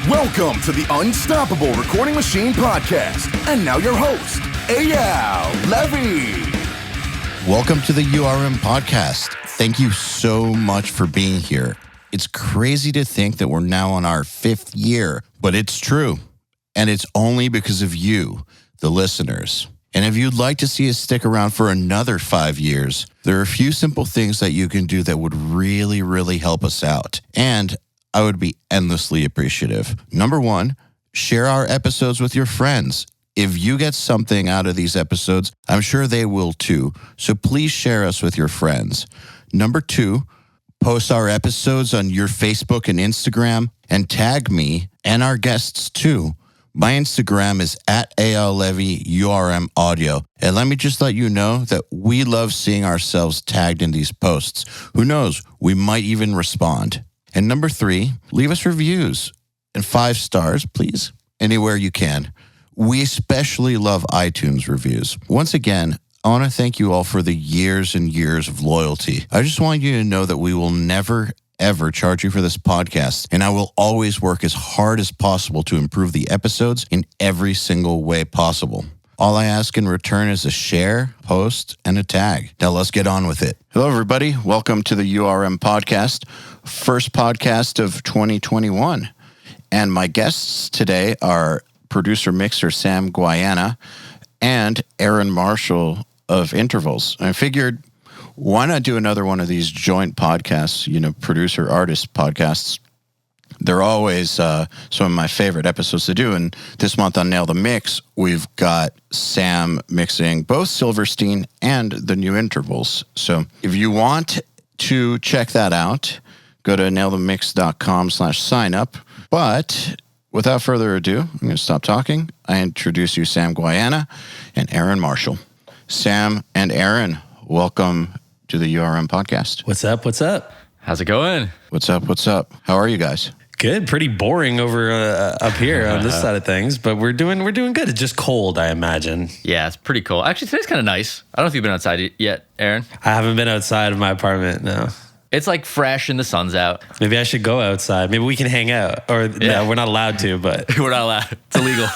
Welcome to the Unstoppable Recording Machine Podcast. And now your host, EYAL Levy. Welcome to the URM Podcast. Thank you so much for being here. It's crazy to think that we're now on our 5th year, but it's true. And it's only because of you, the listeners. And if you'd like to see us stick around for another 5 years, there are a few simple things that you can do that would really, really help us out. And I would be endlessly appreciative. Number 1, share our episodes with your friends. If you get something out of these episodes, I'm sure they will too. So please share us with your friends. Number 2, post our episodes on your Facebook and Instagram and tag me and our guests too. My Instagram is at EYAL Audio. And let me just let you know that we love seeing ourselves tagged in these posts. Who knows, we might even respond. And number 3, leave us reviews and 5 stars, please, anywhere you can. We especially love iTunes reviews. Once again, I want to thank you all for the years and years of loyalty. I just want you to know that we will never, ever charge you for this podcast, and I will always work as hard as possible to improve the episodes in every single way possible. All I ask in return is a share, post, and a tag. Now let's get on with it. Hello, everybody. Welcome to the URM Podcast, first podcast of 2021. And my guests today are producer-mixer Sam Guaiana and Aaron Marshall of Intervals. And I figured, why not do another one of these joint podcasts, producer-artist podcasts? They're always some of my favorite episodes to do. And this month on Nail the Mix, we've got Sam mixing both Silverstein and the new Intervals. So if you want to check that out, go to nailthemix.com/sign up. But without further ado, I'm going to stop talking. I introduce you Sam Guaiana and Aaron Marshall. Sam and Aaron, welcome to the URM Podcast. What's up? What's up? How's it going? What's up? What's up? How are you guys? Good. Pretty boring over up here on this side of things, but we're doing good. It's just cold, I imagine. Yeah, it's pretty cool. Actually, today's kind of nice. I don't know if you've been outside yet, Aaron. I haven't been outside of my apartment, no. It's like fresh and the sun's out. Maybe I should go outside. Maybe we can hang out. Or no, we're not allowed to, but we're not allowed. It's illegal.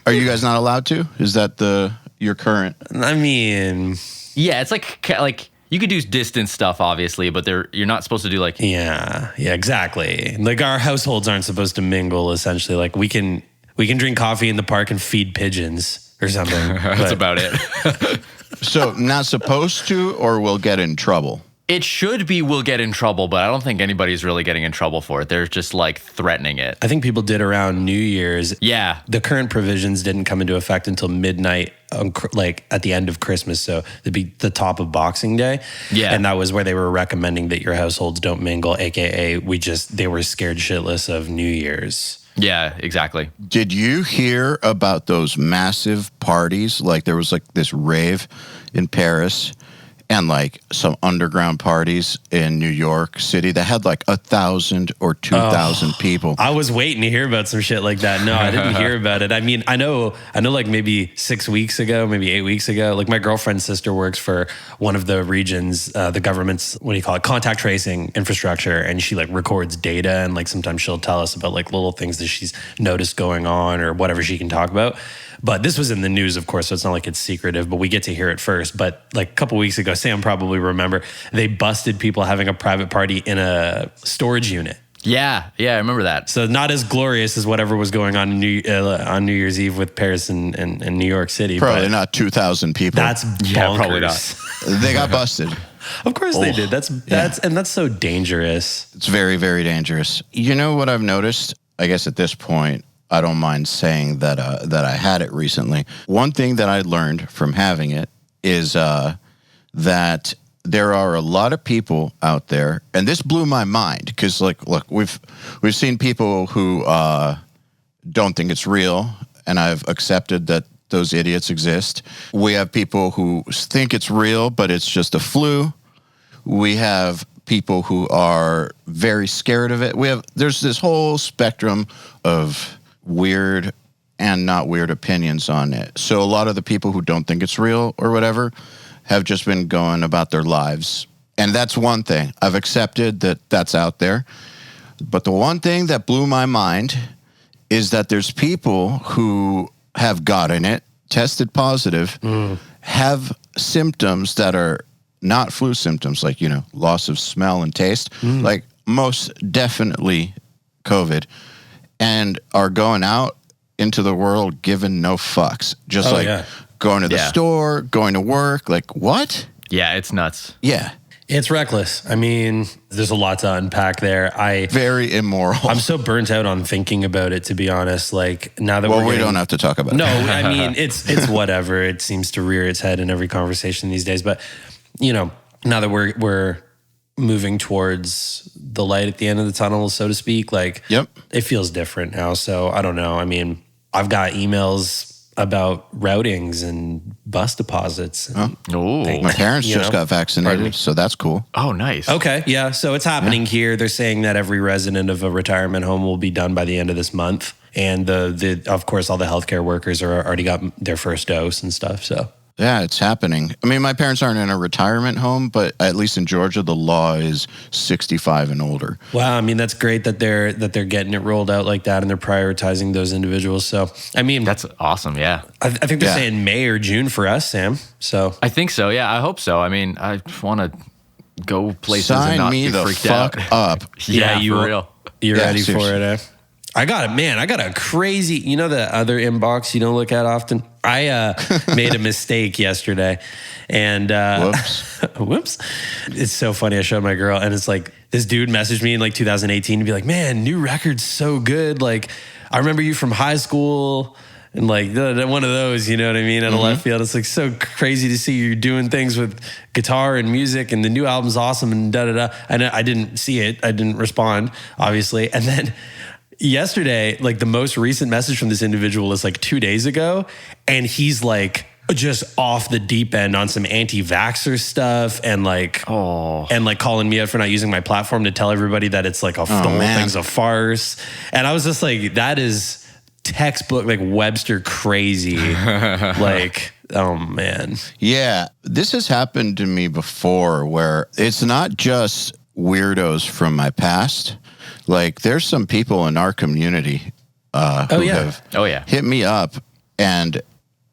Are you guys not allowed to? Is that your current? I mean, yeah, it's like you could do distance stuff, obviously, but you're not supposed to do like yeah, exactly. Like our households aren't supposed to mingle. Essentially, like we can drink coffee in the park and feed pigeons or something. That's about it. So not supposed to, or we'll get in trouble? It should be we'll get in trouble, but I don't think anybody's really getting in trouble for it. They're just like threatening it. I think people did around New Year's. Yeah. The current provisions didn't come into effect until midnight, like at the end of Christmas. So it'd be the top of Boxing Day. Yeah. And that was where they were recommending that your households don't mingle, AKA they were scared shitless of New Year's. Yeah, exactly. Did you hear about those massive parties? Like there was like this rave in Paris and like some underground parties in New York City that had like 1,000 or 2,000 people. I was waiting to hear about some shit like that. No, I didn't hear about it. I mean, I know like maybe 6 weeks ago, maybe 8 weeks ago, like my girlfriend's sister works for one of the regions, the government's, contact tracing infrastructure. And she like records data and like sometimes she'll tell us about like little things that she's noticed going on or whatever she can talk about. But this was in the news, of course, so it's not like it's secretive, but we get to hear it first. But like a couple weeks ago, Sam probably remember, they busted people having a private party in a storage unit. Yeah, I remember that. So not as glorious as whatever was going on on New Year's Eve with Paris and New York City. Probably not 2,000 people. That's bonkers. Yeah, probably not. They got busted. Of course they did. That's so dangerous. It's very, very dangerous. You know what I've noticed? I guess at this point, I don't mind saying that I had it recently. One thing that I learned from having it is that there are a lot of people out there, and this blew my mind because, like, look, we've seen people who don't think it's real, and I've accepted that those idiots exist. We have people who think it's real, but it's just a flu. We have people who are very scared of it. There's this whole spectrum of weird and not weird opinions on it. So a lot of the people who don't think it's real or whatever have just been going about their lives. And that's one thing. I've accepted that that's out there. But the one thing that blew my mind is that there's people who have gotten it, tested positive, have symptoms that are not flu symptoms, like, loss of smell and taste, like most definitely COVID, and are going out into the world giving no fucks. Just going to the store, going to work, like, what? Yeah, it's nuts. Yeah. It's reckless. I mean, there's a lot to unpack there. Very immoral. I'm so burnt out on thinking about it, to be honest. Like, now that we don't have to talk about it. No, I mean, it's whatever. It seems to rear its head in every conversation these days. But, now that we're moving towards the light at the end of the tunnel, so to speak, like, it feels different now. So I don't know. I mean, I've got emails about routings and bus deposits. And my parents just got vaccinated, so that's cool. Oh, nice. Okay, yeah. So it's happening here. They're saying that every resident of a retirement home will be done by the end of this month. And of course, all the healthcare workers are already got their first dose and stuff. So yeah, it's happening. I mean, my parents aren't in a retirement home, but at least in Georgia, the law is 65 and older. Wow, I mean, that's great that they're getting it rolled out like that and they're prioritizing those individuals. So, I mean, that's awesome. Yeah, I think they're saying May or June for us, Sam. So I think so. Yeah, I hope so. I mean, I want to go places Sign and not me be the freaked fuck out. up. Yeah, you for real. You're ready seriously. for it, eh? I got it, man. I got a crazy, the other inbox you don't look at often? I made a mistake yesterday and whoops. It's so funny. I showed my girl and it's like this dude messaged me in like 2018 to be like, man, new record's so good. Like, I remember you from high school and like one of those, you know what I mean? Out of left field. It's like so crazy to see you doing things with guitar and music and the new album's awesome and da-da-da. And I didn't see it. I didn't respond, obviously. And then yesterday, like the most recent message from this individual is like 2 days ago. And he's like just off the deep end on some anti-vaxxer stuff and like calling me out for not using my platform to tell everybody that it's like the whole thing's a farce. And I was just like, that is textbook, like Webster crazy. Like, oh man. Yeah, this has happened to me before where it's not just weirdos from my past. Like, there's some people in our community who have hit me up and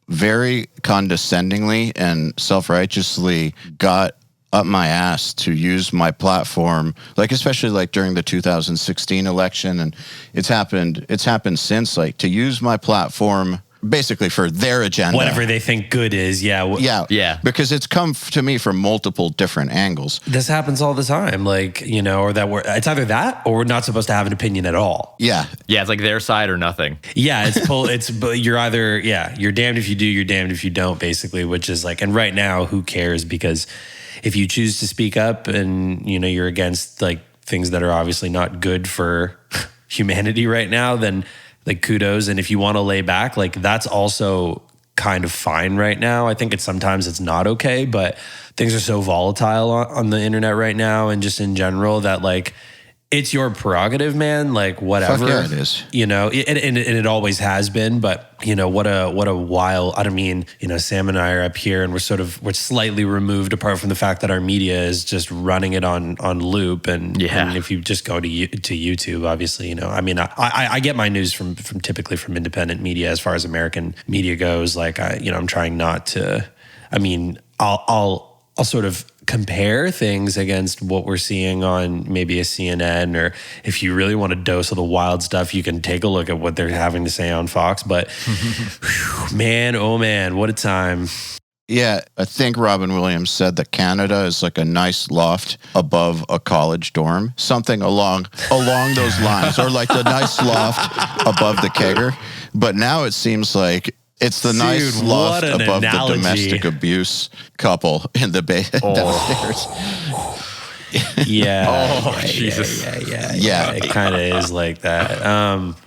very condescendingly and self-righteously got up my ass to use my platform, like especially like during the 2016 election, and it's happened since, like, to use my platform basically for their agenda. Whatever they think good is, yeah. Because it's come to me from multiple different angles. This happens all the time, like, or that it's either that or we're not supposed to have an opinion at all. Yeah. Yeah, it's like their side or nothing. Yeah, you're either, you're damned if you do, you're damned if you don't, basically, which is like, and right now, who cares? Because if you choose to speak up and, you're against like things that are obviously not good for humanity right now, then like kudos. And if you want to lay back, like that's also kind of fine right now. I think sometimes it's not okay, but things are so volatile on the internet right now and just in general that like it's your prerogative, man. Like whatever. Fuck yeah, it is. And it always has been. But what a while. I don't mean, Sam and I are up here and we're slightly removed apart from the fact that our media is just running it on loop. And if you just go to YouTube, obviously, I mean, I get my news from typically from independent media as far as American media goes. Like I'm trying not to. I mean, I'll sort of compare things against what we're seeing on maybe a CNN, or if you really want a dose of the wild stuff, you can take a look at what they're having to say on Fox. But man, oh man, what a time. Yeah, I think Robin Williams said that Canada is like a nice loft above a college dorm, something along those lines, or like the nice loft above the kegger. But now it seems like it's the nice loft above the domestic abuse couple in the downstairs. Yeah. Jesus. Yeah. It kind of is like that.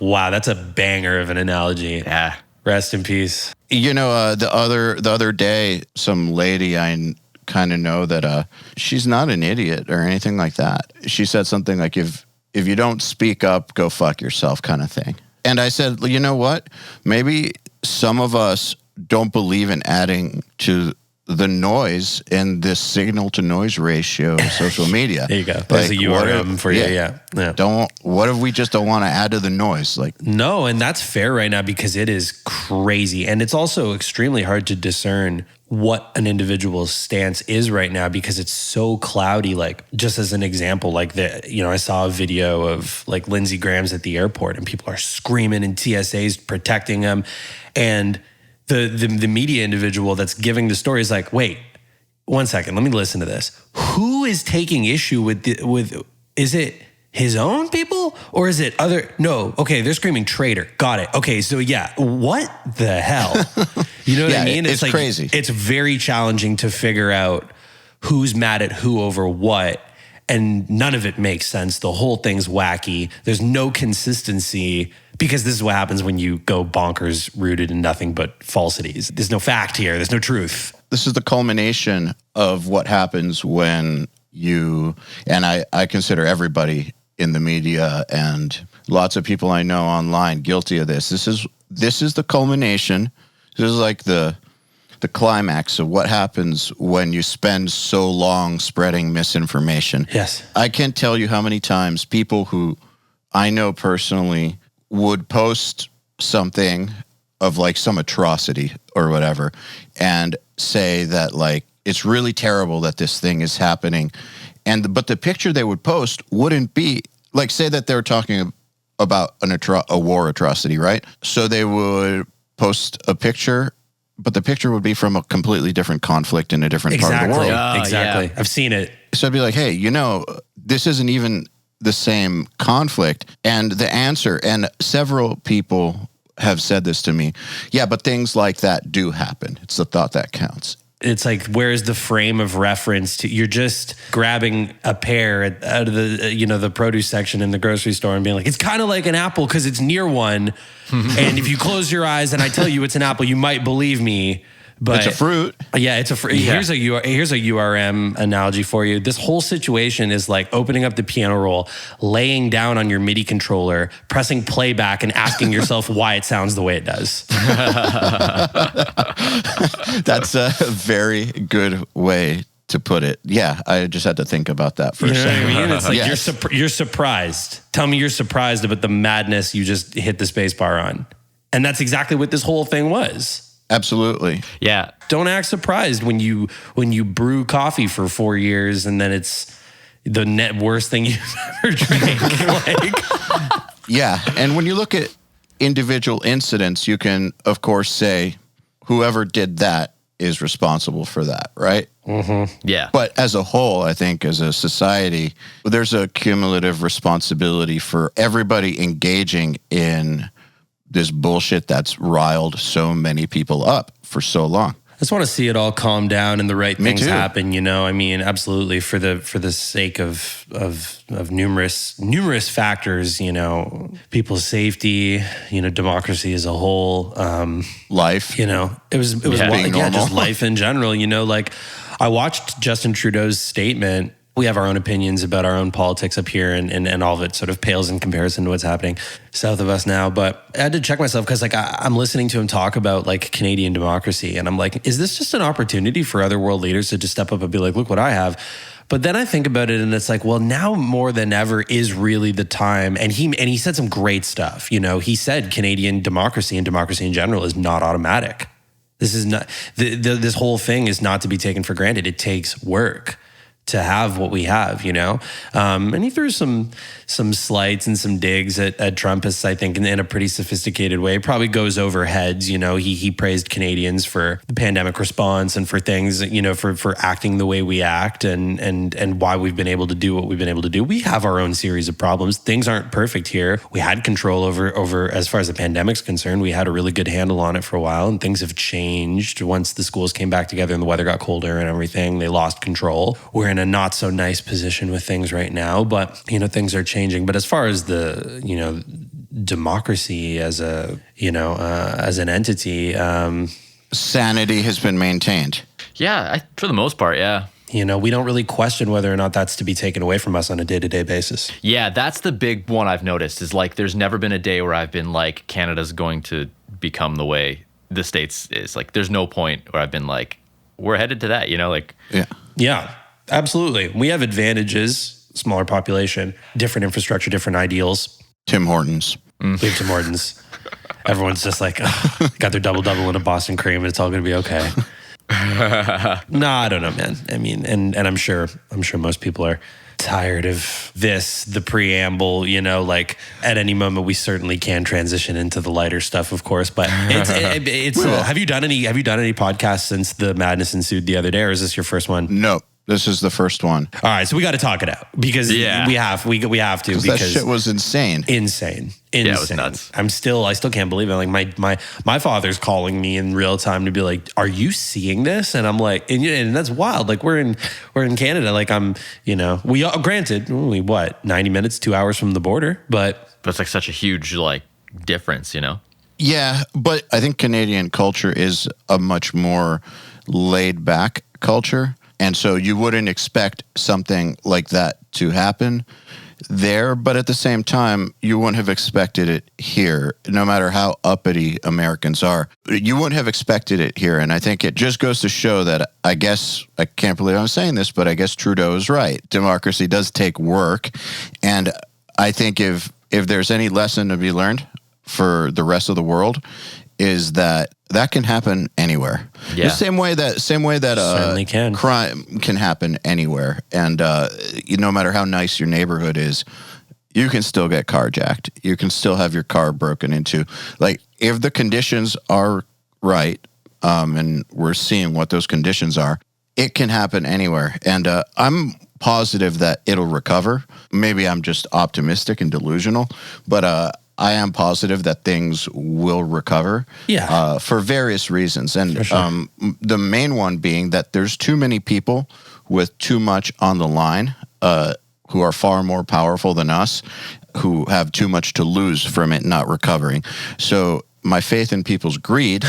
Wow, that's a banger of an analogy. Yeah. Rest in peace. The other day, some lady I kind of know that she's not an idiot or anything like that. She said something like, if you don't speak up, go fuck yourself, kind of thing. And I said, you know what? Maybe some of us don't believe in adding to the noise and this signal to noise ratio of social media. There you go. There's a URM for you. Yeah. What if we just don't want to add to the noise? Like, no, and that's fair right now because it is crazy. And it's also extremely hard to discern what an individual's stance is right now because it's so cloudy. Like, just as an example, like I saw a video of like Lindsey Graham's at the airport and people are screaming and TSA's protecting them. And the media individual that's giving the story is like, wait, 1 second, let me listen to this. Who is taking issue with is it his own people or is it other? No, okay, they're screaming traitor. Got it. Okay, so yeah, what the hell? You know what I mean? It's like, crazy. It's very challenging to figure out who's mad at who over what. And none of it makes sense. The whole thing's wacky. There's no consistency because this is what happens when you go bonkers rooted in nothing but falsities. There's no fact here. There's no truth. This is the culmination of what happens when you, and I consider everybody in the media and lots of people I know online guilty of this. This is the culmination. This is like the climax of what happens when you spend so long spreading misinformation. Yes. I can't tell you how many times people who I know personally would post something of like some atrocity or whatever and say that like it's really terrible that this thing is happening. But the picture they would post wouldn't be like, say that they're talking about a war atrocity, right? So they would post a picture, but the picture would be from a completely different conflict in a different part of the world. Exactly. Yeah. I've seen it. So I'd be like, hey, this isn't even the same conflict. And the answer, and several people have said this to me, yeah, but things like that do happen. It's the thought that counts. It's like, where's the frame of reference to? You're just grabbing a pear out of the produce section in the grocery store and being like, it's kind of like an apple because it's near one. And if you close your eyes and I tell you it's an apple, you might believe me. But it's a fruit. Yeah, it's a fruit. Yeah. Here's a URM analogy for you. This whole situation is like opening up the piano roll, laying down on your MIDI controller, pressing playback, and asking yourself why it sounds the way it does. That's a very good way to put it. Yeah, I just had to think about that for a second. What I mean? It's like Yes. you're surprised. Tell me you're surprised about the madness you just hit the space bar on. And that's exactly what this whole thing was. Absolutely. Yeah. Don't act surprised when you brew coffee for 4 years and then it's the worst thing you've ever drank. Yeah, and when you look at individual incidents, you can, of course, say whoever did that is responsible for that, right? Mm-hmm. Yeah. But as a whole, I think as a society, there's a cumulative responsibility for everybody engaging in this bullshit that's riled so many people up for so long. I just want to see it all calm down and the right things too. happen. I mean, absolutely for the sake of numerous factors. People's safety. Democracy as a whole. Life. It was being normal. just life in general. Like I watched Justin Trudeau's statement. We have our own opinions about our own politics up here, and all of it sort of pales in comparison to what's happening south of us now. But I had to check myself because I'm listening to him talk about like Canadian democracy, and I'm like, is this just an opportunity for other world leaders to just step up and be like, look what I have? But then I think about it, and it's like, well, now more than ever is really the time. And he said some great stuff. He said Canadian democracy and democracy in general is not automatic. This is not this whole thing is not to be taken for granted. It takes work to have what we have, and he threw some slights and some digs at Trumpists, I think, in a pretty sophisticated way. It probably goes over heads, he praised Canadians for the pandemic response and for things, for acting the way we act and why we've been able to do what we've been able to do. We have our own series of problems. Things aren't perfect here. We had control over as far as the pandemic's concerned. We had a really good handle on it for a while, and things have changed once the schools came back together and the weather got colder and everything. They lost control. We're in a not so nice position with things right now, but things are changing. But as far as the democracy as a as an entity, sanity has been maintained. Yeah, for the most part, yeah. We don't really question whether or not that's to be taken away from us on a day-to-day basis. Yeah, that's the big one I've noticed is like there's never been a day where I've been like Canada's going to become the way the States is. Like there's no point where I've been like we're headed to that, like. Yeah, absolutely. We have advantages, smaller population, different infrastructure, different ideals. Tim Hortons. We have Tim Hortons. Everyone's just like, got their double-double in a Boston cream and it's all going to be okay. No, I don't know, man. I mean, and I'm sure most people are tired of the preamble, like at any moment we certainly can transition into the lighter stuff, of course, but it's have you done any podcasts since the madness ensued the other day, or is this your first one? No, this is the first one. All right, so we got to talk it out because we have to, because that shit was insane. Yeah, it was nuts. I still can't believe it. Like my father's calling me in real time to be like, "Are you seeing this?" And I'm like, and that's wild. Like we're in Canada. Like granted, only 90 minutes, 2 hours from the border, but it's like such a huge difference, Yeah, but I think Canadian culture is a much more laid back culture. And so you wouldn't expect something like that to happen there, but at the same time, you wouldn't have expected it here, no matter how uppity Americans are. You wouldn't have expected it here, and I think it just goes to show that, I can't believe I'm saying this, but I guess Trudeau is right. Democracy does take work, and I think if there's any lesson to be learned for the rest of the world, is that can happen anywhere. Yeah. The same way that crime can happen anywhere, and no matter how nice your neighborhood is, you can still get carjacked. You can still have your car broken into. Like if the conditions are right, and we're seeing what those conditions are, it can happen anywhere. And I'm positive that it'll recover. Maybe I'm just optimistic and delusional, but I am positive that things will recover for various reasons. And the main one being that there's too many people with too much on the line who are far more powerful than us, who have too much to lose from it not recovering. So my faith in people's greed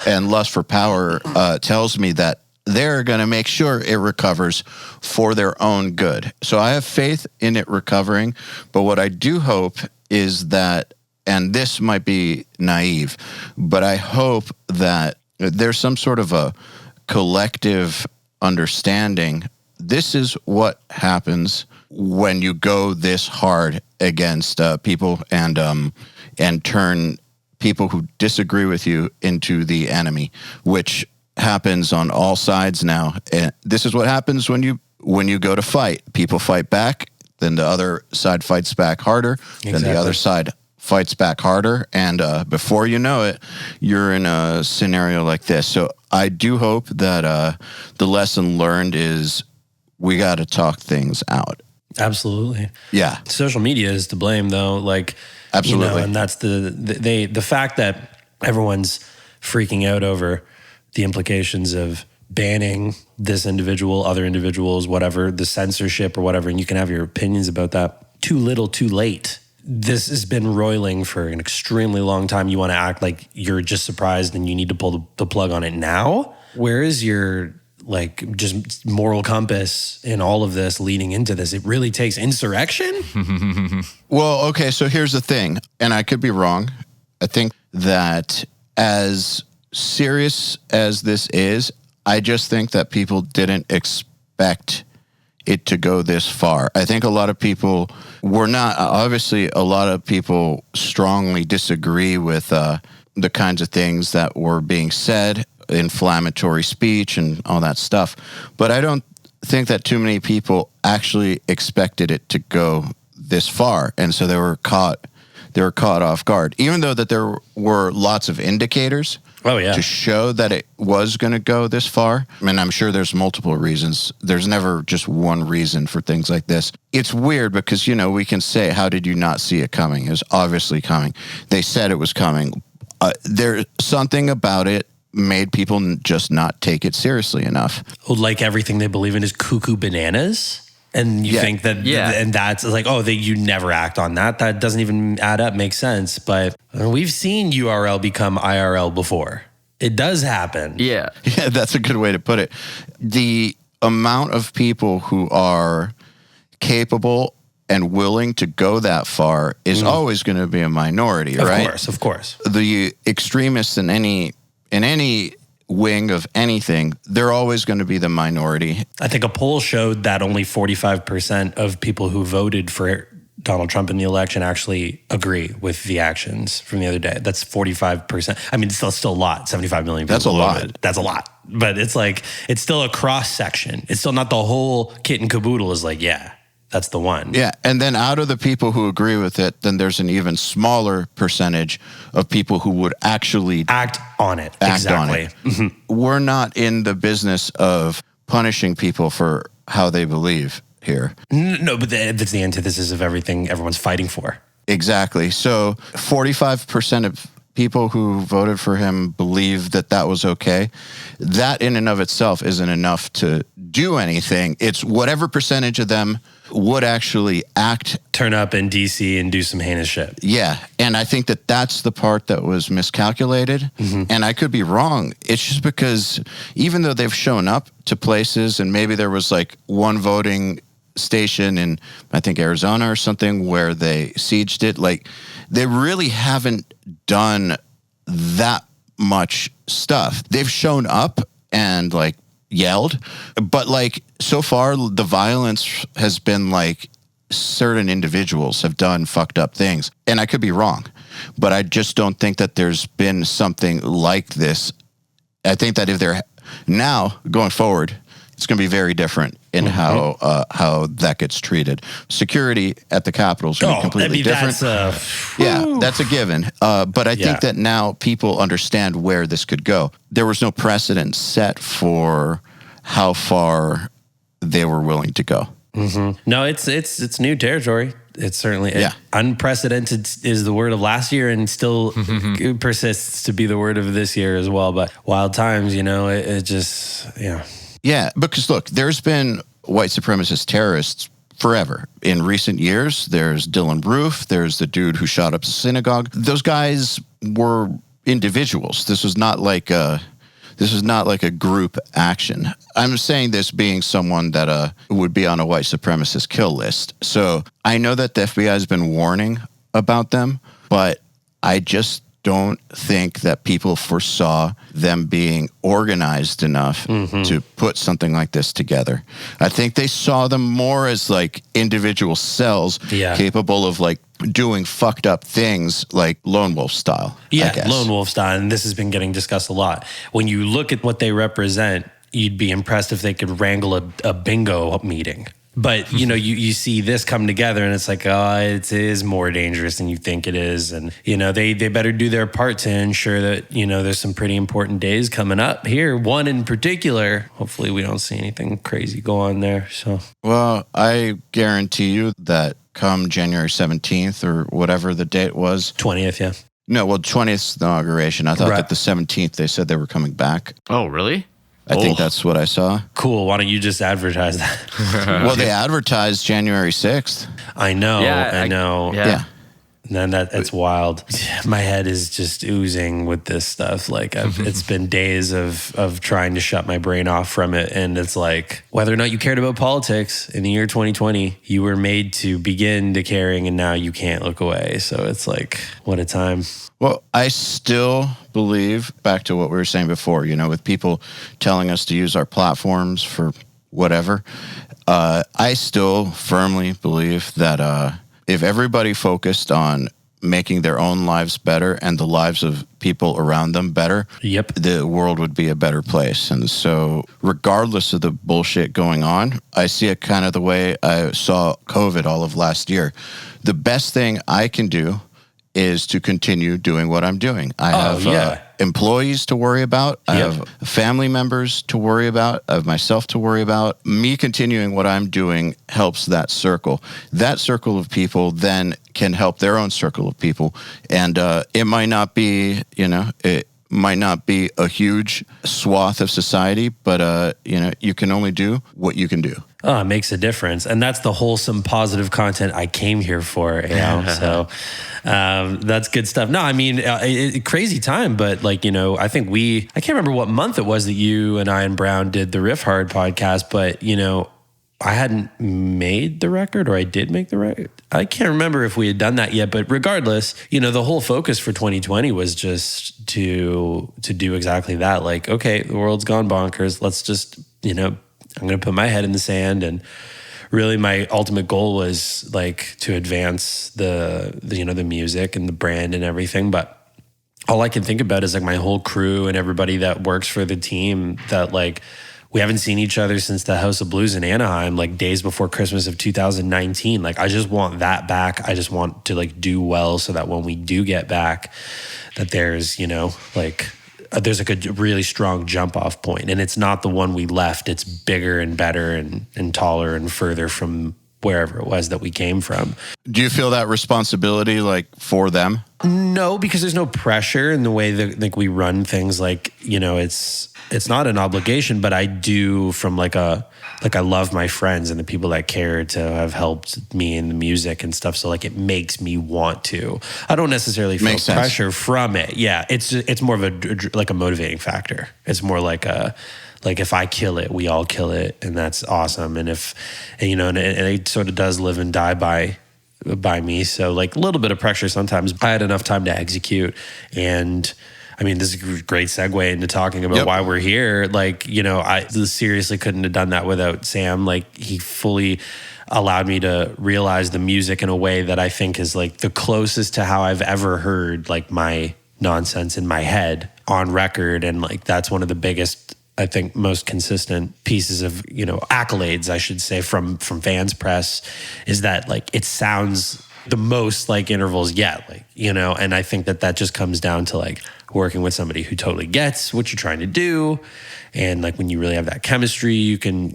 and lust for power tells me that they're going to make sure it recovers for their own good. So I have faith in it recovering, but what I do hope is that, and this might be naive, but I hope that there's some sort of a collective understanding. This is what happens when you go this hard against people and turn people who disagree with you into the enemy, which happens on all sides now. And this is what happens when you go to fight. People fight back. Then the other side fights back harder. Exactly. Then the other side fights back harder. And before you know it, you're in a scenario like this. So I do hope that the lesson learned is we got to talk things out. Absolutely. Yeah. Social media is to blame, though. Absolutely. And that's the fact that everyone's freaking out over the implications of banning this individual, other individuals, whatever, the censorship or whatever, and you can have your opinions about that. Too little, too late. This has been roiling for an extremely long time. You want to act like you're just surprised and you need to pull the plug on it now? Where is your just moral compass in all of this leading into this? It really takes insurrection? Well, okay, so here's the thing, and I could be wrong. I think that as serious as this is, I just think that people didn't expect it to go this far. I think a lot of people were not, obviously a lot of people strongly disagree with the kinds of things that were being said, inflammatory speech and all that stuff. But I don't think that too many people actually expected it to go this far. And so they were caught off guard, even though that there were lots of indicators to show that it was going to go this far. I mean, I'm sure there's multiple reasons. There's never just one reason for things like this. It's weird because, we can say, how did you not see it coming? It was obviously coming. They said it was coming. There's something about it made people just not take it seriously enough. Like everything they believe in is cuckoo bananas? And you think that, and that's like, you never act on that. That doesn't even add up, make sense. But we've seen URL become IRL before. It does happen. Yeah. Yeah, that's a good way to put it. The amount of people who are capable and willing to go that far is always going to be a minority, right? Of course. The extremists in any wing of anything, they're always going to be the minority. I think a poll showed that only 45% of people who voted for Donald Trump in the election actually agree with the actions from the other day. That's 45%. I mean, it's still a lot. 75 million people. That's a lot. Voted. That's a lot. But it's like, it's still a cross section. It's still not the whole kit and caboodle is like, yeah, that's the one. Yeah. And then out of the people who agree with it, then there's an even smaller percentage of people who would actually act on it. Exactly. We're not in the business of punishing people for how they believe here. No, but that's the antithesis of everything everyone's fighting for. Exactly. So 45% of people who voted for him believe that that was okay. That in and of itself isn't enough to do anything. It's whatever percentage of them would actually act. Turn up in DC and do some heinous shit. Yeah. And I think that that's the part that was miscalculated. And I could be wrong. It's just because even though they've shown up to places and maybe there was like one voting station in, I think, Arizona or something where they sieged it, like they really haven't done that much stuff. They've shown up and like yelled, but like so far the violence has been like certain individuals have done fucked up things. And I could be wrong, but I just don't think that there's been something like this. I think that if they're now going forward, it's going to be very different in how that gets treated. Security at the Capitol is going to be completely different. That's a given. But I think that now people understand where this could go. There was no precedent set for how far they were willing to go. No, it's new territory. It's certainly unprecedented is the word of last year, and still persists to be the word of this year as well. But wild times, it just Yeah, because look, there's been white supremacist terrorists forever. In recent years, there's Dylan Roof, there's the dude who shot up the synagogue. Those guys were individuals. This was not like a group action. I'm saying this being someone that would be on a white supremacist kill list. So I know that the FBI has been warning about them, but I just don't think that people foresaw them being organized enough to put something like this together. I think they saw them more as like individual cells capable of like doing fucked up things like Lone Wolf style. Yeah, Lone Wolf style. And this has been getting discussed a lot. When you look at what they represent, you'd be impressed if they could wrangle a bingo meeting. But, you see this come together and it's like, it is more dangerous than you think it is. And, they better do their part to ensure that, there's some pretty important days coming up here. One in particular, hopefully we don't see anything crazy go on there. So, well, I guarantee you that come January 17th or whatever the date was. 20th, yeah. No, well, 20th inauguration. I thought that the 17th they said they were coming back. Oh, really? I think that's what I saw. Cool. Why don't you just advertise that? Well, they advertised January 6th. I know. I know. Yeah. And that's wild. My head is just oozing with this stuff. Like it's been days of trying to shut my brain off from it. And it's like, whether or not you cared about politics in the year 2020, you were made to begin to caring and now you can't look away. So it's like, what a time. Well, I still believe, back to what we were saying before, with people telling us to use our platforms for whatever, I still firmly believe that if everybody focused on making their own lives better and the lives of people around them better, the world would be a better place. And so regardless of the bullshit going on, I see it kind of the way I saw COVID all of last year. The best thing I can do is to continue doing what I'm doing. I have employees to worry about. I have family members to worry about. I have myself to worry about. Me continuing what I'm doing helps that circle. That circle of people then can help their own circle of people. And it might not be, it might not be a huge swath of society, but, you can only do what you can do. Oh, it makes a difference. And that's the wholesome, positive content I came here for, So that's good stuff. No, I mean, crazy time, but I think I can't remember what month it was that you and I and Brown did the Riff Hard podcast, but, I hadn't made the record, or I did make the record. I can't remember if we had done that yet, but regardless, the whole focus for 2020 was just to do exactly that. Like, okay, the world's gone bonkers. Let's just, I'm going to put my head in the sand. And really my ultimate goal was like to advance the music and the brand and everything. But all I can think about is like my whole crew and everybody that works for the team that like, we haven't seen each other since the House of Blues in Anaheim, like days before Christmas of 2019. Like, I just want that back. I just want to like do well so that when we do get back, that there's, there's like a really strong jump off point. And it's not the one we left. It's bigger and better and taller and further from wherever it was that we came from. Do you feel that responsibility like for them? No, because there's no pressure in the way that like we run things. Like, it's not an obligation, but I do from I love my friends and the people that care to have helped me in the music and stuff. So like it makes me want to. I don't necessarily feel pressure from it. Yeah, it's more of a motivating factor. It's more like if I kill it, we all kill it, and that's awesome. And and it sort of does live and die by me. So like a little bit of pressure sometimes. I had enough time to execute. And I mean, this is a great segue into talking about why we're here. Like, I seriously couldn't have done that without Sam. Like, he fully allowed me to realize the music in a way that I think is like the closest to how I've ever heard like my nonsense in my head on record. And like, that's one of the biggest, I think, most consistent pieces of, accolades, I should say, from fans press, is that like it sounds the most like intervals yet, like, and I think that just comes down to like working with somebody who totally gets what you're trying to do. And like when you really have that chemistry, you can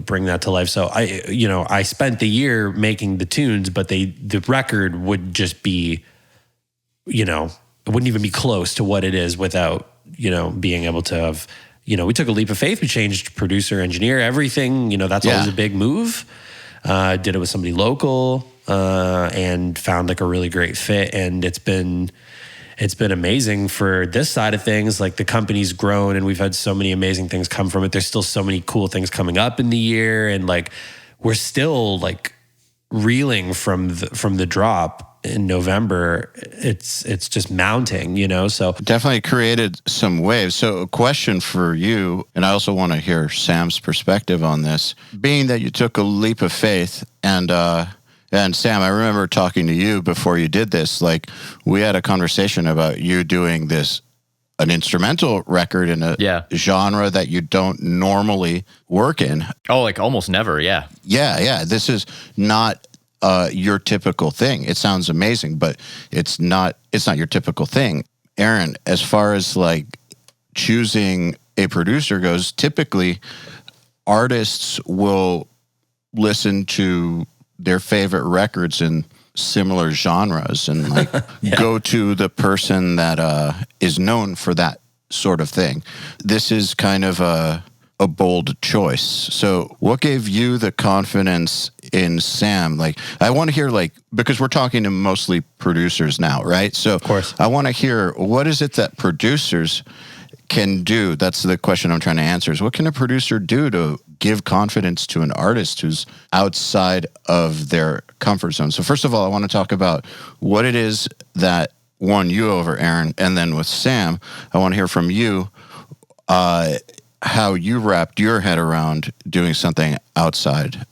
bring that to life. So I spent the year making the tunes, but the record would just be, it wouldn't even be close to what it is without, being able to have, we took a leap of faith. We changed producer, engineer, everything. That's always a big move. Did it with somebody local and found like a really great fit. And it's been amazing for this side of things. Like the company's grown and we've had so many amazing things come from it. There's still so many cool things coming up in the year. And like, we're still like reeling from the drop in November. It's just mounting, so definitely created some waves. So a question for you, and I also want to hear Sam's perspective on this, being that you took a leap of faith and Sam, I remember talking to you before you did this, like we had a conversation about you doing an instrumental record in a genre that you don't normally work in. Oh, like almost never. Yeah. Yeah. This is not your typical thing. It sounds amazing, but it's not your typical thing. Aaron, as far as like choosing a producer goes, typically artists will listen to their favorite records in similar genres and like go to the person that is known for that sort of thing. This is kind of a bold choice. So what gave you the confidence in Sam? Like, I want to hear, like, because we're talking to mostly producers now, right? So of course, I want to hear, what is it that producers can do? That's the question I'm trying to answer, is what can a producer do to give confidence to an artist who's outside of their comfort zone? So first of all, I want to talk about what it is that won you over, Aaron, and then with Sam, I want to hear from you how you wrapped your head around doing something outside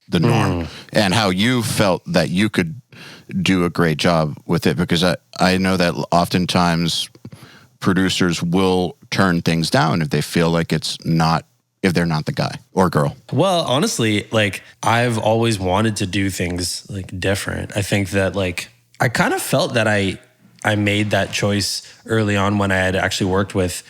the norm and how you felt that you could do a great job with it, because I know that oftentimes producers will turn things down if they feel like if they're not the guy or girl. Well, honestly, like I've always wanted to do things like different. I think that like I kind of felt that I made that choice early on when I had actually worked with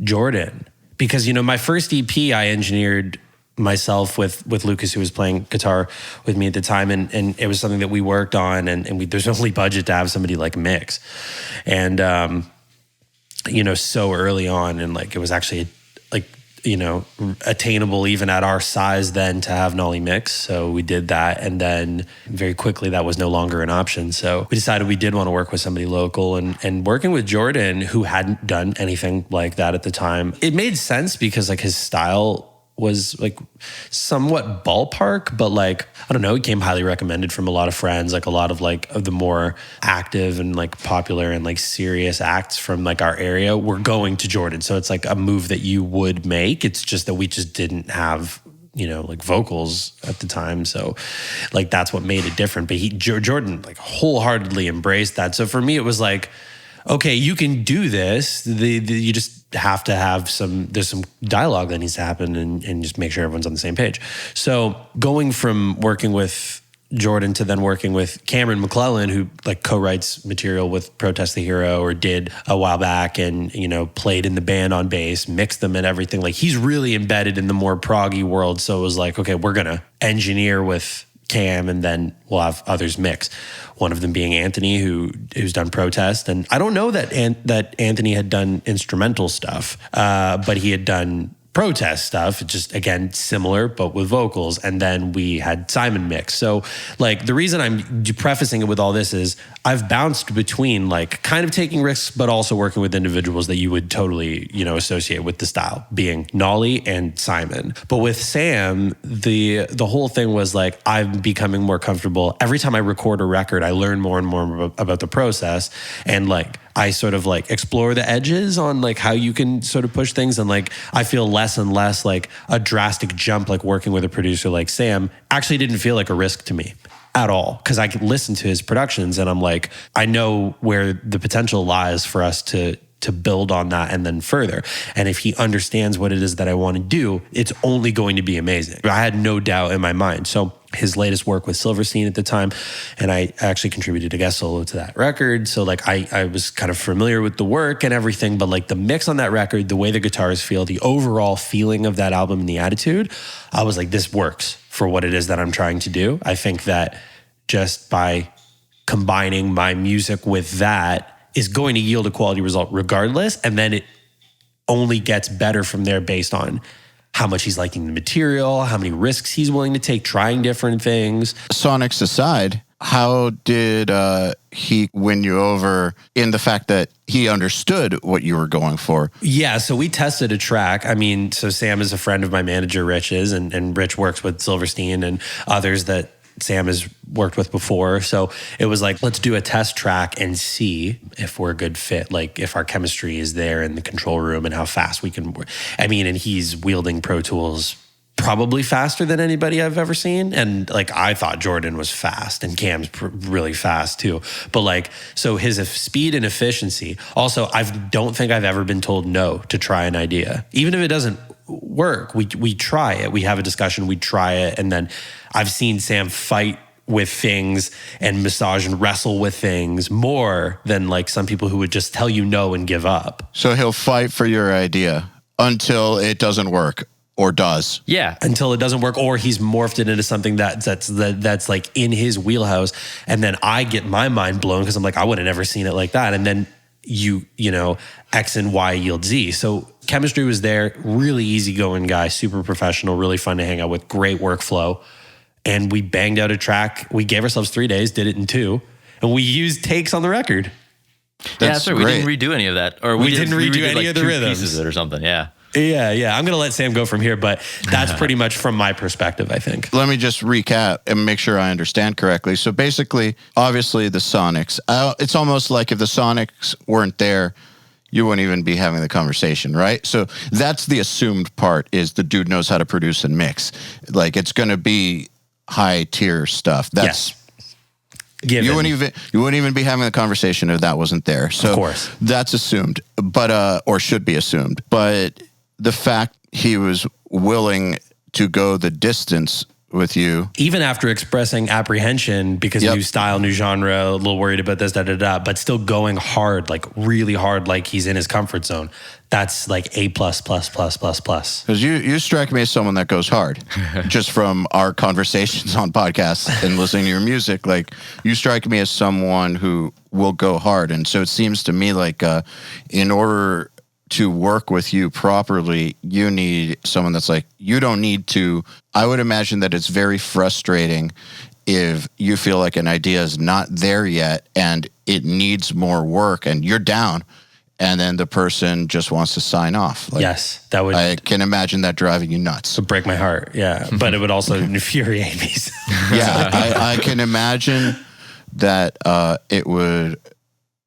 Jordan, because my first EP I engineered myself with Lucas, who was playing guitar with me at the time, and it was something that we worked on, and there's only budget to have somebody like mix, and so early on, and like it was actually like attainable even at our size then to have Nolly mix. So we did that. And then very quickly that was no longer an option. So we decided we did want to work with somebody local, and working with Jordan, who hadn't done anything like that at the time. It made sense because like his style was like somewhat ballpark, but like, I don't know, it came highly recommended from a lot of friends, like a lot of like of the more active and like popular and like serious acts from like our area were going to Jordan. So it's like a move that you would make. It's just that we just didn't have, you know, like vocals at the time. So like, that's what made it different. But Jordan like wholeheartedly embraced that. So for me, it was like, okay, you can do this. You just have to have there's some dialogue that needs to happen and just make sure everyone's on the same page. So going from working with Jordan to then working with Cameron McClellan, who like co-writes material with Protest the Hero or did a while back and, you know, played in the band on bass, mixed them and everything. Like he's really embedded in the more proggy world. So it was like, okay, we're going to engineer with Cam and then we'll have others mix. One of them being Anthony, who's done Protest. And I don't know that Anthony had done instrumental stuff, but he had done Protest stuff, just again similar but with vocals. And then we had Simon mix. So like the reason I'm prefacing it with all this is I've bounced between like kind of taking risks but also working with individuals that you would totally, you know, associate with the style, being Nolly and Simon. But with Sam, the whole thing was like I'm becoming more comfortable every time I record a record. I learn more and more about the process, and like I sort of like explore the edges on like how you can sort of push things. And like, I feel less and less like a drastic jump, like working with a producer like Sam actually didn't feel like a risk to me at all. Cause I could listen to his productions and I'm like, I know where the potential lies for us to build on that and then further. And if he understands what it is that I want to do, it's only going to be amazing. I had no doubt in my mind. So his latest work with Silverstein at the time, and I actually contributed a guest solo to that record. So like I was kind of familiar with the work and everything, but like the mix on that record, the way the guitars feel, the overall feeling of that album and the attitude, I was like, this works for what it is that I'm trying to do. I think that just by combining my music with that is going to yield a quality result regardless. And then it only gets better from there based on how much he's liking the material, how many risks he's willing to take, trying different things. Sonics aside, how did he win you over in the fact that he understood what you were going for? Yeah, so we tested a track. I mean, so Sam is a friend of my manager, Rich's, and Rich works with Silverstein and others that Sam has worked with before. So it was like, let's do a test track and see if we're a good fit, like if our chemistry is there in the control room and how fast we can work. I mean, and he's wielding Pro Tools probably faster than anybody I've ever seen. And like, I thought Jordan was fast and Cam's really fast too. But like, so his speed and efficiency. Also, I don't think I've ever been told no to try an idea. Even if it doesn't work, we try it. We have a discussion, we try it. And then I've seen Sam fight with things and massage and wrestle with things more than like some people who would just tell you no and give up. So he'll fight for your idea until it doesn't work. Or does. Yeah, until it doesn't work, or he's morphed it into something that's like in his wheelhouse, and then I get my mind blown because I'm like, I would have never seen it like that. And then you know, X and Y yield Z. So chemistry was there, really easygoing guy, super professional, really fun to hang out with, great workflow. And we banged out a track. We gave ourselves 3 days, did it in 2, and we used takes on the record. That's right. We didn't redo any of that, or we didn't redo any of the rhythms. Pieces of it or something. Yeah. Yeah. I'm going to let Sam go from here, but that's pretty much from my perspective, I think. Let me just recap and make sure I understand correctly. So basically, obviously the Sonics, it's almost like if the Sonics weren't there, you wouldn't even be having the conversation, right? So that's the assumed part, is the dude knows how to produce and mix. Like, it's going to be high tier stuff. That's, yes. You wouldn't even be having a conversation if that wasn't there. So of course. That's assumed, but or should be assumed. But the fact he was willing to go the distance with you, even after expressing apprehension because new style, new genre, a little worried about this, but still going hard, like really hard, like he's in his comfort zone. That's like A+++++. Because you strike me as someone that goes hard, just from our conversations on podcasts and listening to your music. Like, you strike me as someone who will go hard, and so it seems to me like in order to work with you properly, you need someone that's like, you don't need to. I would imagine that it's very frustrating if you feel like an idea is not there yet and it needs more work and you're down and then the person just wants to sign off. Like, yes, that would. I can imagine that driving you nuts. Would break my heart. Yeah, but it would also infuriate me. Yeah, I can imagine that it would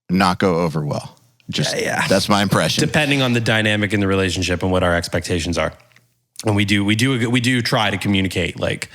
not go over well. Just that's my impression. Depending on the dynamic in the relationship and what our expectations are. And we do try to communicate. Like,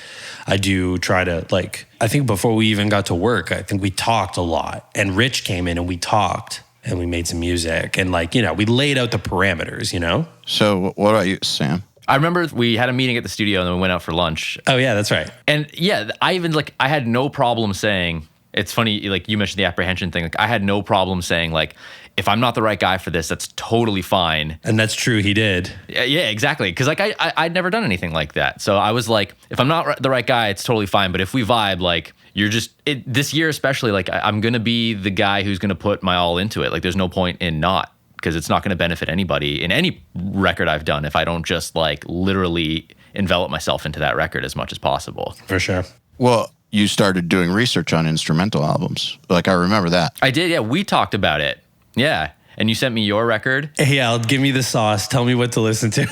I do try to, like, I think before we even got to work, I think we talked a lot. And Rich came in and we talked and we made some music and, like, you know, we laid out the parameters, you know? So what about you, Sam? I remember we had a meeting at the studio and then we went out for lunch. Oh yeah, that's right. And yeah, I had no problem saying, it's funny, like you mentioned the apprehension thing. Like, I had no problem saying, like, if I'm not the right guy for this, that's totally fine. And that's true, he did. Yeah, exactly. Because, like, I'd never done anything like that. So I was like, if I'm not the right guy, it's totally fine. But if we vibe, like, this year especially, like, I'm going to be the guy who's going to put my all into it. Like, there's no point in not, because it's not going to benefit anybody in any record I've done if I don't just, like, literally envelop myself into that record as much as possible. For sure. Well, you started doing research on instrumental albums. Like, I remember that. I did, yeah. We talked about it. Yeah. And you sent me your record. Yeah, give me the sauce. Tell me what to listen to.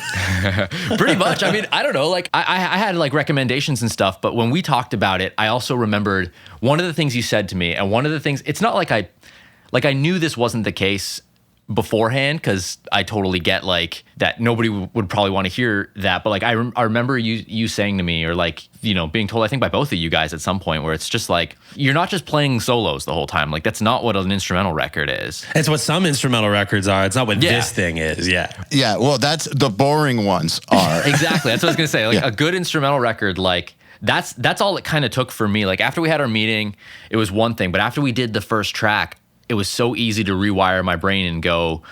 Pretty much. I mean, I don't know. Like, I had, like, recommendations and stuff, but when we talked about it, I also remembered one of the things you said to me, and one of the things, it's not like I knew this wasn't the case beforehand, because I totally get, like, that nobody would probably want to hear that, but, like, I remember you saying to me, or, like, you know, being told, I think by both of you guys at some point, where it's just like, you're not just playing solos the whole time. Like, that's not what an instrumental record is. It's what some instrumental records are. It's not what this thing is. Yeah. Yeah, well, that's the boring ones are. Exactly. That's what I was gonna say. Like, a good instrumental record, like, that's all it kind of took for me. Like, after we had our meeting, it was one thing, but after we did the first track, it was so easy to rewire my brain and go,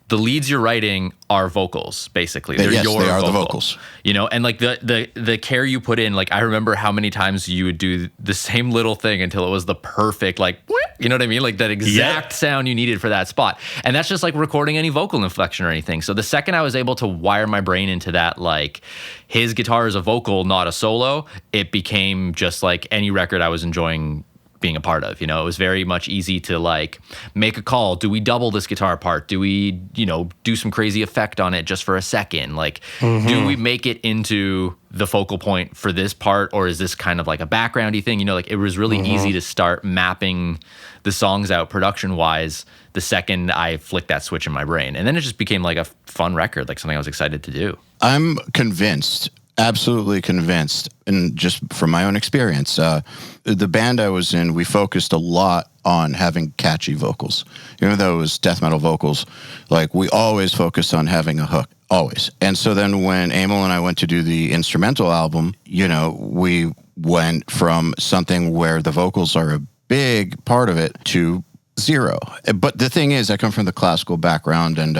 the leads you're writing are vocals, basically. They're yes, your they are vocal, the vocals. You know, and, like, the care you put in, like, I remember how many times you would do the same little thing until it was the perfect, like, you know what I mean? Like, that exact sound you needed for that spot. And that's just like recording any vocal inflection or anything. So the second I was able to wire my brain into that, like, his guitar is a vocal, not a solo, it became just like any record I was enjoying being a part of. You know, it was very much easy to, like, make a call. Do we double this guitar part? Do we, you know, do some crazy effect on it just for a second? Like, do we make it into the focal point for this part, or is this kind of like a backgroundy thing? You know, like, it was really easy to start mapping the songs out production wise the second I flicked that switch in my brain. And then it just became like a fun record, like something I was excited to do. I'm convinced, absolutely convinced, and just from my own experience, the band I was in, we focused a lot on having catchy vocals. Even though it was death metal vocals, like, we always focused on having a hook, always. And so then when Emil and I went to do the instrumental album, you know, we went from something where the vocals are a big part of it to zero. But the thing is, I come from the classical background and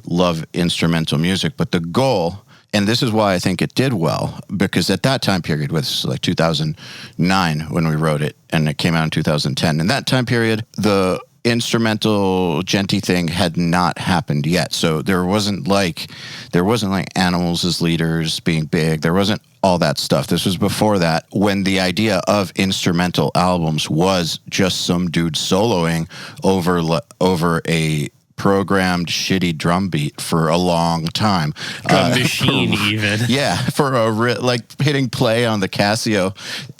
love instrumental music, but the goal, and this is why I think it did well, because at that time period, was like 2009 when we wrote it, and it came out in 2010. In that time period, the instrumental djenty thing had not happened yet. So there wasn't like Animals as leaders being big. There wasn't all that stuff. This was before that, when the idea of instrumental albums was just some dude soloing over a programmed shitty drum beat for a long time. Drum machine even. Yeah, for like hitting play on the Casio,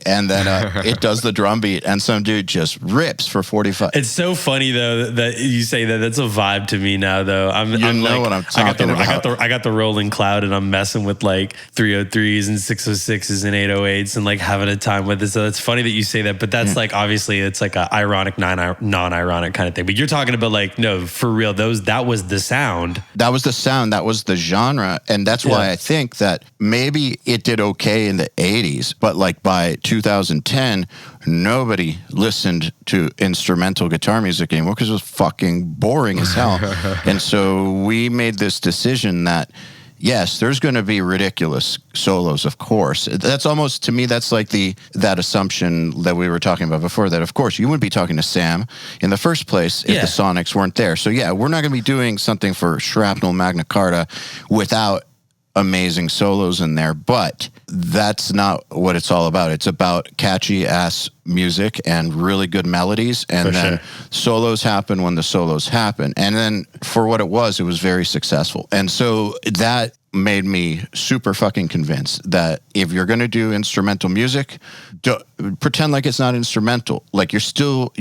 and then it does the drum beat, and some dude just rips for 45. It's so funny though that you say that. That's a vibe to me now though. I'm know what I'm talking about. I got the rolling cloud, and I'm messing with, like, 303s and 606s and 808s and, like, having a time with it. So it's funny that you say that, but that's like, obviously it's like a ironic, non-ironic kind of thing. But you're talking about, like, no, for real, that was the sound. That was the sound. That was the genre. And that's why I think that maybe it did okay in the 80s, but, like, by 2010, nobody listened to instrumental guitar music anymore because it was fucking boring as hell. And so we made this decision that, yes, there's going to be ridiculous solos, of course. That's almost, to me, that's like that assumption that we were talking about before, that, of course, you wouldn't be talking to Sam in the first place if the Sonics weren't there. So, yeah, we're not going to be doing something for Shrapnel Magna Carta without amazing solos in there, but that's not what it's all about. It's about catchy ass music and really good melodies, and then solos happen when the solos happen. And then for what it was very successful. And so that made me super fucking convinced that if you're going to do instrumental music, pretend like it's not instrumental. Like it still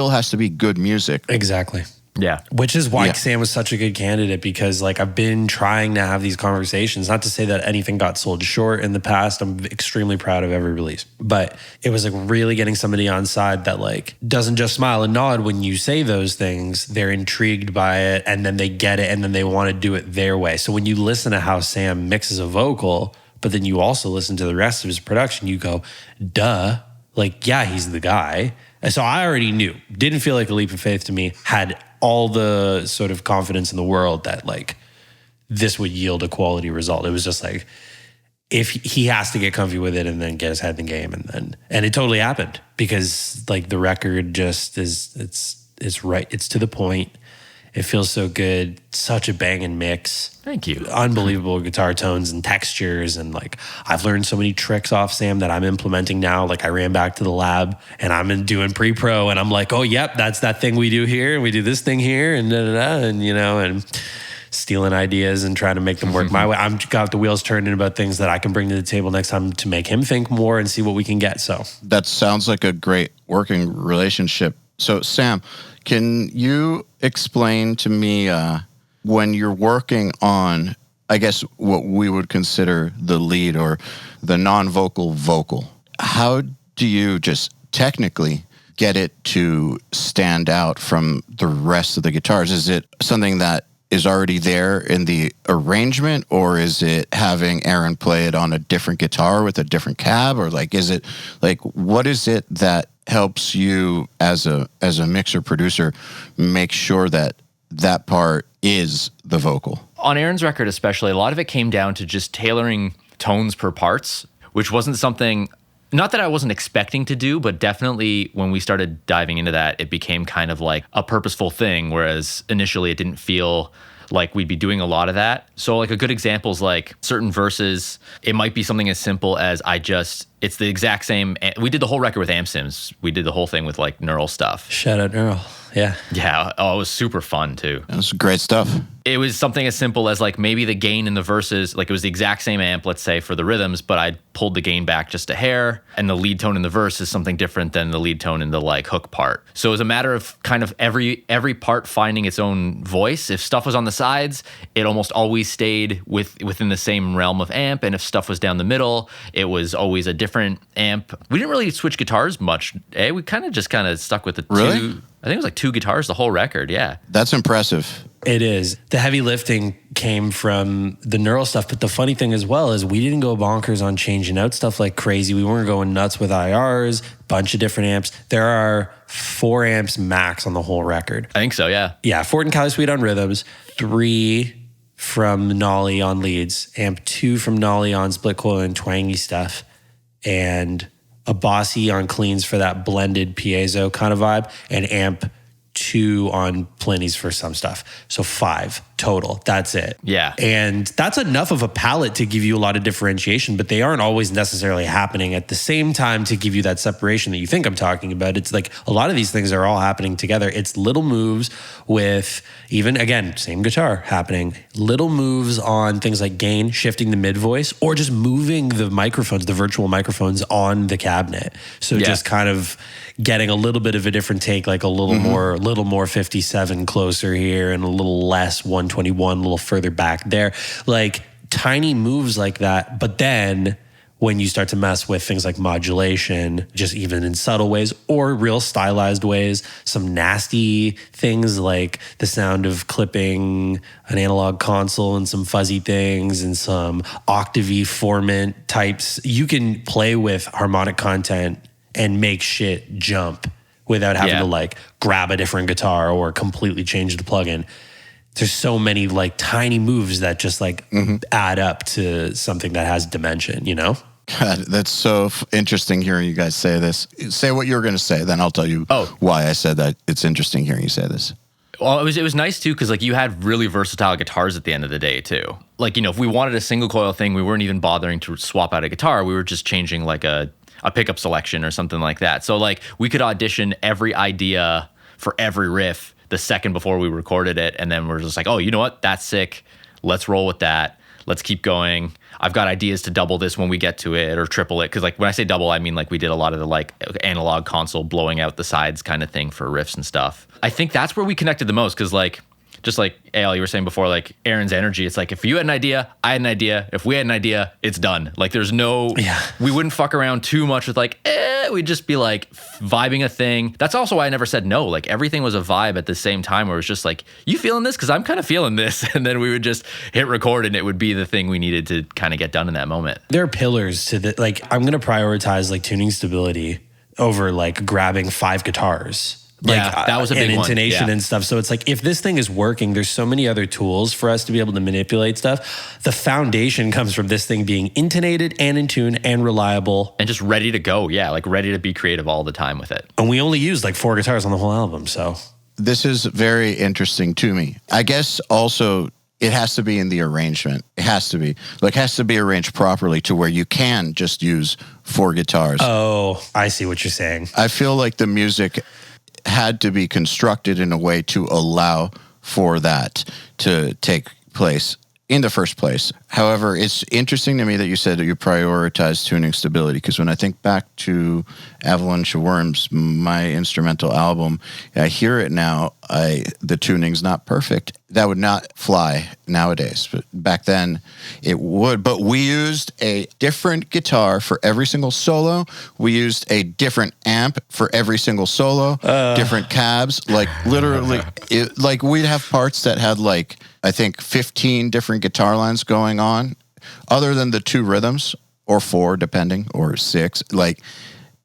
has to be good music. Exactly. Yeah. Which is why Sam was such a good candidate, because like I've been trying to have these conversations, not to say that anything got sold short in the past. I'm extremely proud of every release, but it was like really getting somebody on side that like doesn't just smile and nod when you say those things. They're intrigued by it, and then they get it, and then they want to do it their way. So when you listen to how Sam mixes a vocal, but then you also listen to the rest of his production, you go, duh, like, yeah, he's the guy. And so I already knew, didn't feel like a leap of faith to me, had all the sort of confidence in the world that like this would yield a quality result. It was just like, if he has to get comfy with it and then get his head in the game, and it totally happened, because like the record just it's right. It's to the point. It feels so good. Such a banging mix. Thank you. Unbelievable guitar tones and textures. And like, I've learned so many tricks off Sam that I'm implementing now. Like I ran back to the lab and I'm doing pre-pro, and I'm like, oh, yep, that's that thing we do here. And we do this thing here, and and you know, and stealing ideas and trying to make them work my way. I've got the wheels turning about things that I can bring to the table next time to make him think more and see what we can get. So that sounds like a great working relationship. So Sam, can you explain to me when you're working on, I guess, what we would consider the lead or the non-vocal vocal, how do you just technically get it to stand out from the rest of the guitars? Is it something that is already there in the arrangement, or is it having Aaron play it on a different guitar with a different cab, or like, is it like, what is it that helps you as a mixer producer make sure that that part is the vocal? On Aaron's record especially, a lot of it came down to just tailoring tones per parts, which wasn't something, not that I wasn't expecting to do, but definitely when we started diving into that, it became kind of like a purposeful thing, whereas initially it didn't feel like we'd be doing a lot of that. So like a good example is like certain verses, it might be something as simple as it's the exact same. We did the whole record with amp sims. We did the whole thing with like neural stuff. Shout out neural. Yeah. Yeah. Oh, it was super fun too. That was great stuff. It was something as simple as like maybe the gain in the verses, like it was the exact same amp, let's say for the rhythms, but I pulled the gain back just a hair, and the lead tone in the verse is something different than the lead tone in the like hook part. So it was a matter of kind of every part finding its own voice. If stuff was on the sides, it almost always stayed within the same realm of amp. And if stuff was down the middle, it was always a different amp. We didn't really switch guitars much. We kind of stuck with the two. I think it was like 2 guitars the whole record. Yeah. That's impressive. It is. The heavy lifting came from the neural stuff. But the funny thing as well is we didn't go bonkers on changing out stuff like crazy. We weren't going nuts with IRs, bunch of different amps. There are 4 amps max on the whole record. I think so, yeah. Yeah, Ford and Cali Suite on rhythms, 3 from Nolly on leads, amp 2 from Nolly on split coil and twangy stuff, and a Bossy on cleans for that blended piezo kind of vibe, and amp 2 on plenties for some stuff. So 5 total. That's it. Yeah. And that's enough of a palette to give you a lot of differentiation, but they aren't always necessarily happening at the same time to give you that separation that you think I'm talking about. It's like a lot of these things are all happening together. It's little moves with even, again, same guitar happening, little moves on things like gain, shifting the mid voice, or just moving the microphones, the virtual microphones on the cabinet. So just kind of getting a little bit of a different take, like a little more 57 closer here and a little less 121, a little further back there, like tiny moves like that. But then when you start to mess with things like modulation, just even in subtle ways or real stylized ways, some nasty things like the sound of clipping an analog console and some fuzzy things and some octavey formant types, you can play with harmonic content and make shit jump without having to like grab a different guitar or completely change the plugin. There's so many like tiny moves that just like add up to something that has dimension, you know? God, that's so interesting hearing you guys say this. Say what you were going to say, then I'll tell you why I said that. It's interesting hearing you say this. Well, it was nice too, because like you had really versatile guitars at the end of the day too. like, you know, if we wanted a single coil thing, we weren't even bothering to swap out a guitar. We were just changing like a pickup selection or something like that. So like we could audition every idea for every riff the second before we recorded it. And then we're just like, oh, you know what? That's sick. Let's roll with that. Let's keep going. I've got ideas to double this when we get to it or triple it. Cause like when I say double, I mean like we did a lot of the like analog console blowing out the sides kind of thing for riffs and stuff. I think that's where we connected the most. Cause like, just like EYAL, you were saying before, like Aaron's energy, it's like if you had an idea, I had an idea. If we had an idea, it's done. Like there's no, we wouldn't fuck around too much with like, we'd just be like vibing a thing. That's also why I never said no. Like everything was a vibe at the same time where it was just like, you feeling this? Cause I'm kind of feeling this. And then we would just hit record and it would be the thing we needed to kind of get done in that moment. There are pillars to the, like, I'm going to prioritize like tuning stability over like grabbing 5 guitars. Like, that was a big and intonation one. and stuff. So it's like, if this thing is working, there's so many other tools for us to be able to manipulate stuff. The foundation comes from this thing being intonated and in tune and reliable. And just ready to go. Yeah, like ready to be creative all the time with it. And we only used like 4 guitars on the whole album. So This is very interesting to me. I guess also it has to be in the arrangement. It has to be. Like, it has to be arranged properly to where you can just use 4 guitars. Oh, I see what you're saying. I feel like the music had to be constructed in a way to allow for that to take place in the first place. However, it's interesting to me that you said that you prioritize tuning stability, because when I think back to Avalanche of Worms, my instrumental album, I hear it now, the tuning's not perfect. That would not fly nowadays. But back then, it would. But we used a different guitar for every single solo. We used a different amp for every single solo, different cabs. Like, literally, like we'd have parts that had like, I think 15 different guitar lines going on, other than the 2 rhythms, or 4 depending, or 6. Like,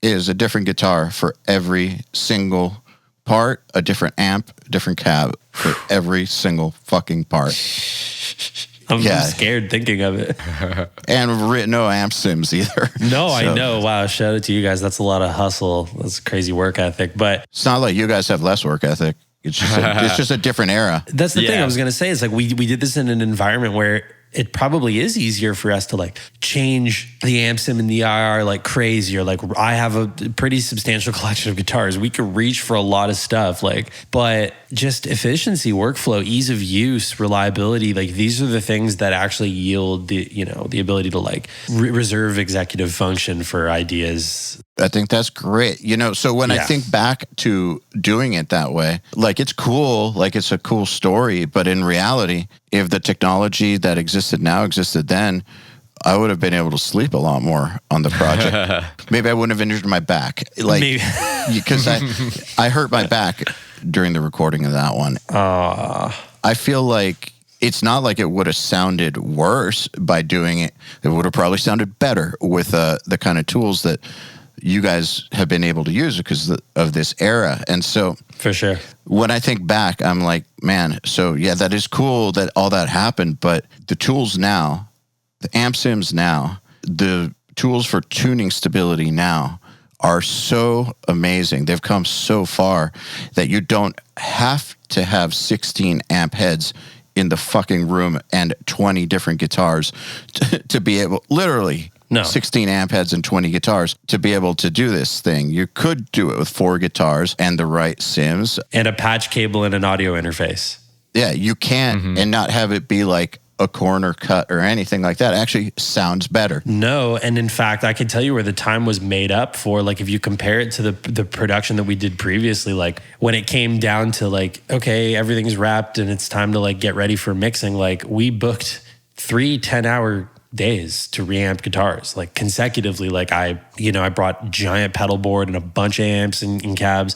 it is a different guitar for every single part, a different amp, different cab for every single fucking part. I'm scared thinking of it. And no amp sims either. No, so, I know. Wow, shout out to you guys. That's a lot of hustle. That's crazy work ethic. But it's not like you guys have less work ethic. It's just a different era. That's the thing I was going to say is like we did this in an environment where it probably is easier for us to like change the amp sim and the IR like crazy, or like I have a pretty substantial collection of guitars. We could reach for a lot of stuff, like, but just efficiency, workflow, ease of use, reliability, like these are the things that actually yield the, you know, the ability to like reserve executive function for ideas. I think that's great. You know, so when I think back to doing it that way, like it's cool, like it's a cool story, but in reality, if the technology that existed now existed then, I would have been able to sleep a lot more on the project. Maybe I wouldn't have injured my back. Like, because I hurt my back during the recording of that one. I feel like it's not like it would have sounded worse by doing it. It would have probably sounded better with the kind of tools that you guys have been able to use because of this era. And so for sure, when I think back, I'm like, man, so yeah, that is cool that all that happened, but the tools now, the amp sims now, the tools for tuning stability now are so amazing. They've come so far that you don't have to have 16 amp heads in the fucking room and 20 different guitars to be able, literally, 16 amp heads and 20 guitars to be able to do this thing. You could do it with 4 guitars and the right sims. And a patch cable and an audio interface. Yeah, you can, and not have it be like a corner cut or anything like that. It actually sounds better. No, and in fact, I can tell you where the time was made up for. Like, if you compare it to the production that we did previously, like when it came down to like, okay, everything's wrapped and it's time to like get ready for mixing, like we booked 3 10-hour days to reamp guitars, like consecutively. Like I brought giant pedal board and a bunch of amps and cabs,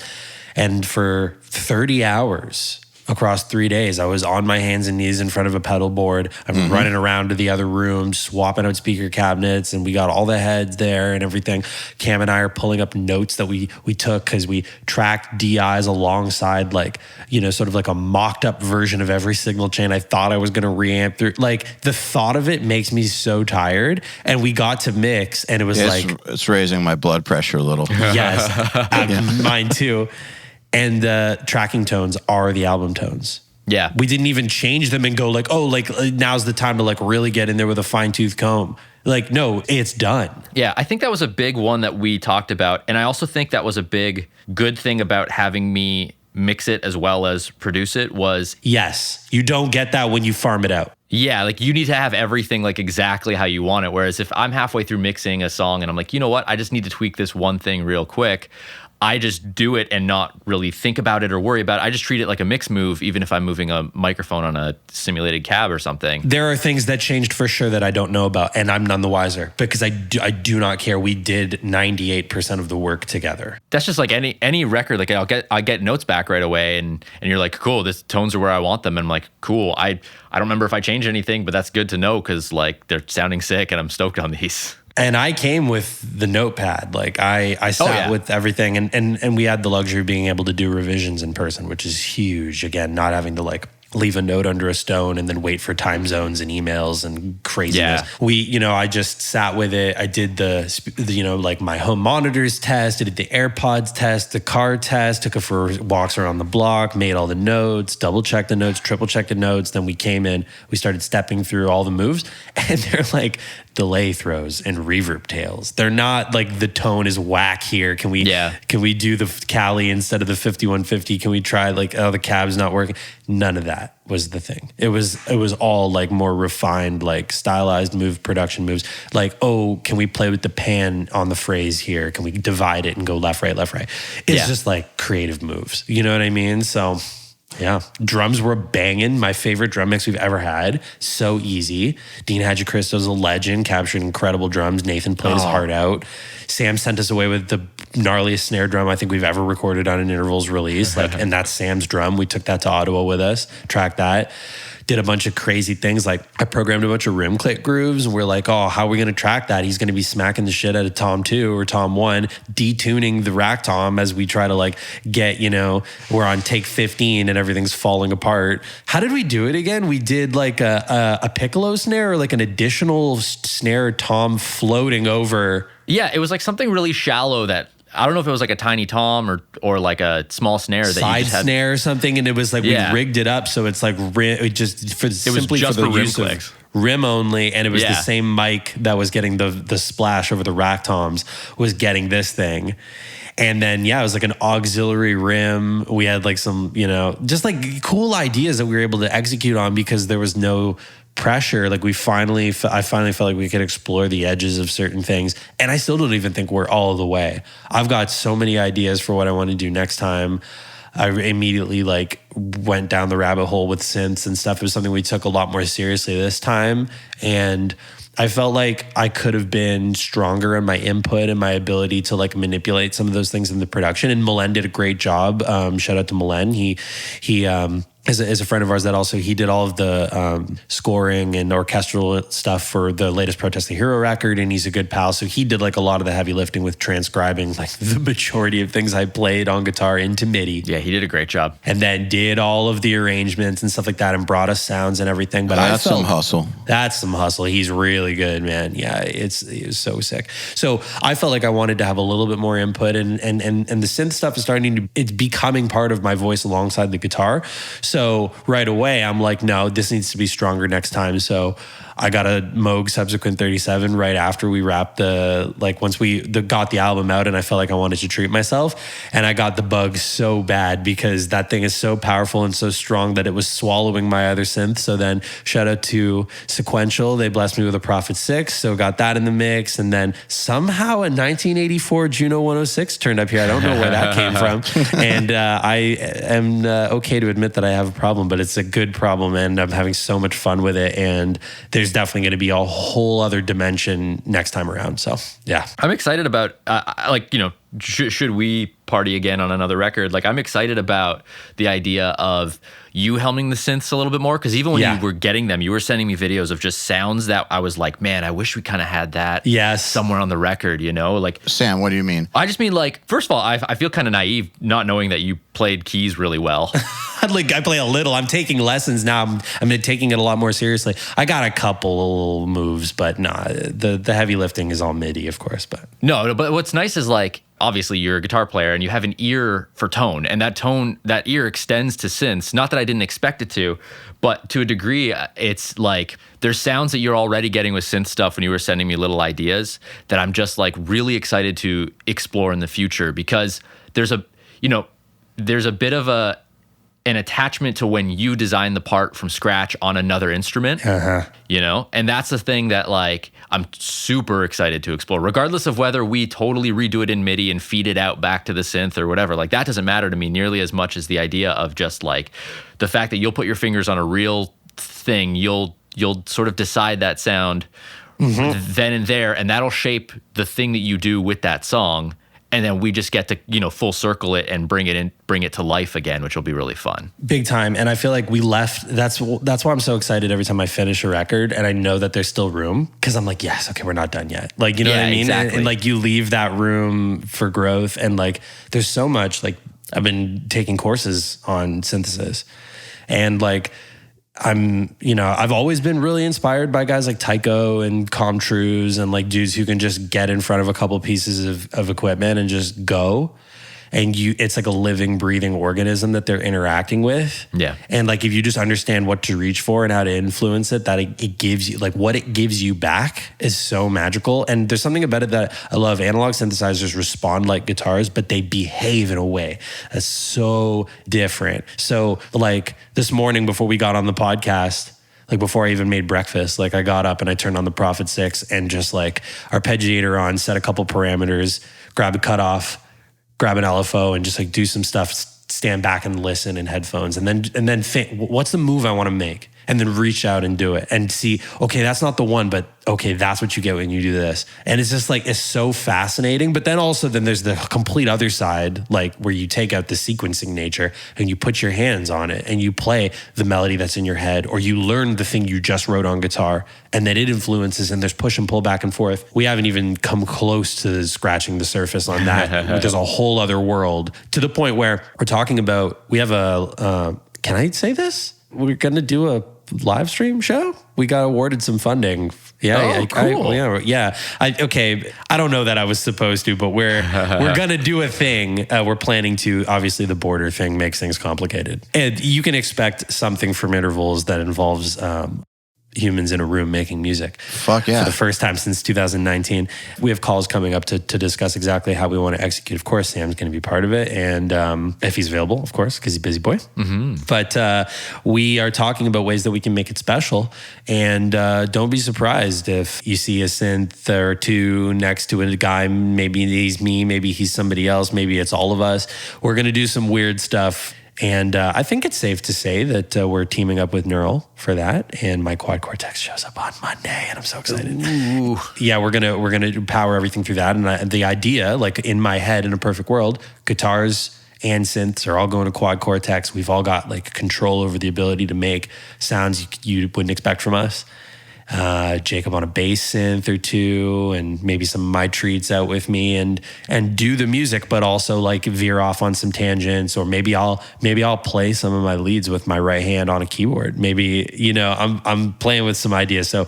and for 30 hours across 3 days, I was on my hands and knees in front of a pedal board. I'm running around to the other rooms, swapping out speaker cabinets, and we got all the heads there and everything. Cam and I are pulling up notes that we took because we tracked DIs alongside, like, you know, sort of like a mocked up version of every signal chain I thought I was going to reamp through. Like, the thought of it makes me so tired. And we got to mix, and it was it's raising my blood pressure a little. Yes, mine too. And the tracking tones are the album tones. Yeah. We didn't even change them and go like, oh, like now's the time to like really get in there with a fine tooth comb. Like, no, it's done. Yeah, I think that was a big one that we talked about. And I also think that was a big good thing about having me mix it as well as produce it was... Yes, you don't get that when you farm it out. Yeah, like you need to have everything like exactly how you want it. Whereas if I'm halfway through mixing a song and I'm like, you know what, I just need to tweak this one thing real quick, I just do it and not really think about it or worry about it. I just treat it like a mix move, even if I'm moving a microphone on a simulated cab or something. There are things that changed for sure that I don't know about, and I'm none the wiser because I do not care. We did 98% of the work together. That's just like any record. Like I get notes back right away, and you're like, cool, this tones are where I want them. And I'm like, cool. I don't remember if I changed anything, but that's good to know because like they're sounding sick, and I'm stoked on these. And I came with the notepad. Like I sat with everything and we had the luxury of being able to do revisions in person, which is huge. Again, not having to like leave a note under a stone and then wait for time zones and emails and craziness. Yeah. I just sat with it. I did like my home monitors test. I did the AirPods test, the car test, took it for walks around the block, made all the notes, double checked the notes, triple checked the notes. Then we came in, we started stepping through all the moves, and they're like delay throws and reverb tails. They're not like the tone is whack here. Can we do the Cali instead of the 5150? Can we try like, oh, the cab's not working? None of that was the thing. It was all like more refined, like stylized move production moves. Like, oh, can we play with the pan on the phrase here? Can we divide it and go left, right, left, right? It's just like creative moves. You know what I mean? So yeah, drums were banging. My favorite drum mix we've ever had. So easy. Dean Hadjicristo's a legend, captured incredible drums. Nathan played his heart out. Sam sent us away with the gnarliest snare drum I think we've ever recorded on an Intervals release. And that's Sam's drum. We took that to Ottawa with us, tracked that. Did a bunch of crazy things. Like I programmed a bunch of rim click grooves, and we're like, oh, how are we going to track that? He's going to be smacking the shit out of Tom 2 or Tom 1, detuning the rack tom as we try to like get, we're on take 15 and everything's falling apart. How did we do it again? We did like a piccolo snare or like an additional snare tom floating over. Yeah, it was like something really shallow that I don't know if it was like a tiny tom or like a small snare that side you just had. Snare or something, and it was like we rigged it up so it's like simply for the use of rim only, and it was the same mic that was getting the splash over the rack toms was getting this thing. And then, it was like an auxiliary rim. We had like some, just like cool ideas that we were able to execute on because there was no pressure. Like I finally felt like we could explore the edges of certain things. And I still don't even think we're all the way. I've got so many ideas for what I want to do next time. I immediately like went down the rabbit hole with synths and stuff. It was something we took a lot more seriously this time. And I felt like I could have been stronger in my input and my ability to like manipulate some of those things in the production. And Milen did a great job. Shout out to Milen. He is a friend of ours that also, he did all of the scoring and orchestral stuff for the latest Protest the Hero record, and he's a good pal. So he did like a lot of the heavy lifting with transcribing like the majority of things I played on guitar into MIDI. Yeah, he did a great job. And then did all of the arrangements and stuff like that and brought us sounds and everything. But that's some hustle. That's some hustle. He's really good, man. Yeah, it was so sick. So I felt like I wanted to have a little bit more input, and the synth stuff is it's becoming part of my voice alongside the guitar. So right away, I'm like, no, this needs to be stronger next time. So I got a Moog Subsequent 37 right after we wrapped once we got the album out, and I felt like I wanted to treat myself. And I got the bug so bad because that thing is so powerful and so strong that it was swallowing my other synth. So then shout out to Sequential. They blessed me with a Prophet 6. So got that in the mix. And then somehow a 1984 Juno 106 turned up here. I don't know where that came from. And I am okay to admit that I have a problem, but it's a good problem. And I'm having so much fun with it. And there's definitely going to be a whole other dimension next time around. So, yeah. I'm excited about, should we party again on another record? Like, I'm excited about the idea of you helming the synths a little bit more. Because even when you were getting them, you were sending me videos of just sounds that I was like, man, I wish we kind of had that somewhere on the record, Like, Sam, what do you mean? I just mean like, first of all, I feel kind of naive not knowing that you played keys really well. I play a little. I'm taking lessons now. I'm taking it a lot more seriously. I got a couple moves, but nah, the heavy lifting is all MIDI, of course. But no, but what's nice is like, obviously you're a guitar player and you have an ear for tone, and that ear extends to synths. Not that I didn't expect it to, but to a degree, it's like there's sounds that you're already getting with synth stuff when you were sending me little ideas that I'm just like really excited to explore in the future, because there's a bit of an attachment to when you design the part from scratch on another instrument, and that's the thing that like I'm super excited to explore, regardless of whether we totally redo it in MIDI and feed it out back to the synth or whatever. Like that doesn't matter to me nearly as much as the idea of just like the fact that you'll put your fingers on a real thing, you'll sort of decide that sound then and there, and that'll shape the thing that you do with that song. And then we just get to, full circle it and bring it to life again, which will be really fun. Big time. And I feel like we left, that's why I'm so excited every time I finish a record and I know that there's still room, because I'm like, yes, okay, we're not done yet. Like, you know what I mean? Exactly. And like you leave that room for growth, and like there's so much, like I've been taking courses on synthesis, and like I've always been really inspired by guys like Tycho and Comtrues and like dudes who can just get in front of a couple pieces of equipment and just go. And it's like a living, breathing organism that they're interacting with. Yeah. And like, if you just understand what to reach for and how to influence it, that it gives you, like what it gives you back is so magical. And there's something about it that I love. Analog synthesizers respond like guitars, but they behave in a way that's so different. So like this morning before we got on the podcast, like before I even made breakfast, like I got up and I turned on the Prophet 6 and just like arpeggiator on, set a couple parameters, grab a cutoff, grab an LFO and just like do some stuff, stand back and listen in headphones, and then think, what's the move I want to make? And then reach out and do it and see, okay, that's not the one, but okay, that's what you get when you do this. And it's just like, it's so fascinating. But then also then there's the complete other side, like where you take out the sequencing nature and you put your hands on it and you play the melody that's in your head, or you learn the thing you just wrote on guitar, and then it influences, and there's push and pull back and forth. We haven't even come close to scratching the surface on that. There's a whole other world, to the point where we're talking about, we have can I say this? We're going to do a live stream show. We got awarded some funding. Yeah, cool. I don't know that I was supposed to, but we're gonna do a thing. We're planning to. Obviously, the border thing makes things complicated, and you can expect something from Intervals that involves humans in a room making music. Fuck yeah. For the first time since 2019. We have calls coming up to discuss exactly how we want to execute. Of course, Sam's going to be part of it. And if he's available, of course, because he's a busy boy. Mm-hmm. But we are talking about ways that we can make it special. And don't be surprised if you see a synth or two next to a guy. Maybe he's me, maybe he's somebody else, maybe it's all of us. We're going to do some weird stuff. And I think it's safe to say that we're teaming up with Neural for that. And my quad cortex shows up on Monday, and I'm so excited. Ooh. Yeah, we're gonna power everything through that. And the idea, like in my head, in a perfect world, guitars and synths are all going to quad cortex. We've all got like control over the ability to make sounds you wouldn't expect from us. Jacob on a bass synth or two, and maybe some of my treats out with me, and do the music, but also like veer off on some tangents, or maybe I'll play some of my leads with my right hand on a keyboard. Maybe, I'm playing with some ideas. So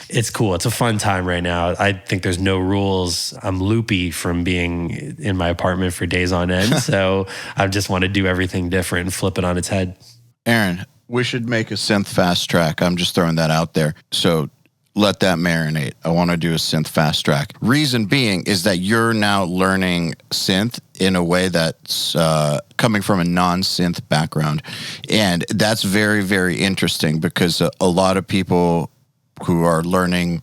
it's cool. It's a fun time right now. I think there's no rules. I'm loopy from being in my apartment for days on end. So I just want to do everything different and flip it on its head. Aaron, we should make a synth fast track. I'm just throwing that out there. So let that marinate. I want to do a synth fast track. Reason being is that you're now learning synth in a way that's coming from a non-synth background. And that's very, very interesting, because a lot of people who are learning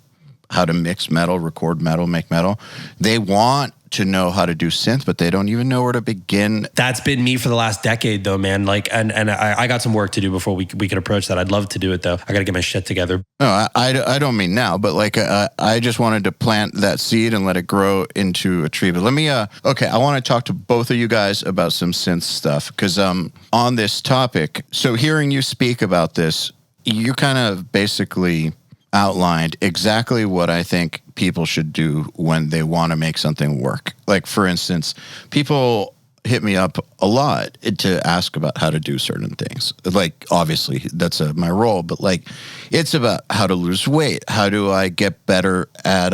how to mix metal, record metal, make metal, they want to know how to do synth, but they don't even know where to begin. That's been me for the last decade though, man. Like, and I got some work to do before we could approach that. I'd love to do it though. I got to get my shit together. No, I don't mean now, but like, I just wanted to plant that seed and let it grow into a tree. But let me, okay, I want to talk to both of you guys about some synth stuff, because on this topic, so hearing you speak about this, you kind of basically outlined exactly what I think people should do when they want to make something work. Like, for instance, people hit me up a lot to ask about how to do certain things. Like, obviously, that's my role, but like, it's about how to lose weight. How do I get better at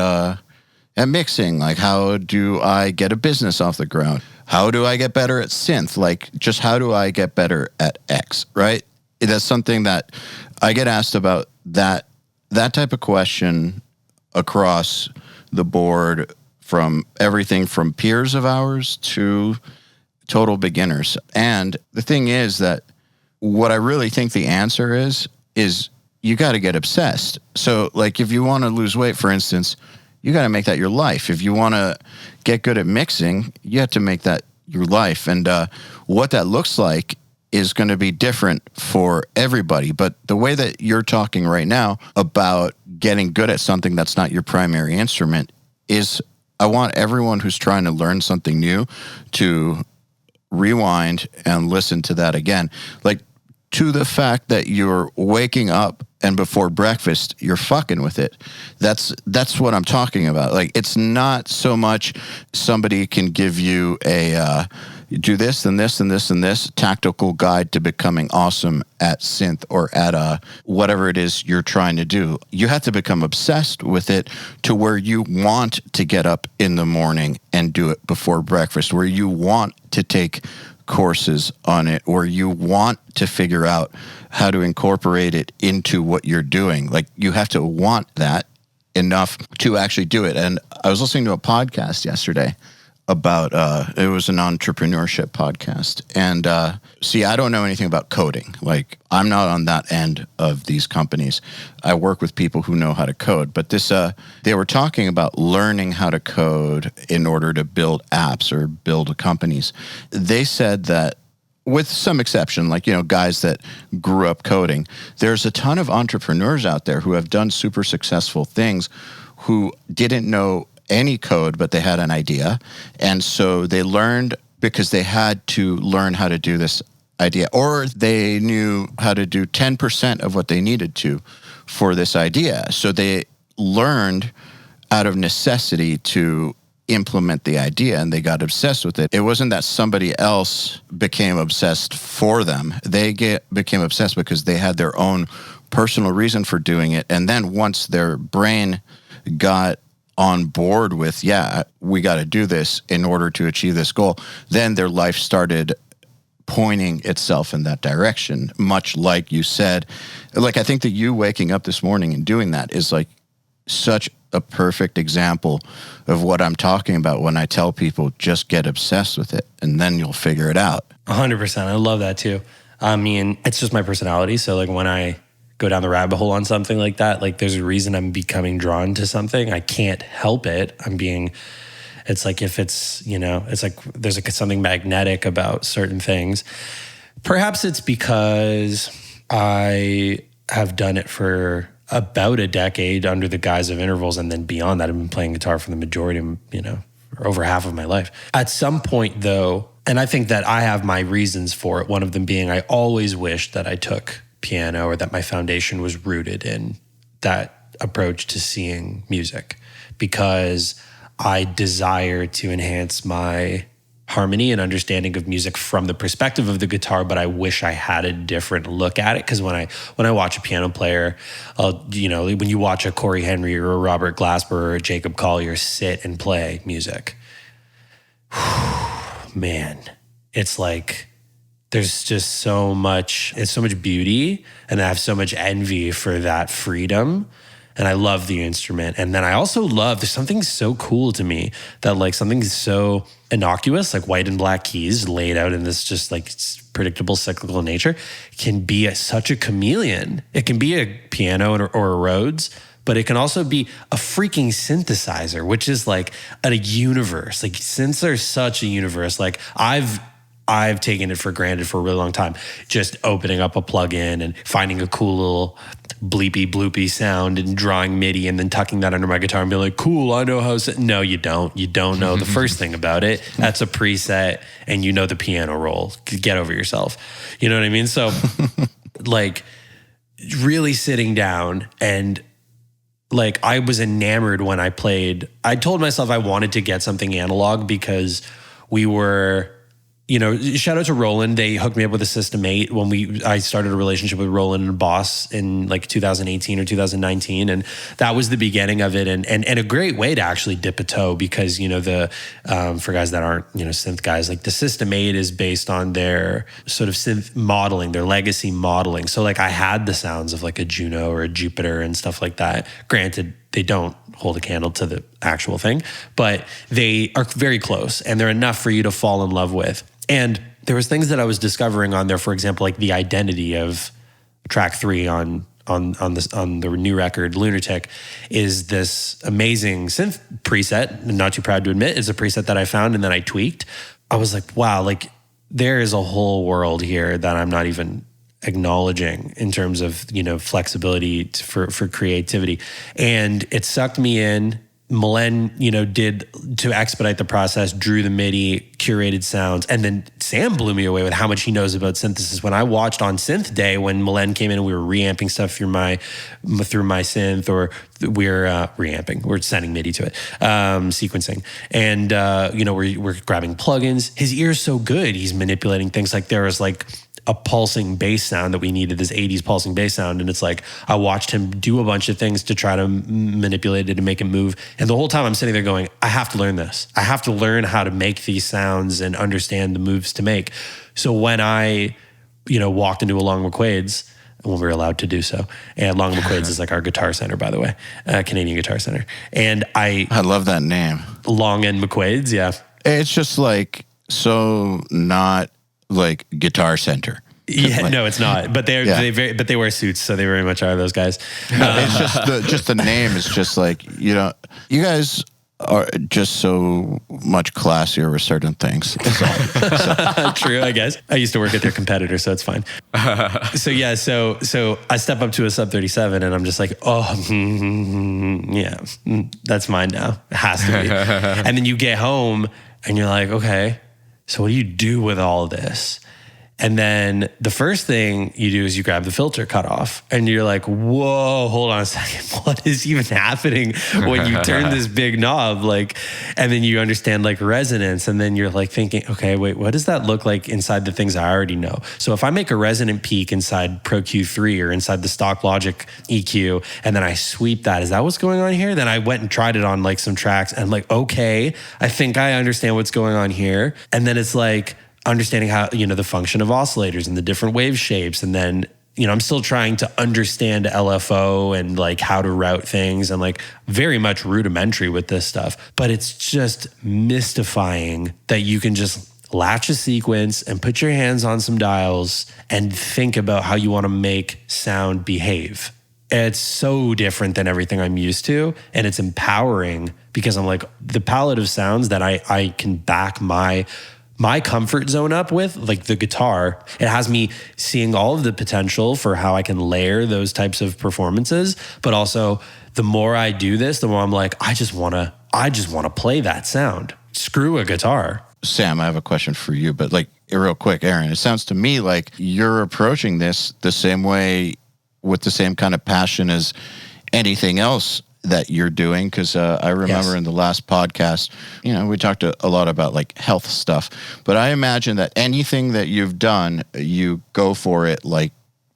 at mixing? Like, how do I get a business off the ground? How do I get better at synth? Like, just how do I get better at X, right? That's something that I get asked about, that type of question across the board, from everything from peers of ours to total beginners. And the thing is that what I really think the answer is you got to get obsessed. So like, if you want to lose weight, for instance, you got to make that your life. If you want to get good at mixing, you have to make that your life. And what that looks like is going to be different for everybody. But the way that you're talking right now about getting good at something that's not your primary instrument is, I want everyone who's trying to learn something new to rewind and listen to that again. Like, to the fact that you're waking up and before breakfast, you're fucking with it. That's what I'm talking about. Like, it's not so much somebody can give you a do this and this and this and this tactical guide to becoming awesome at synth or at whatever it is you're trying to do. You have to become obsessed with it to where you want to get up in the morning and do it before breakfast, where you want to take courses on it, or you want to figure out how to incorporate it into what you're doing. Like, you have to want that enough to actually do it. And I was listening to a podcast yesterday about, it was an entrepreneurship podcast. And see, I don't know anything about coding. Like, I'm not on that end of these companies. I work with people who know how to code. But this, they were talking about learning how to code in order to build apps or build companies. They said that, with some exception, like, you know, guys that grew up coding, there's a ton of entrepreneurs out there who have done super successful things who didn't know any code, but they had an idea. And so they learned because they had to learn how to do this idea, or they knew how to do 10% of what they needed to for this idea. So they learned out of necessity to implement the idea, and they got obsessed with it. It wasn't that somebody else became obsessed for them. They became obsessed because they had their own personal reason for doing it. And then once their brain got on board with, yeah, we got to do this in order to achieve this goal, then their life started pointing itself in that direction. Much like you said, like, I think that you waking up this morning and doing that is like such a perfect example of what I'm talking about when I tell people, just get obsessed with it and then you'll figure it out. 100%. I love that too. I mean, it's just my personality. So like, when I go down the rabbit hole on something like that, like, there's a reason I'm becoming drawn to something. I can't help it. It's like, if it's, you know, it's like there's like something magnetic about certain things. Perhaps it's because I have done it for about a decade under the guise of intervals. And then beyond that, I've been playing guitar for the majority of, you know, or over half of my life. At some point though, and I think that I have my reasons for it, one of them being I always wished that I took piano, or that my foundation was rooted in that approach to seeing music, because I desire to enhance my harmony and understanding of music from the perspective of the guitar, but I wish I had a different look at it. Because when I watch a piano player, you know, when you watch a Corey Henry or a Robert Glasper or a Jacob Collier sit and play music, man, it's like, there's just so much beauty, and I have so much envy for that freedom. And I love the instrument. And then I also love, there's something so cool to me that like something so innocuous, like white and black keys laid out in this just like predictable cyclical nature, can be such a chameleon. It can be a piano or a Rhodes, but it can also be a freaking synthesizer, which is like a universe. Like, synths are such a universe. Like, I've taken it for granted for a really long time, just opening up a plugin and finding a cool little bleepy bloopy sound and drawing MIDI and then tucking that under my guitar and being like, cool, I know how to. No, you don't. You don't know the first thing about it. That's a preset, and you know the piano roll. Get over yourself. You know what I mean? So like, really sitting down, and like, I was enamored when I played. I told myself I wanted to get something analog because we were shout out to Roland. They hooked me up with a System 8 when I started a relationship with Roland and Boss in like 2018 or 2019. And that was the beginning of it. And a great way to actually dip a toe because, for guys that aren't, synth guys, like the System 8 is based on their sort of synth modeling, their legacy modeling. So like I had the sounds of like a Juno or a Jupiter and stuff like that. Granted, they don't hold a candle to the actual thing, but they are very close and they're enough for you to fall in love with. And there was things that I was discovering on there, for example, like the identity of track 3 on the new record, Lunatic, is this amazing synth preset. Not too proud to admit, it's a preset that I found and then I tweaked. I was like, wow, like there is a whole world here that I'm not even acknowledging in terms of, flexibility for creativity. And it sucked me in. Malen, did to expedite the process, drew the MIDI, curated sounds. And then Sam blew me away with how much he knows about synthesis. When I watched on Synth Day, when Malen came in and we were reamping stuff through my synth, or we're reamping, we're sending MIDI to it, sequencing. And, we're grabbing plugins. His ear's so good. He's manipulating things. Like there was like a pulsing bass sound that we needed, this 80s pulsing bass sound. And it's like, I watched him do a bunch of things to try to manipulate it and make it move. And the whole time I'm sitting there going, I have to learn this. I have to learn how to make these sounds and understand the moves to make. So when I, walked into a Long McQuaid's, when we were allowed to do so, and Long McQuaid's is like our guitar center, by the way, Canadian Guitar Center. And I love that name. Long and McQuaid's, yeah. It's just like, so not like Guitar Center. Yeah, like, no, it's not. But they wear suits, so they very much are those guys. It's just the name is just like, you guys are just so much classier with certain things. So. True, I guess. I used to work at their competitor, so it's fine. So I step up to a Sub 37 and I'm just like, that's mine now. It has to be. And then you get home and you're like, okay, so what do you do with all of this? And then the first thing you do is you grab the filter cutoff and you're like, whoa, hold on a second. What is even happening when you turn this big knob? And then you understand like resonance. And then you're like thinking, okay, wait, what does that look like inside the things I already know? So if I make a resonant peak inside Pro Q3 or inside the stock Logic EQ, and then I sweep that, is that what's going on here? Then I went and tried it on like some tracks and I'm like, okay, I think I understand what's going on here. And then it's like, understanding how, the function of oscillators and the different wave shapes. And then, I'm still trying to understand LFO and like how to route things and like very much rudimentary with this stuff. But it's just mystifying that you can just latch a sequence and put your hands on some dials and think about how you want to make sound behave. It's so different than everything I'm used to. And it's empowering because I'm like, the palette of sounds that I can back my comfort zone up with, like the guitar, it has me seeing all of the potential for how I can layer those types of performances. But also the more I do this, the more I'm like, I just want to play that sound. Screw a guitar. Sam, I have a question for you, but like real quick, Aaron, it sounds to me like you're approaching this the same way with the same kind of passion as anything else that you're doing, because I remember in the last podcast, we talked a lot about like health stuff, but I imagine that anything that you've done, you go for it like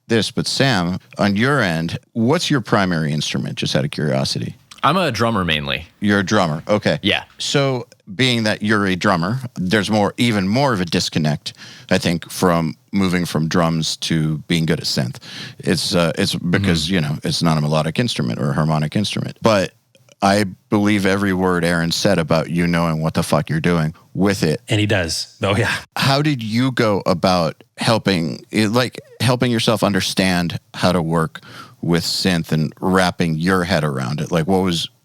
this. But Sam, on your end, what's your primary instrument, just out of curiosity? I'm a drummer mainly. You're a drummer. Okay. Yeah. So being that you're a drummer, there's even more of a disconnect, I think, from moving from drums to being good at synth. It's because, it's not a melodic instrument or a harmonic instrument. But I believe every word Aaron said about you knowing what the fuck you're doing with it. And he does. Oh, yeah. How did you go about helping yourself understand how to work with synth and wrapping your head around it? Like,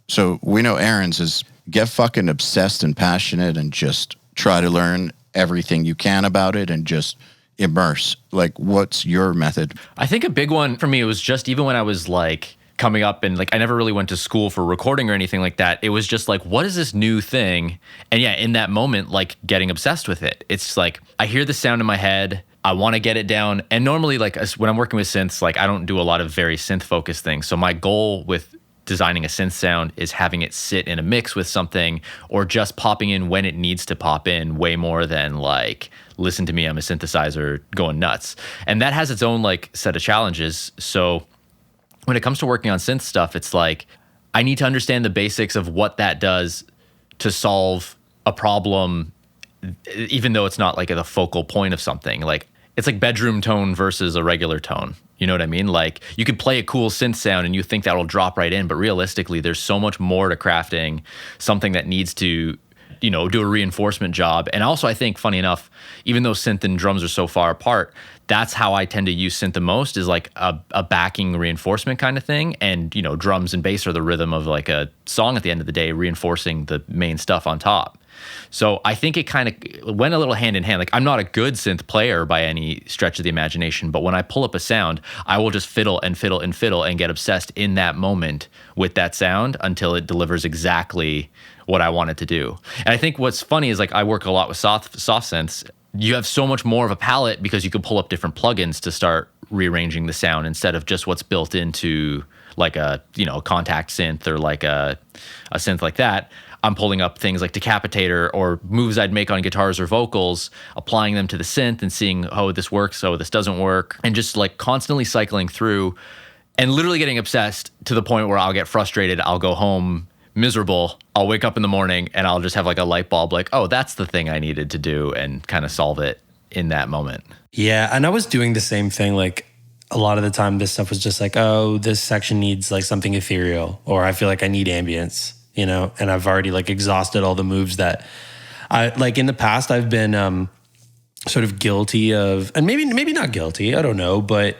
so we know Aaron's is get fucking obsessed and passionate and just try to learn everything you can about it and just immerse. Like, what's your method? I think a big one for me was just even when I was like coming up and like I never really went to school for recording or anything like that. It was just like, what is this new thing? And yeah, in that moment, like getting obsessed with it. It's like I hear the sound in my head. I want to get it down. And normally, like when I'm working with synths, like I don't do a lot of very synth focused things. So my goal with designing a synth sound is having it sit in a mix with something or just popping in when it needs to pop in way more than like listen to me, I'm a synthesizer going nuts. And that has its own like set of challenges. So when it comes to working on synth stuff, it's like, I need to understand the basics of what that does to solve a problem, even though it's not like the focal point of something. Like, it's like bedroom tone versus a regular tone. You know what I mean? Like, you could play a cool synth sound and you think that'll drop right in, but realistically, there's so much more to crafting something that needs to, you know, do a reinforcement job. And also, I think, funny enough, even though synth and drums are so far apart, that's how I tend to use synth the most, is like a backing reinforcement kind of thing. And, you know, drums and bass are the rhythm of like a song at the end of the day, reinforcing the main stuff on top. So I think it kind of went a little hand in hand. Like, I'm not a good synth player by any stretch of the imagination, but when I pull up a sound, I will just fiddle and fiddle and fiddle and get obsessed in that moment with that sound until it delivers exactly what I want it to do. And I think what's funny is, like, I work a lot with soft synths. You have so much more of a palette because you can pull up different plugins to start rearranging the sound instead of just what's built into like a, you know, contact synth or like a synth like that. I'm pulling up things like Decapitator or moves I'd make on guitars or vocals, applying them to the synth and seeing, oh, this works, oh, this doesn't work, and just like constantly cycling through and literally getting obsessed to the point where I'll get frustrated. I'll go home miserable. I'll wake up in the morning and I'll just have like a light bulb, like, oh, that's the thing I needed to do, and kind of solve it in that moment. Yeah, and I was doing the same thing. Like, a lot of the time, this stuff was just like, oh, this section needs like something ethereal, or I feel like I need ambience. You know, and I've already like exhausted all the moves that I like in the past. I've been sort of guilty of, and maybe not guilty, I don't know, but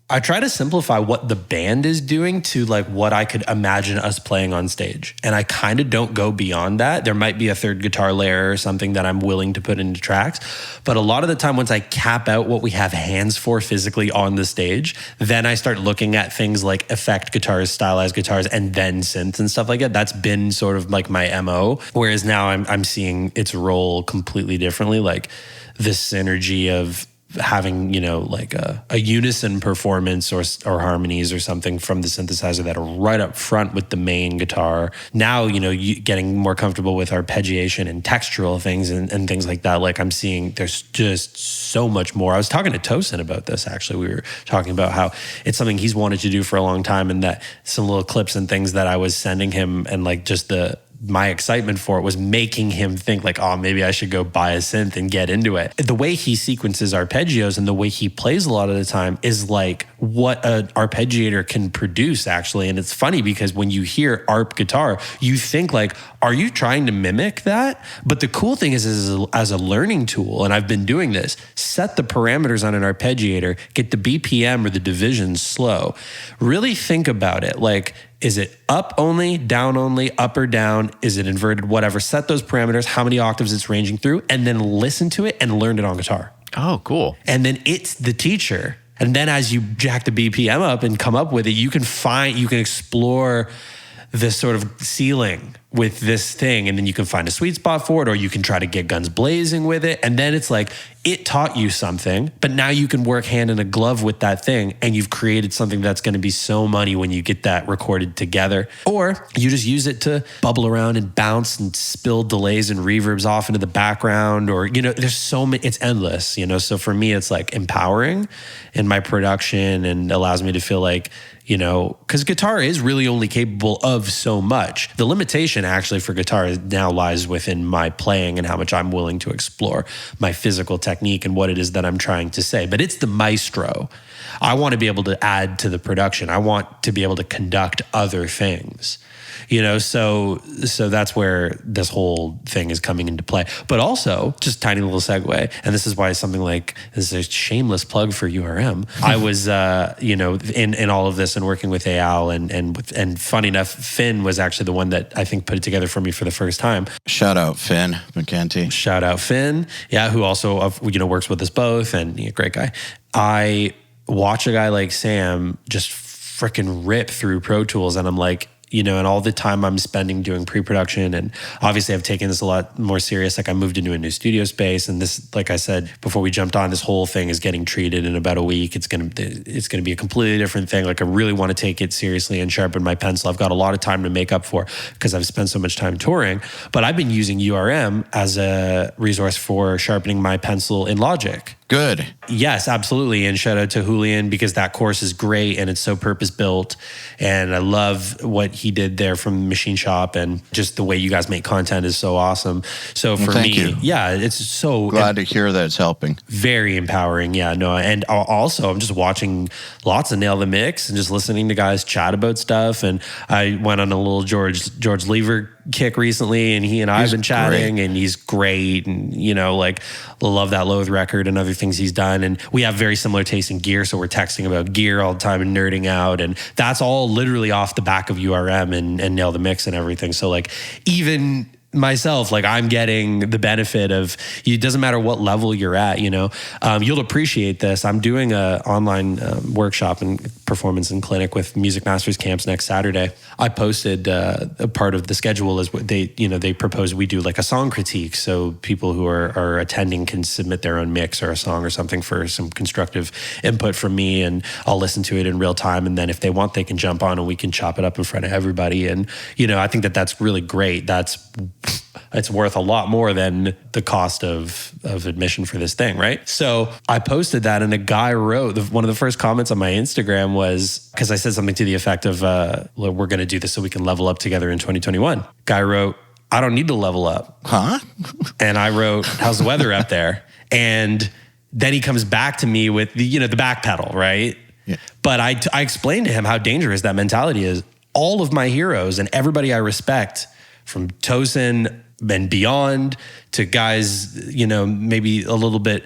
I try to simplify what the band is doing to like what I could imagine us playing on stage. And I kind of don't go beyond that. There might be a third guitar layer or something that I'm willing to put into tracks. But a lot of the time, once I cap out what we have hands for physically on the stage, then I start looking at things like effect guitars, stylized guitars, and then synths and stuff like that. That's been sort of like my MO. Whereas now I'm seeing its role completely differently. Like this synergy of having, you know, like a unison performance or harmonies or something from the synthesizer that are right up front with the main guitar. Now, you know, getting more comfortable with arpeggiation and textural things and things like that. Like, I'm seeing there's just so much more. I was talking to Tosin about this, actually. We were talking about how it's something he's wanted to do for a long time, and that some little clips and things that I was sending him, and like just my excitement for it was making him think like, oh, maybe I should go buy a synth and get into it. The way he sequences arpeggios and the way he plays a lot of the time is like what an arpeggiator can produce, actually. And it's funny because when you hear arp guitar, you think like, are you trying to mimic that? But the cool thing is as a learning tool, and I've been doing this, set the parameters on an arpeggiator, get the BPM or the divisions slow. Really think about it. Like, is it up only, down only, up or down? Is it inverted? Whatever. Set those parameters, how many octaves it's ranging through, and then listen to it and learn it on guitar. Oh, cool. And then it's the teacher. And then as you jack the BPM up and come up with it, you can explore this sort of ceiling with this thing, and then you can find a sweet spot for it, or you can try to get guns blazing with it. And then it's like, it taught you something, but now you can work hand in a glove with that thing, and you've created something that's going to be so money when you get that recorded together. Or you just use it to bubble around and bounce and spill delays and reverbs off into the background, or, you know, there's so many, it's endless, you know? So for me, it's like empowering in my production, and allows me to feel like, you know, because guitar is really only capable of so much. The limitation actually for guitar now lies within my playing and how much I'm willing to explore my physical technique and what it is that I'm trying to say. But it's the maestro. I want to be able to add to the production. I want to be able to conduct other things. You know, so that's where this whole thing is coming into play. But also, just tiny little segue, and this is why something like, this is a shameless plug for URM. I was, you know, in all of this and working with EYAL, and funny enough, Finn was actually the one that I think put it together for me for the first time. Shout out Finn McKenty. Shout out Finn, yeah, who also, you know, works with us both, and great guy. I watch a guy like Sam just freaking rip through Pro Tools, and I'm like, and all the time I'm spending doing pre-production. And obviously I've taken this a lot more serious. Like I moved into a new studio space, and this, like I said before we jumped on, this whole thing is getting treated in about a week. It's going to be a completely different thing. Like I really want to take it seriously and sharpen my pencil. I've got a lot of time to make up for because I've spent so much time touring, but I've been using URM as a resource for sharpening my pencil in Logic. Good. Yes, absolutely. And shout out to Julian, because that course is great and it's so purpose-built. And I love what he did there from Machine Shop, and just the way you guys make content is so awesome. So for thank me, you. yeah, it's so Glad to hear that it's helping. very empowering. Yeah, no. And also I'm just watching lots of Nail the Mix and just listening to guys chat about stuff. And I went on a little George Lever kick recently, and he and I have been chatting, and he's great. And, like love that Loathe record and other things he's done. And we have very similar taste in gear. So we're texting about gear all the time and nerding out. And that's all literally off the back of URM and Nail the Mix and everything. So like even myself, like I'm getting the benefit of, it doesn't matter what level you're at, you'll appreciate this. I'm doing a online workshop and performance and clinic with Music Masters camps next Saturday. I posted a part of the schedule is what they propose we do like a song critique. So people who are attending can submit their own mix or a song or something for some constructive input from me, and I'll listen to it in real time. And then if they want, they can jump on and we can chop it up in front of everybody. And, I think that's really great. It's worth a lot more than the cost of admission for this thing, right? So I posted that, and a guy wrote, one of the first comments on my Instagram was, because I said something to the effect of, we're going to do this so we can level up together in 2021. Guy wrote, I don't need to level up. Huh? And I wrote, how's the weather up there? And then he comes back to me with the back pedal, right? Yeah. But I explained to him how dangerous that mentality is. All of my heroes and everybody I respect, from Tosin and beyond to guys, maybe a little bit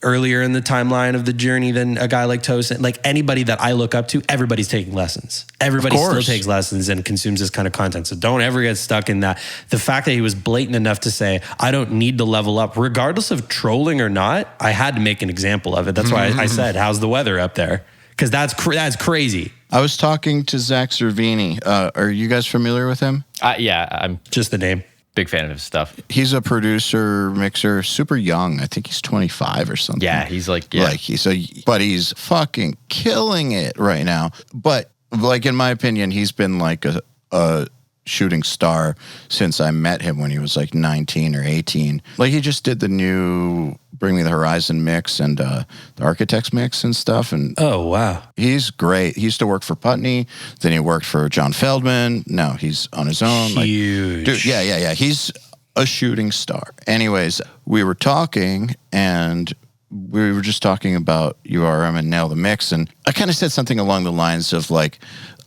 earlier in the timeline of the journey than a guy like Tosin, like anybody that I look up to, everybody's taking lessons. Everybody still takes lessons and consumes this kind of content. So don't ever get stuck in that. The fact that he was blatant enough to say, I don't need to level up, regardless of trolling or not, I had to make an example of it. That's why I said, how's the weather up there? Because that's crazy. I was talking to Zach Cervini. Are you guys familiar with him? Yeah, I'm just the name. Big fan of his stuff. He's a producer, mixer, super young. I think he's 25 or something. Yeah, he's like, yeah. But he's fucking killing it right now. But like, in my opinion, he's been like a shooting star since I met him when he was like 19 or 18. Like, he just did the new Bring Me the Horizon mix and the Architects mix and stuff. And oh, wow. He's great. He used to work for Putney. Then he worked for John Feldman. Now he's on his own. Huge. Dude, yeah. He's a shooting star. Anyways, we were talking, and we were just talking about URM and Nail the Mix. And I kind of said something along the lines of like,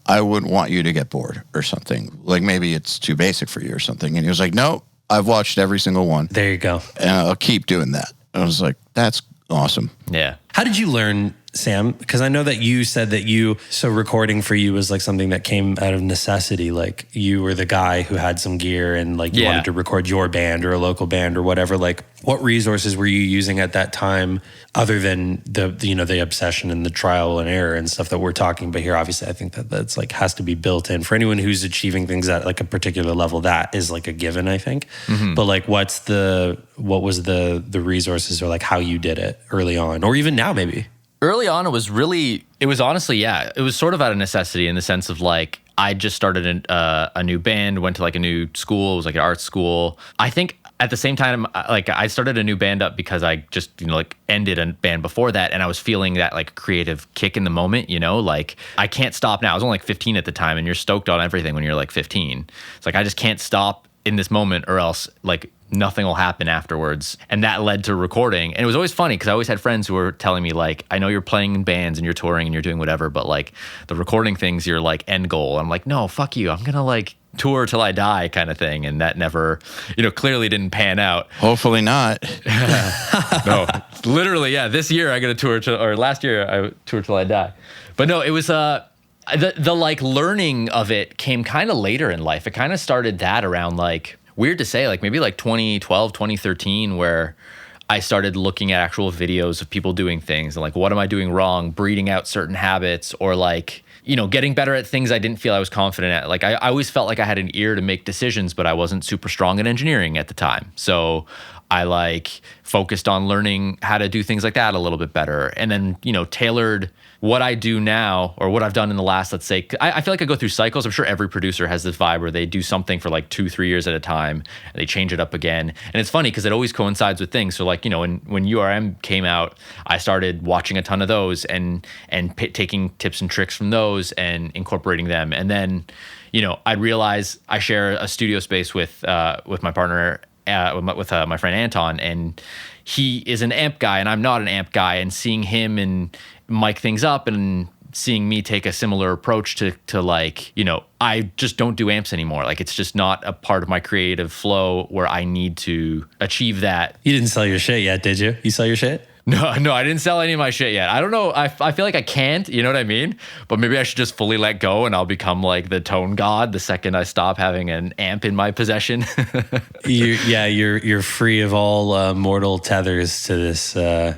I wouldn't want you to get bored or something. Like, maybe it's too basic for you or something. And he was like, no, I've watched every single one. There you go. And I'll keep doing that. I was like, that's awesome. Yeah. How did you learn, Sam? Because I know that you said that so recording for you was like something that came out of necessity. Like, you were the guy who had some gear and like you wanted to record your band or a local band or whatever. Like, what resources were you using at that time other than the obsession and the trial and error and stuff that we're talking about here? Obviously, I think that's like has to be built in for anyone who's achieving things at like a particular level. That is like a given, I think. Mm-hmm. But like, what was the resources, or like how you did it early on, or even now maybe? Early on, it was honestly, it was sort of out of necessity, in the sense of like, I just started a new band, went to like a new school. It was like an art school. I think at the same time, like, I started a new band up because I just, like, ended a band before that, and I was feeling that like creative kick in the moment, like, I can't stop now. I was only like 15 at the time, and you're stoked on everything when you're like 15. It's like, I just can't stop in this moment, or else like nothing will happen afterwards. And that led to recording. And it was always funny because I always had friends who were telling me like, I know you're playing in bands and you're touring and you're doing whatever, but like the recording thing's your like end goal. I'm like, no, fuck you. I'm gonna like tour till I die kind of thing. And that never, clearly didn't pan out. Hopefully not. No, literally, yeah. This year I got to tour or last year I toured till I die. But no, it was the like learning of it came kind of later in life. It kind of started that around like, weird to say, like maybe like 2012, 2013, where I started looking at actual videos of people doing things and like, what am I doing wrong? Breeding out certain habits, or like, you know, getting better at things I didn't feel I was confident at. Like I always felt like I had an ear to make decisions, but I wasn't super strong in engineering at the time. So I like focused on learning how to do things like that a little bit better. And then, you know, tailored what I do now, or what I've done in the last, let's say, I feel like I go through cycles. I'm sure every producer has this vibe where they do something for like 2-3 years at a time and they change it up again. And it's funny because it always coincides with things. So like, you know, when URM came out, I started watching a ton of those and taking tips and tricks from those and incorporating them. And then, you know, I realize I share a studio space with my partner, with my friend Anton, and he is an amp guy and I'm not an amp guy, and seeing him and mic things up and seeing me take a similar approach to like, you know, I just don't do amps anymore. Like it's just not a part of my creative flow where I need to achieve that. You didn't sell your shit yet, did you? You sell your shit? No, I didn't sell any of my shit yet. I don't know. I feel like I can't, you know what I mean? But maybe I should just fully let go and I'll become like the tone god the second I stop having an amp in my possession. You're free of all mortal tethers to this,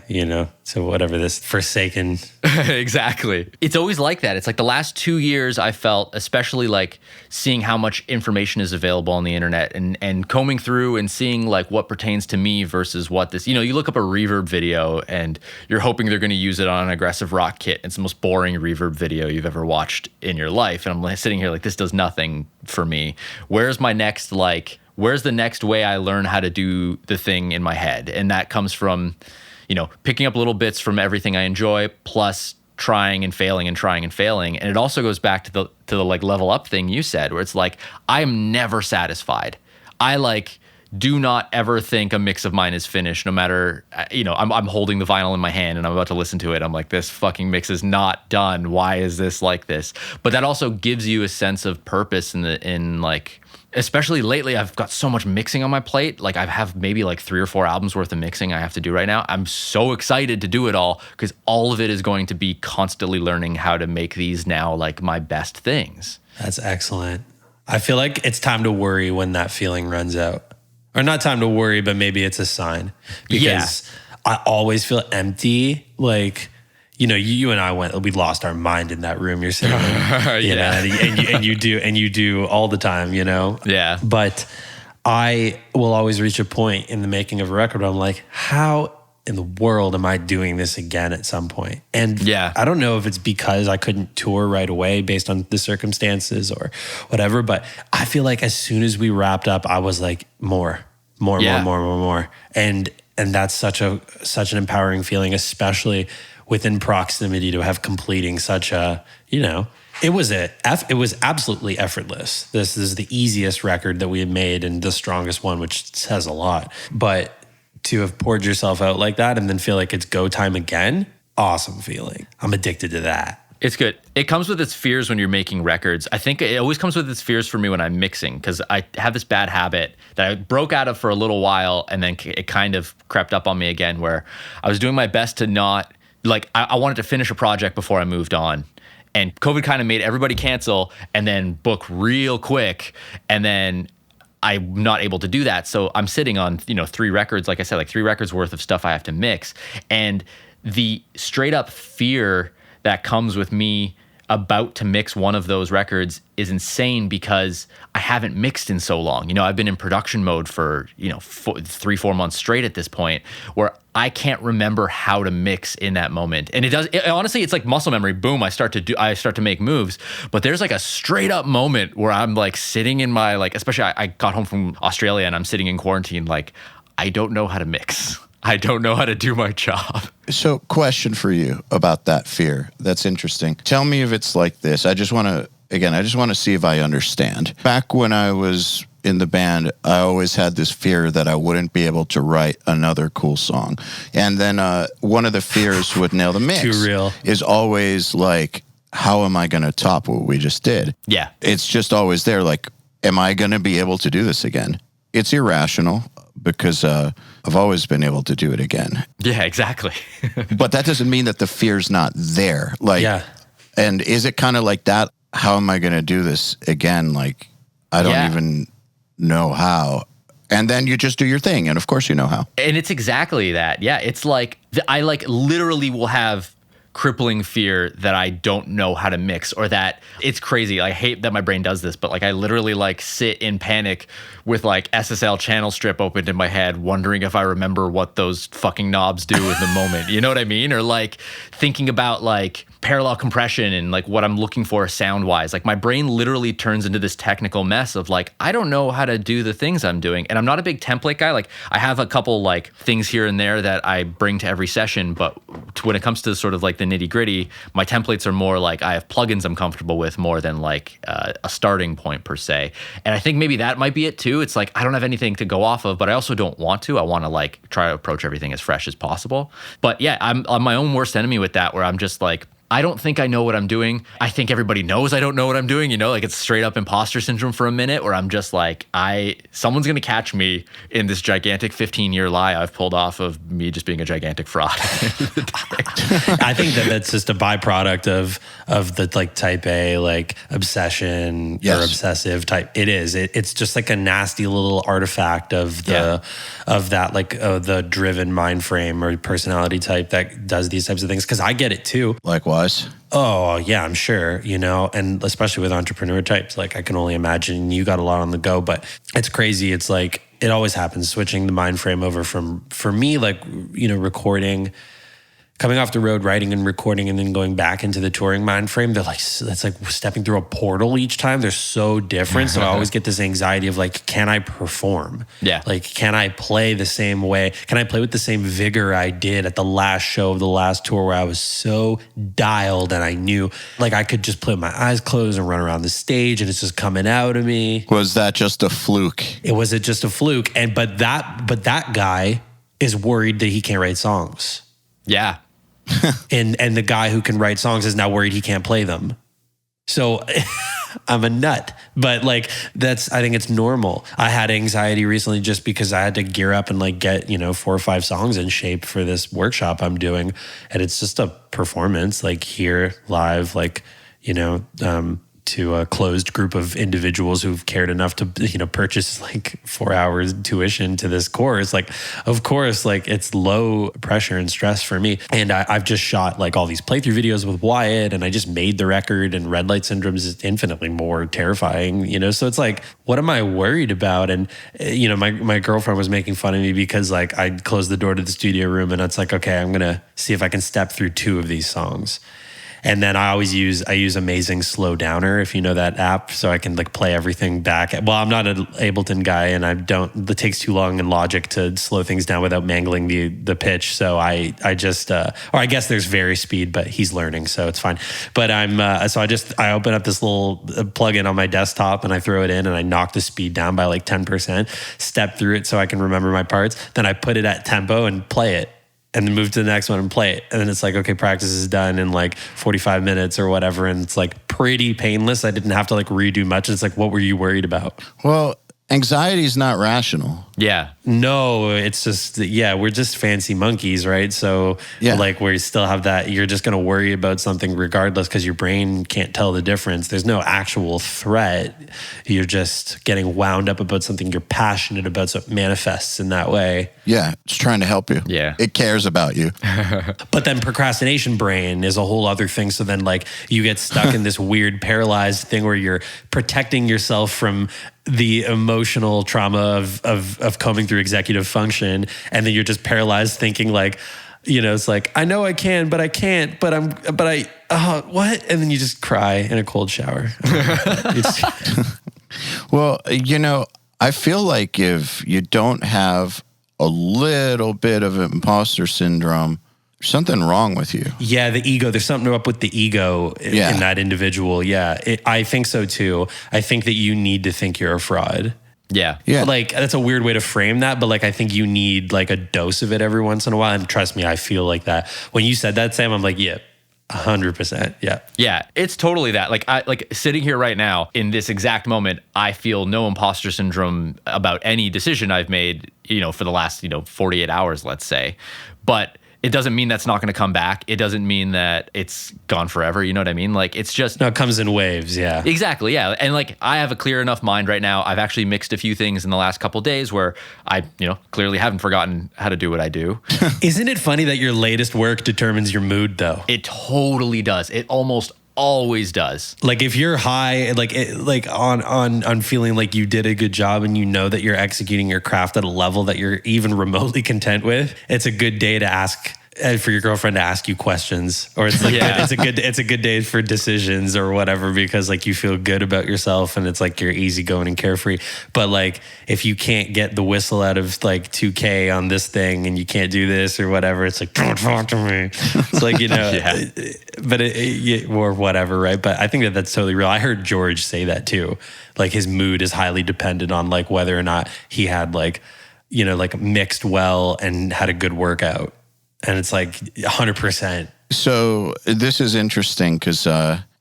you know, to whatever this forsaken. Exactly. It's always like that. It's like the last 2 years I felt, especially like seeing how much information is available on the internet and combing through and seeing like what pertains to me versus what this, you know, you look up a reverb video and you're hoping they're going to use it on an aggressive rock kit. It's the most boring reverb video you've ever watched in your life. And I'm like sitting here like, this does nothing for me. Where's the next way I learn how to do the thing in my head? And that comes from, you know, picking up little bits from everything I enjoy, plus trying and failing and trying and failing. And it also goes back to the like level up thing you said, where it's like, I'm never satisfied. I like do not ever think a mix of mine is finished, no matter, you know, I'm holding the vinyl in my hand and I'm about to listen to it. I'm like, this fucking mix is not done. Why is this like this? But that also gives you a sense of purpose in like, especially lately, I've got so much mixing on my plate. Like I have maybe like 3 or 4 albums worth of mixing I have to do right now. I'm so excited to do it all because all of it is going to be constantly learning how to make these now like my best things. That's excellent. I feel like it's time to worry when that feeling runs out. Or not time to worry, but maybe it's a sign. Because I always feel empty. Like, you know, you and I we lost our mind in that room you're sitting in. You know, and you do all the time, you know? Yeah. But I will always reach a point in the making of a record where I'm like, how in the world am I doing this again at some point? And I don't know if it's because I couldn't tour right away based on the circumstances or whatever, but I feel like as soon as we wrapped up, I was like, more. And that's such an empowering feeling, especially within proximity to have completing such a, you know, it was absolutely effortless. This is the easiest record that we had made and the strongest one, which says a lot. But to have poured yourself out like that and then feel like it's go time again, awesome feeling. I'm addicted to that. It's good. It comes with its fears when you're making records. I think it always comes with its fears for me when I'm mixing, because I have this bad habit that I broke out of for a little while and then it kind of crept up on me again, where I was doing my best to not, like, I wanted to finish a project before I moved on. And COVID kind of made everybody cancel and then book real quick. And then I'm not able to do that. So I'm sitting on, 3 records, like I said, like 3 records worth of stuff I have to mix. And the straight up fear that comes with me about to mix one of those records is insane, because I haven't mixed in so long. I've been in production mode for, 3-4 months straight at this point, where I can't remember how to mix in that moment. And honestly, it's like muscle memory. Boom, I start to make moves, but there's like a straight up moment where I'm like sitting in my, like, especially I got home from Australia and I'm sitting in quarantine, like, I don't know how to mix. I don't know how to do my job. So, question for you about that fear. That's interesting. Tell me if it's like this. I just want to see if I understand. Back when I was in the band, I always had this fear that I wouldn't be able to write another cool song. And then one of the fears with Nail the Mix Too real. is always like, how am I going to top what we just did? Yeah. It's just always there. Like, am I going to be able to do this again? It's irrational, because I've always been able to do it again. Yeah, exactly. But that doesn't mean that the fear's not there. Like, yeah. And is it kind of like that? How am I going to do this again? Like, I don't even know how. And then you just do your thing. And of course, you know how. And it's exactly that. Yeah. It's like, I like literally will have crippling fear that I don't know how to mix, or that it's crazy. I hate that my brain does this, but like I literally like sit in panic with like SSL channel strip opened in my head, wondering if I remember what those fucking knobs do in the moment. You know what I mean? Or like thinking about like parallel compression and like what I'm looking for sound wise. Like my brain literally turns into this technical mess of like, I don't know how to do the things I'm doing. And I'm not a big template guy. Like I have a couple like things here and there that I bring to every session, but when it comes to sort of like the nitty gritty, my templates are more like I have plugins I'm comfortable with more than like a starting point per se. And I think maybe that might be it too. It's like, I don't have anything to go off of, but I also don't want to. I want to like try to approach everything as fresh as possible. But yeah, I'm my own worst enemy with that, where I'm just like, I don't think I know what I'm doing. I think everybody knows I don't know what I'm doing. You know, like it's straight up imposter syndrome for a minute, where I'm just like, someone's going to catch me in this gigantic 15-year lie I've pulled off of me just being a gigantic fraud. I think that's just a byproduct of the like type A, like obsession or obsessive type. It is. It's just like a nasty little artifact of that, like the driven mind frame or personality type that does these types of things. Cause I get it too. Likewise. Oh yeah, I'm sure, you know, and especially with entrepreneur types, like I can only imagine you got a lot on the go, but it's crazy. It's like, it always happens, switching the mind frame over for me, like, you know, recording, coming off the road, writing and recording, and then going back into the touring mind frame. They're like, that's like stepping through a portal each time. They're so different. So I always get this anxiety of like, can I perform? Yeah. Like, can I play the same way? Can I play with the same vigor I did at the last show of the last tour, where I was so dialed and I knew like I could just put my eyes closed and run around the stage and it's just coming out of me. Was that just a fluke? Was it just a fluke? But that guy is worried that he can't write songs. Yeah. and the guy who can write songs is now worried he can't play them. So I'm a nut, but like I think it's normal. I had anxiety recently just because I had to gear up and like get, you know, 4 or 5 songs in shape for this workshop I'm doing. And it's just a performance, like here live, like, you know, to a closed group of individuals who've cared enough to, you know, purchase like 4 hours tuition to this course. Like, of course, like it's low pressure and stress for me. And I've just shot like all these playthrough videos with Wyatt, and I just made the record, and red light syndrome is infinitely more terrifying, you know? So it's like, what am I worried about? And, you know, my girlfriend was making fun of me because like I closed the door to the studio room, and it's like, okay, I'm going to see if I can step through 2 of these songs. And then I use Amazing Slow Downer, if you know that app, so I can like play everything back. Well, I'm not an Ableton guy, and it takes too long in Logic to slow things down without mangling the pitch. So I just, or I guess there's VariSpeed, but he's learning, so it's fine. But I open up this little plugin on my desktop, and I throw it in, and I knock the speed down by like 10%, step through it so I can remember my parts. Then I put it at tempo and play it, and then move to the next one and play it. And then it's like, okay, practice is done in like 45 minutes or whatever. And it's like pretty painless. I didn't have to like redo much. It's like, what were you worried about? Well, anxiety is not rational. Yeah. No, it's just, we're just fancy monkeys, right? So like we still have that, you're just going to worry about something regardless because your brain can't tell the difference. There's no actual threat. You're just getting wound up about something you're passionate about, so it manifests in that way. Yeah, it's trying to help you. Yeah. It cares about you. But then procrastination brain is a whole other thing. So then like you get stuck in this weird paralyzed thing where you're protecting yourself from the emotional trauma of combing through executive function, and then you're just paralyzed thinking like, you know, it's like, I know I can, but I can't, but what? And then you just cry in a cold shower. Well, you know, I feel like if you don't have a little bit of imposter syndrome, there's something wrong with you. Yeah, the ego. There's something up with the ego in that individual. Yeah, I think so too. I think that you need to think you're a fraud. Yeah. Like that's a weird way to frame that, but like I think you need like a dose of it every once in a while. And trust me, I feel like that. When you said that, Sam, I'm like, yeah, 100%. Yeah. Yeah, it's totally that. Like sitting here right now in this exact moment, I feel no imposter syndrome about any decision I've made, you know, for the last, 48 hours, let's say. But it doesn't mean that's not going to come back. It doesn't mean that it's gone forever. You know what I mean? Like, it's just... No, it comes in waves, yeah. Exactly, yeah. And like, I have a clear enough mind right now. I've actually mixed a few things in the last couple of days where I, clearly haven't forgotten how to do what I do. Isn't it funny that your latest work determines your mood, though? It totally does. It almost always does. Like, if you're high, on feeling like you did a good job and you know that you're executing your craft at a level that you're even remotely content with, it's a good day to ask for your girlfriend to ask you questions, or it's like it's a good day for decisions or whatever, because like you feel good about yourself and it's like you're easygoing and carefree. But like, if you can't get the whistle out of like 2K on this thing and you can't do this or whatever, it's like, don't talk to me. It's like, or whatever, right? But I think that that's totally real. I heard George say that too. Like, his mood is highly dependent on like whether or not he had like mixed well and had a good workout. And it's like 100%. So this is interesting because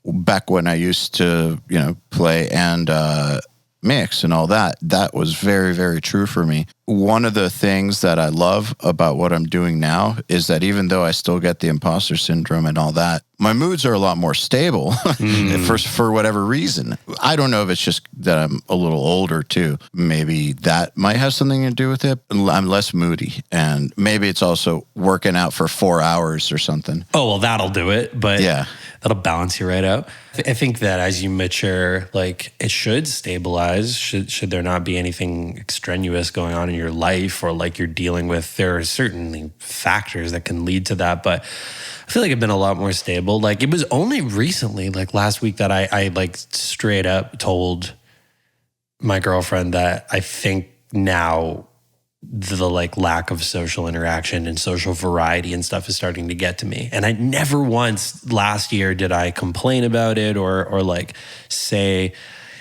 back when I used to, play and mix and all that, that was very, very true for me. One of the things that I love about what I'm doing now is that even though I still get the imposter syndrome and all that, my moods are a lot more stable for whatever reason. I don't know if it's just that I'm a little older too. Maybe that might have something to do with it. I'm less moody, and maybe it's also working out for 4 hours or something. Oh, well, that'll do it. But yeah, that'll balance you right out. I think that as you mature, like, it should stabilize. Should there not be anything extraneous going on in your life, or like you're dealing with, there are certainly factors that can lead to that. But I feel like I've been a lot more stable. Like, it was only recently, like last week, that I like straight up told my girlfriend that I think now the like lack of social interaction and social variety and stuff is starting to get to me. And I never once last year did I complain about it or like say,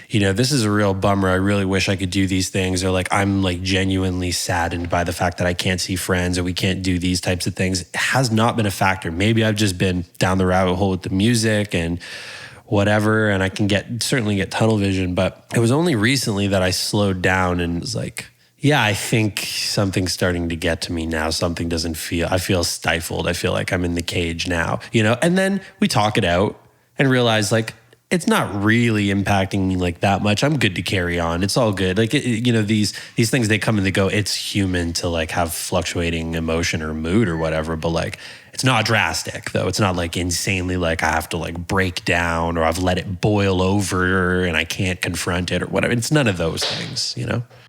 this is a real bummer. I really wish I could do these things. Or like, I'm like genuinely saddened by the fact that I can't see friends or we can't do these types of things. It has not been a factor. Maybe I've just been down the rabbit hole with the music and whatever, and I can certainly get tunnel vision. But it was only recently that I slowed down and was like, yeah, I think something's starting to get to me now. Something doesn't feel, I feel stifled. I feel like I'm in the cage now, And then we talk it out and realize like, it's not really impacting me like that much. I'm good to carry on. It's all good. Like, these things, they come and they go. It's human to like have fluctuating emotion or mood or whatever, but like, it's not drastic though. It's not like insanely like I have to like break down or I've let it boil over and I can't confront it or whatever. It's none of those things,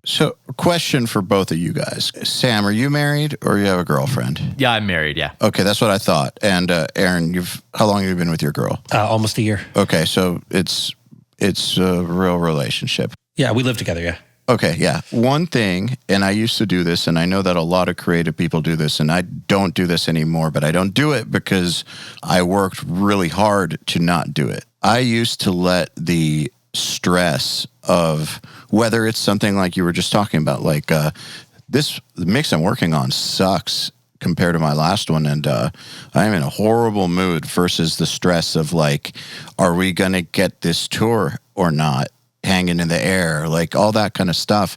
So, question for both of you guys. Sam, are you married or you have a girlfriend? Yeah, I'm married, yeah. Okay, that's what I thought. And Aaron, how long have you been with your girl? Almost a year. Okay, so it's a real relationship. Yeah, we live together, yeah. Okay, yeah. One thing, and I used to do this, and I know that a lot of creative people do this, and I don't do this anymore, but I don't do it because I worked really hard to not do it. I used to let the stress of whether it's something like you were just talking about, like this mix I'm working on sucks compared to my last one, and I'm in a horrible mood, versus the stress of like, are we going to get this tour or not, hanging in the air, like all that kind of stuff,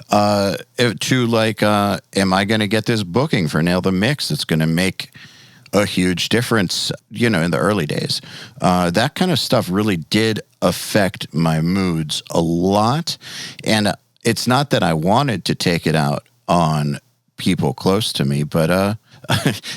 to like, am I going to get this booking for Nail the Mix that's going to make a huge difference, in the early days. That kind of stuff really did affect my moods a lot. And it's not that I wanted to take it out on people close to me, but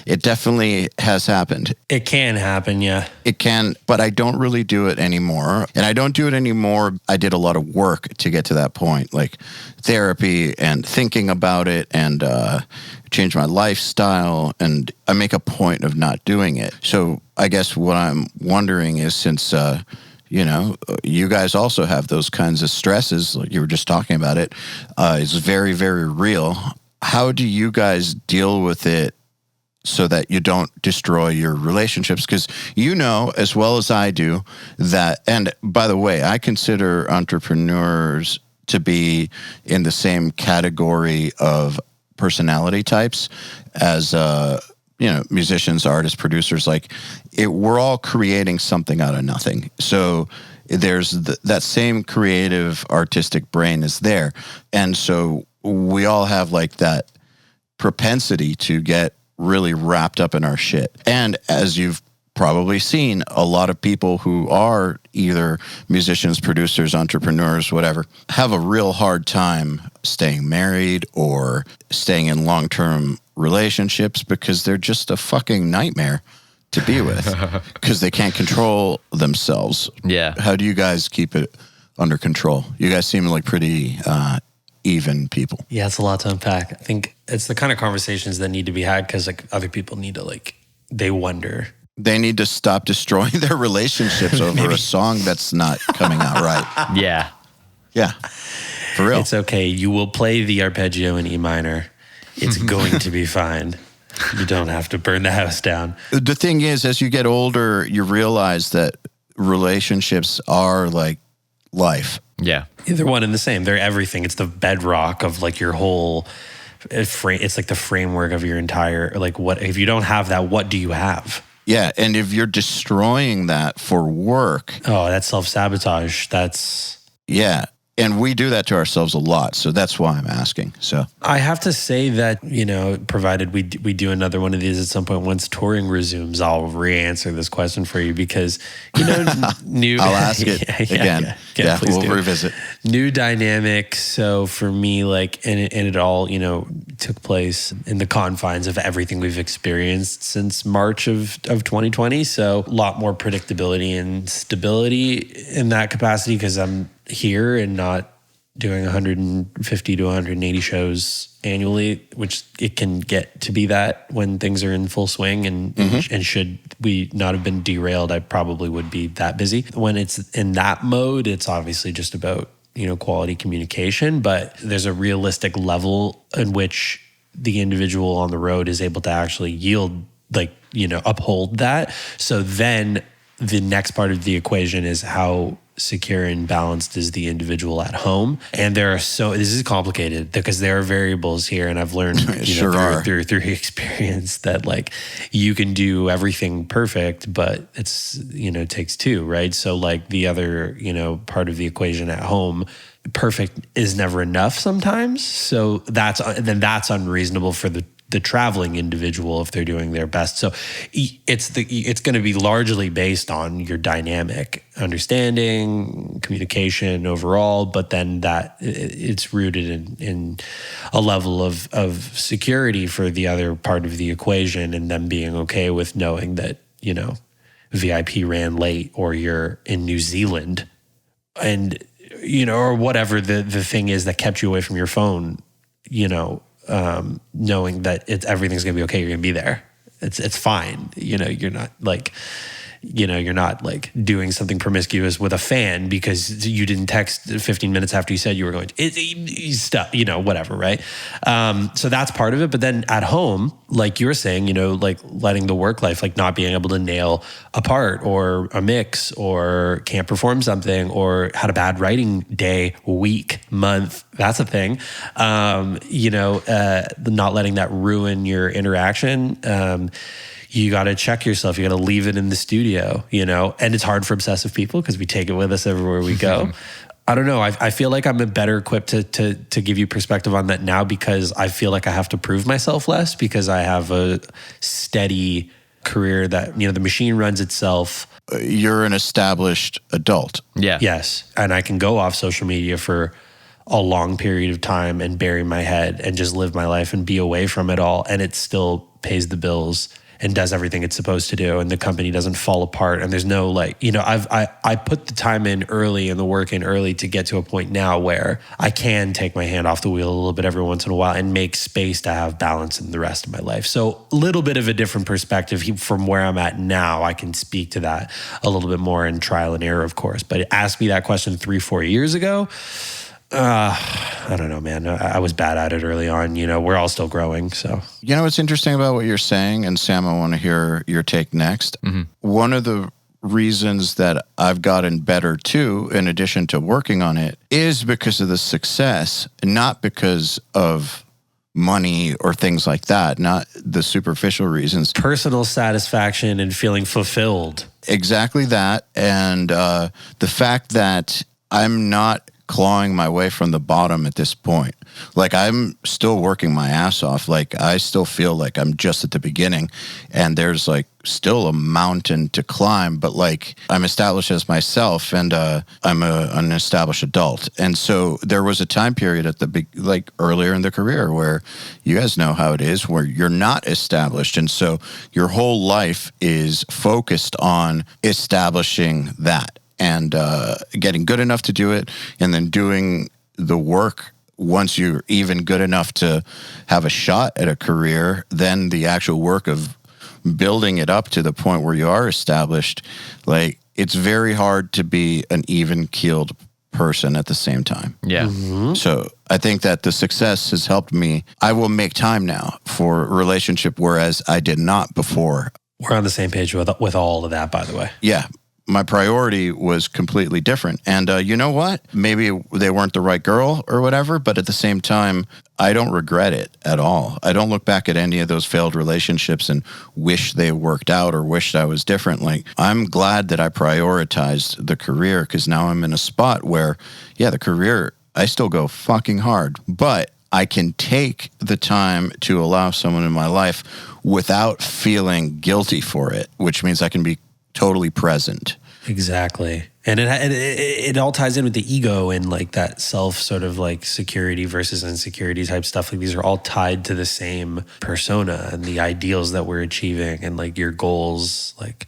it definitely has happened. It can happen, yeah. It can, but I don't really do it anymore. And I don't do it anymore. I did a lot of work to get to that point, like therapy and thinking about it, and change my lifestyle, and I make a point of not doing it. So I guess what I'm wondering is, since you guys also have those kinds of stresses, like you were just talking about it, is very, very real. How do you guys deal with it so that you don't destroy your relationships? Because as well as I do that, and by the way, I consider entrepreneurs to be in the same category of personality types as musicians, artists, producers. Like, we're all creating something out of nothing. So there's that same creative artistic brain is there, and so we all have like that propensity to get really wrapped up in our shit. And as you've probably seen, a lot of people who are either musicians, producers, entrepreneurs, whatever, have a real hard time staying married or staying in long-term relationships because they're just a fucking nightmare to be with because they can't control themselves. Yeah. How do you guys keep it under control? You guys seem like pretty even people. Yeah, it's a lot to unpack. I think it's the kind of conversations that need to be had because like other people need to they wonder. They need to stop destroying their relationships over a song that's not coming out right. Yeah. Yeah. For real. It's okay. You will play the arpeggio in E minor. It's going to be fine. You don't have to burn the house down. The thing is, as you get older, you realize that relationships are like life. Yeah. They're one and the same. They're everything. It's the bedrock of like your whole frame. It's like the framework of your entire, like what, if you don't have that, what do you have? Yeah, and if you're destroying that for work... Oh, that's self-sabotage. Yeah, and we do that to ourselves a lot, so that's why I'm asking. So I have to say that, provided we do another one of these at some point, once touring resumes, I'll re-answer this question for you because, new... I'll ask it again. Yeah, we'll revisit. New dynamic. So for me, and it all, took place in the confines of everything we've experienced since March of 2020. So a lot more predictability and stability in that capacity because I'm here and not doing 150 to 180 shows annually, which it can get to be that when things are in full swing and should we not have been derailed, I probably would be that busy. When it's in that mode, it's obviously just about, quality communication, but there's a realistic level in which the individual on the road is able to actually yield, uphold that. So then the next part of the equation is how secure and balanced is the individual at home. And this is complicated because there are variables here. And I've learned through experience that you can do everything perfect, but it's, it takes two, right? So the other, part of the equation at home, perfect is never enough sometimes. So that's unreasonable for the traveling individual if they're doing their best. So it's going to be largely based on your dynamic understanding, communication overall, but then that it's rooted in a level of security for the other part of the equation and them being okay with knowing that, VIP ran late or you're in New Zealand and, or whatever the thing is that kept you away from your phone, knowing that everything's gonna be okay, you're gonna be there. It's fine. You're not you're not doing something promiscuous with a fan because you didn't text 15 minutes after you said you were going to stuff, whatever, right? So that's part of it. But then at home, like you were saying, letting the work life, not being able to nail a part or a mix or can't perform something or had a bad writing day, week, month, that's a thing. Not letting that ruin your interaction. You got to check yourself. You got to leave it in the studio, and it's hard for obsessive people because we take it with us everywhere we go. I don't know. I feel like I'm better equipped to give you perspective on that now because I feel like I have to prove myself less because I have a steady career that, the machine runs itself. You're an established adult. Yeah. Yes. And I can go off social media for a long period of time and bury my head and just live my life and be away from it all. And it still pays the bills and does everything it's supposed to do, and the company doesn't fall apart. And there's no I put the time in early and the work in early to get to a point now where I can take my hand off the wheel a little bit every once in a while and make space to have balance in the rest of my life. So a little bit of a different perspective from where I'm at now. I can speak to that a little bit more in trial and error, of course. But ask me that question 3-4 years ago. I don't know, man. I was bad at it early on. We're all still growing. So, what's interesting about what you're saying, and Sam, I want to hear your take next. Mm-hmm. One of the reasons that I've gotten better too, in addition to working on it, is because of the success, not because of money or things like that, not the superficial reasons. Personal satisfaction and feeling fulfilled. Exactly that. And the fact that I'm not clawing my way from the bottom at this point. Like, I'm still working my ass off. Like, I still feel like I'm just at the beginning, and there's like still a mountain to climb, but like I'm established as myself, and I'm an established adult. And so there was a time period at the like earlier in the career where you guys know how it is, where you're not established. And so your whole life is focused on establishing that and getting good enough to do it, and then doing the work. Once you're even good enough to have a shot at a career, then the actual work of building it up to the point where you are established, like, it's very hard to be an even-keeled person at the same time. Yeah. Mm-hmm. So I think that the success has helped me. I will make time now for a relationship, whereas I did not before. We're on the same page with all of that, by the way. Yeah. My priority was completely different. And you know what? Maybe they weren't the right girl or whatever, but at the same time, I don't regret it at all. I don't look back at any of those failed relationships and wish they worked out or wished I was different. Like, I'm glad that I prioritized the career, because now I'm in a spot where, yeah, the career, I still go fucking hard, but I can take the time to allow someone in my life without feeling guilty for it, which means I can be totally present. Exactly. And it all ties in with the ego and like that self sort of like security versus insecurity type stuff. Like, these are all tied to the same persona and the ideals that we're achieving and like your goals. Like,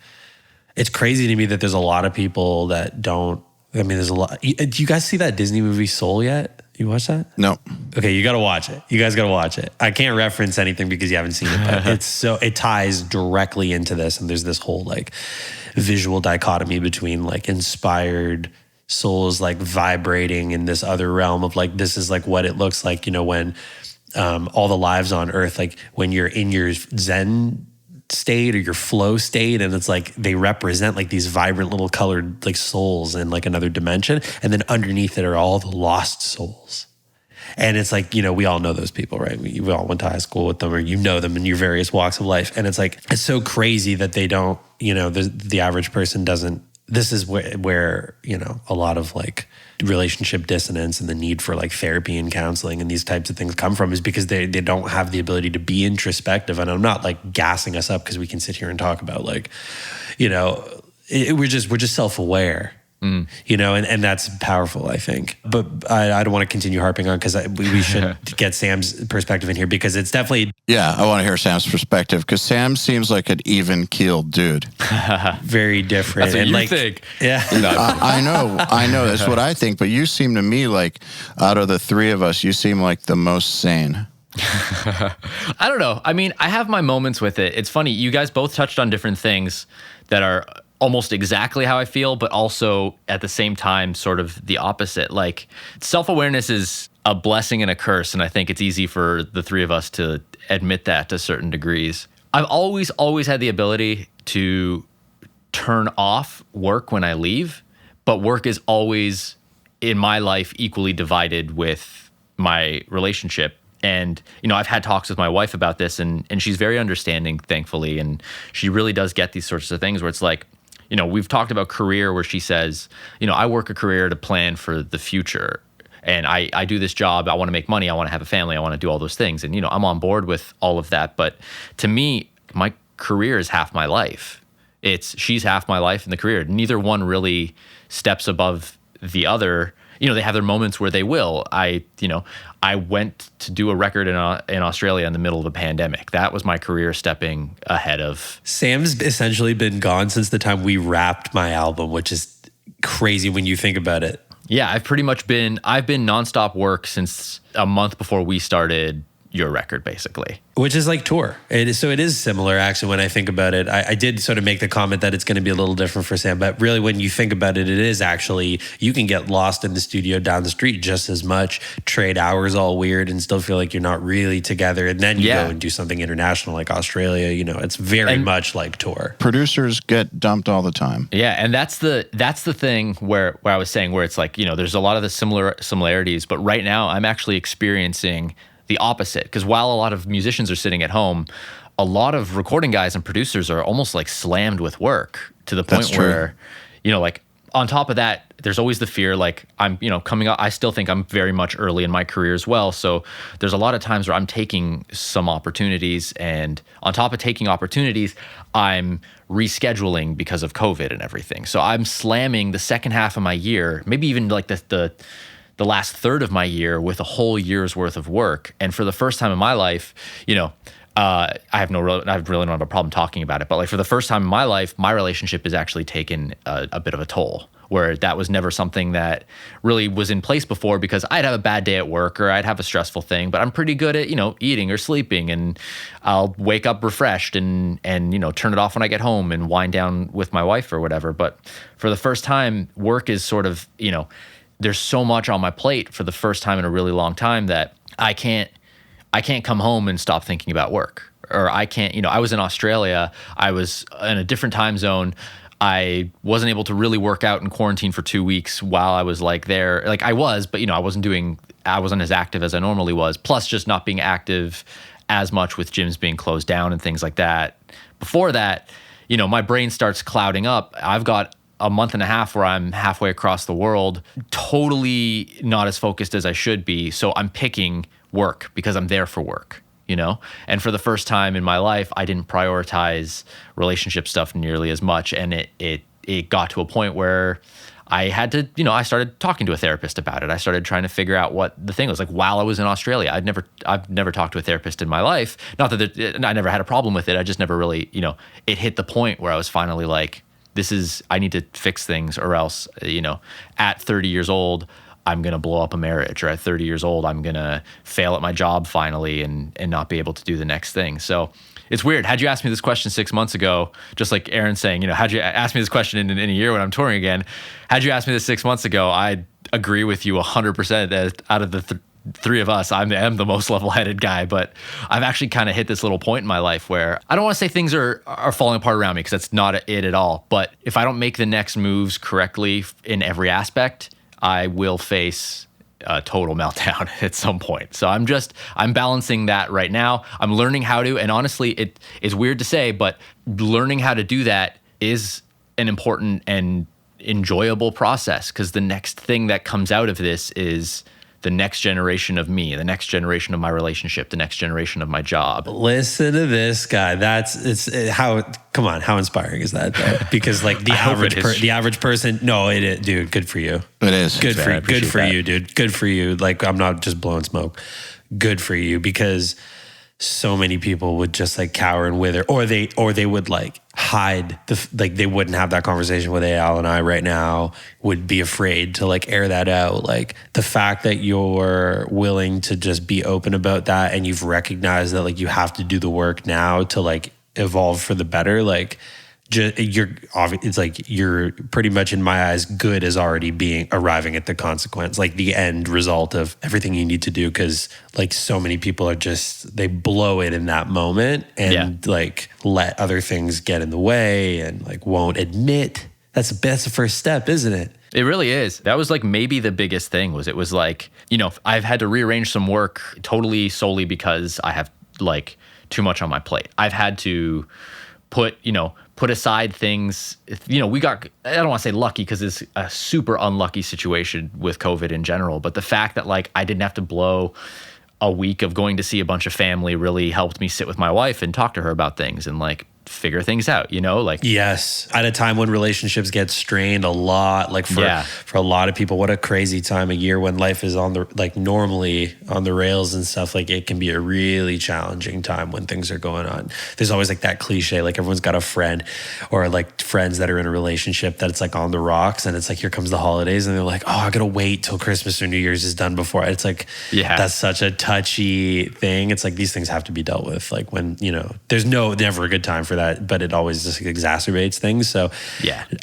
it's crazy to me that there's a lot of people that don't, I mean, there's a lot. Do you guys see that Disney movie Soul yet? You watch that? No. Okay, you got to watch it. You guys got to watch it. I can't reference anything because you haven't seen it, but it ties directly into this. And there's this whole like visual dichotomy between like inspired souls like vibrating in this other realm of like, this is like what it looks like, you know, when all the lives on earth, like when you're in your Zen state or your flow state, and it's like they represent like these vibrant little colored like souls in like another dimension, and then underneath it are all the lost souls. And it's like, you know, we all know those people, right? We all went to high school with them, or you know them in your various walks of life. And it's like, it's so crazy that they don't, you know, the average person doesn't. This is where, you know, a lot of like relationship dissonance and the need for like therapy and counseling and these types of things come from, is because they don't have the ability to be introspective. And I'm not like gassing us up because we can sit here and talk about like, you know, we're just self-aware. You know, and that's powerful, I think. But I don't want to continue harping on, because we should get Sam's perspective in here, because it's definitely... Yeah, I want to hear Sam's perspective, because Sam seems like an even-keeled dude. Very different. That's what and you think. Yeah. I know. That's what I think. But you seem to me like, out of the three of us, you seem like the most sane. I don't know. I mean, I have my moments with it. It's funny. You guys both touched on different things that are almost exactly how I feel, but also at the same time, sort of the opposite. Like, self-awareness is a blessing and a curse. And I think it's easy for the three of us to admit that to certain degrees. I've always had the ability to turn off work when I leave, but work is always in my life equally divided with my relationship. And, you know, I've had talks with my wife about this, and she's very understanding, thankfully. And she really does get these sorts of things where it's like, you know, we've talked about career, where she says, you know, I work a career to plan for the future. And I do this job. I want to make money. I want to have a family. I want to do all those things. And, you know, I'm on board with all of that. But to me, my career is half my life. She's half my life in the career. Neither one really steps above the other. You know, they have their moments where they will. I went to do a record in Australia in the middle of a pandemic. That was my career stepping ahead of. Sam's essentially been gone since the time we wrapped my album, which is crazy when you think about it. Yeah, I've been nonstop work since a month before we started your record, basically. Which is like tour. So it is similar, actually, when I think about it. I did sort of make the comment that it's going to be a little different for Sam, but really when you think about it, it is actually, you can get lost in the studio down the street just as much, trade hours all weird, and still feel like you're not really together. And then you go and do something international like Australia. You know, it's very much like tour. Producers get dumped all the time. Yeah, and that's the thing where I was saying, where it's like, you know, there's a lot of the similarities, but right now I'm actually experiencing the opposite, because while a lot of musicians are sitting at home, a lot of recording guys and producers are almost like slammed with work, to the point where, you know, like on top of that, there's always the fear, like I'm, coming out, I still think I'm very much early in my career as well. So there's a lot of times where I'm taking some opportunities, and on top of taking opportunities, I'm rescheduling because of COVID and everything. So I'm slamming the second half of my year, maybe even like the last third of my year with a whole year's worth of work. And for the first time in my life, I really don't have a problem talking about it, but like for the first time in my life, my relationship has actually taken a bit of a toll, where that was never something that really was in place before, because I'd have a bad day at work or I'd have a stressful thing, but I'm pretty good at, eating or sleeping, and I'll wake up refreshed and turn it off when I get home and wind down with my wife or whatever. But for the first time, work is sort of, there's so much on my plate for the first time in a really long time that I can't come home and stop thinking about work. Or I can't, I was in Australia, I was in a different time zone. I wasn't able to really work out in quarantine for 2 weeks while I was like there. Like I was, but I wasn't as active as I normally was. Plus just not being active as much with gyms being closed down and things like that. Before that, my brain starts clouding up. I've got a month and a half where I'm halfway across the world, totally not as focused as I should be. So I'm picking work because I'm there for work, And for the first time in my life, I didn't prioritize relationship stuff nearly as much. And it got to a point where I had to, I started talking to a therapist about it. I started trying to figure out what the thing was. Like while I was in Australia, I've never talked to a therapist in my life. Not that I never had a problem with it. I just never really, it hit the point where I was finally like, I need to fix things, or else, at 30 years old, I'm going to blow up a marriage, or at 30 years old, I'm going to fail at my job finally and not be able to do the next thing. So it's weird. Had you asked me this question 6 months ago, just like Aaron's saying, had you asked me this question in a year when I'm touring again, had you asked me this 6 months ago, I'd agree with you 100% that out of the three of us, I am the most level-headed guy. But I've actually kind of hit this little point in my life where I don't want to say things are falling apart around me, because that's not it at all. But if I don't make the next moves correctly in every aspect, I will face a total meltdown at some point. So I'm balancing that right now. I'm learning how to, and honestly, it's weird to say, but learning how to do that is an important and enjoyable process, because the next thing that comes out of this is the next generation of me, the next generation of my relationship, the next generation of my job. Listen to this guy. Come on, how inspiring is that though? Because like the average person, dude, good for you. It is. Good for you, dude. Good for you. Like I'm not just blowing smoke. Good for you, because so many people would just like cower and wither, or they would like hide they wouldn't have that conversation with EYAL and I right now, would be afraid to like air that out. Like the fact that you're willing to just be open about that, and you've recognized that like you have to do the work now to like evolve for the better, like it's like you're pretty much, in my eyes, good as already arriving at the consequence, like the end result of everything you need to do. Because like so many people are they blow it in that moment and like let other things get in the way and like won't admit. That's the first step, isn't it? It really is. That was like maybe the biggest thing. It was like, I've had to rearrange some work totally solely because I have like too much on my plate. I've had to put aside things. We got, I don't want to say lucky, because it's a super unlucky situation with COVID in general, but the fact that like I didn't have to blow a week of going to see a bunch of family really helped me sit with my wife and talk to her about things and like figure things out, like. Yes. At a time when relationships get strained a lot, like for a lot of people, what a crazy time of year when life is normally on the rails and stuff. Like it can be a really challenging time when things are going on. There's always like that cliche, like everyone's got a friend or like friends that are in a relationship that it's like on the rocks, and it's like, here comes the holidays, and they're like, oh, I gotta wait till Christmas or New Year's is done before. It's like, that's such a touchy thing. It's like these things have to be dealt with. Like when, there's never a good time for that, but it always just exacerbates things. So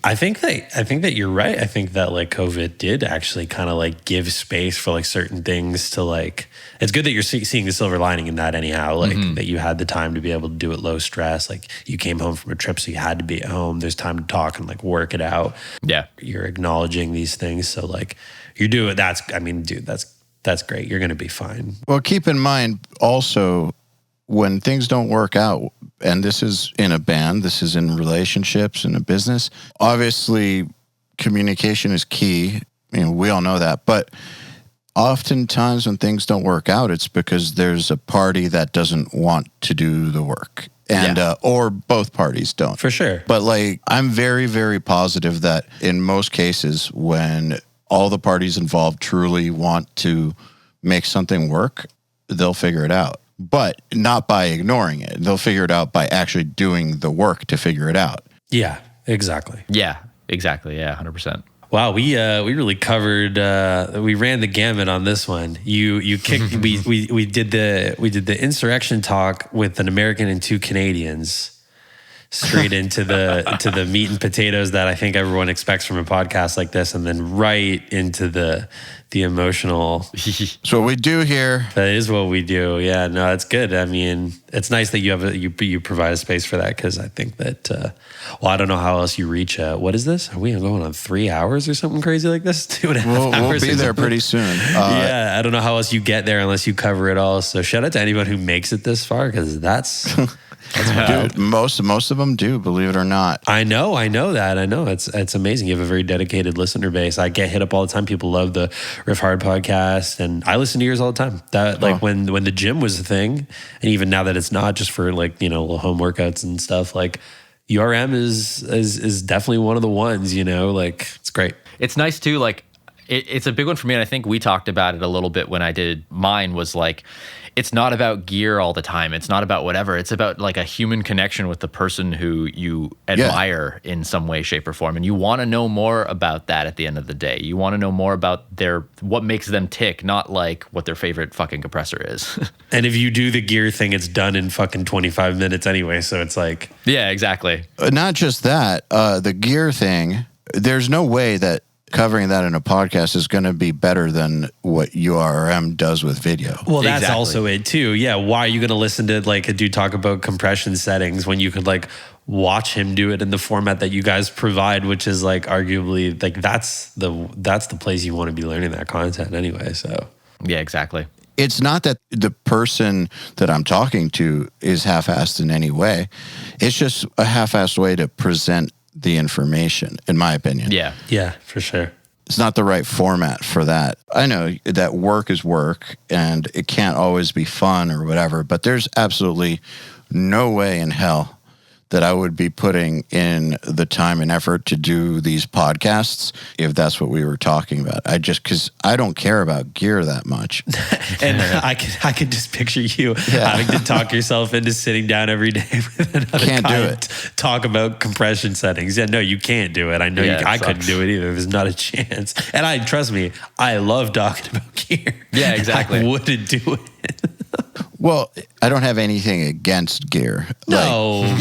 I think that you're right. I think that like COVID did actually kind of like give space for like certain things to like, it's good that you're seeing the silver lining in that anyhow, like that you had the time to be able to do it low stress. Like you came home from a trip, so you had to be at home. There's time to talk and like work it out. Yeah. You're acknowledging these things. So like you do it. That's great. You're going to be fine. Well, keep in mind also, when things don't work out, and this is in a band, this is in relationships, in a business, obviously communication is key. We all know that. But oftentimes when things don't work out, it's because there's a party that doesn't want to do the work. And or both parties don't. For sure. But I'm very, very positive that in most cases, when all the parties involved truly want to make something work, they'll figure it out. But not by ignoring it. They'll figure it out by actually doing the work to figure it out. Yeah, exactly. Yeah, exactly. Yeah, 100%. Wow, we really covered. We ran the gamut on this one. You kicked. we did the insurrection talk with an American and two Canadians, straight into the meat and potatoes that I think everyone expects from a podcast like this, and then right into the emotional. That's what we do here. That is what we do. Yeah, no, it's good. I mean, it's nice that you provide a space for that, because I think that. I don't know how else you reach. What is this? Are we going on 3 hours or something crazy like this? 2.5 hours. We'll be there pretty soon. Yeah, I don't know how else you get there unless you cover it all. So shout out to anyone who makes it this far, because that's dude, most of them do, believe it or not. I know that. I know it's amazing. You have a very dedicated listener base. I get hit up all the time. People love the Riff Hard podcast, and I listen to yours all the time. That when the gym was a thing, and even now that it's not, just for little home workouts and stuff, URM is definitely one of the ones, it's great. It's nice too. It's a big one for me. And I think we talked about it a little bit when I did mine. Was it's not about gear all the time. It's not about whatever. It's about a human connection with the person who you admire in some way, shape, or form. And you want to know more about that at the end of the day. You want to know more about what makes them tick, not what their favorite fucking compressor is. And if you do the gear thing, it's done in fucking 25 minutes anyway. So it's yeah, exactly. Not just that, the gear thing, there's no way that covering that in a podcast is going to be better than what URM does with video. Well, that's also it too. Yeah. Why are you going to listen to a dude talk about compression settings when you could watch him do it in the format that you guys provide, which is arguably that's the place you want to be learning that content anyway. So yeah, exactly. It's not that the person that I'm talking to is half-assed in any way. It's just a half-assed way to present the information, in my opinion. Yeah. Yeah, for sure. It's not the right format for that. I know that work is work and it can't always be fun or whatever, but there's absolutely no way in hell that I would be putting in the time and effort to do these podcasts if that's what we were talking about. Because I don't care about gear that much. And I could just picture you having to talk yourself into sitting down every day with another Can't guy do and it. talk about compression settings. Yeah, no, you can't do it. I know I couldn't do it either. There's not a chance. And trust me, I love talking about gear. Yeah, exactly. I wouldn't do it. Well, I don't have anything against gear. No. Of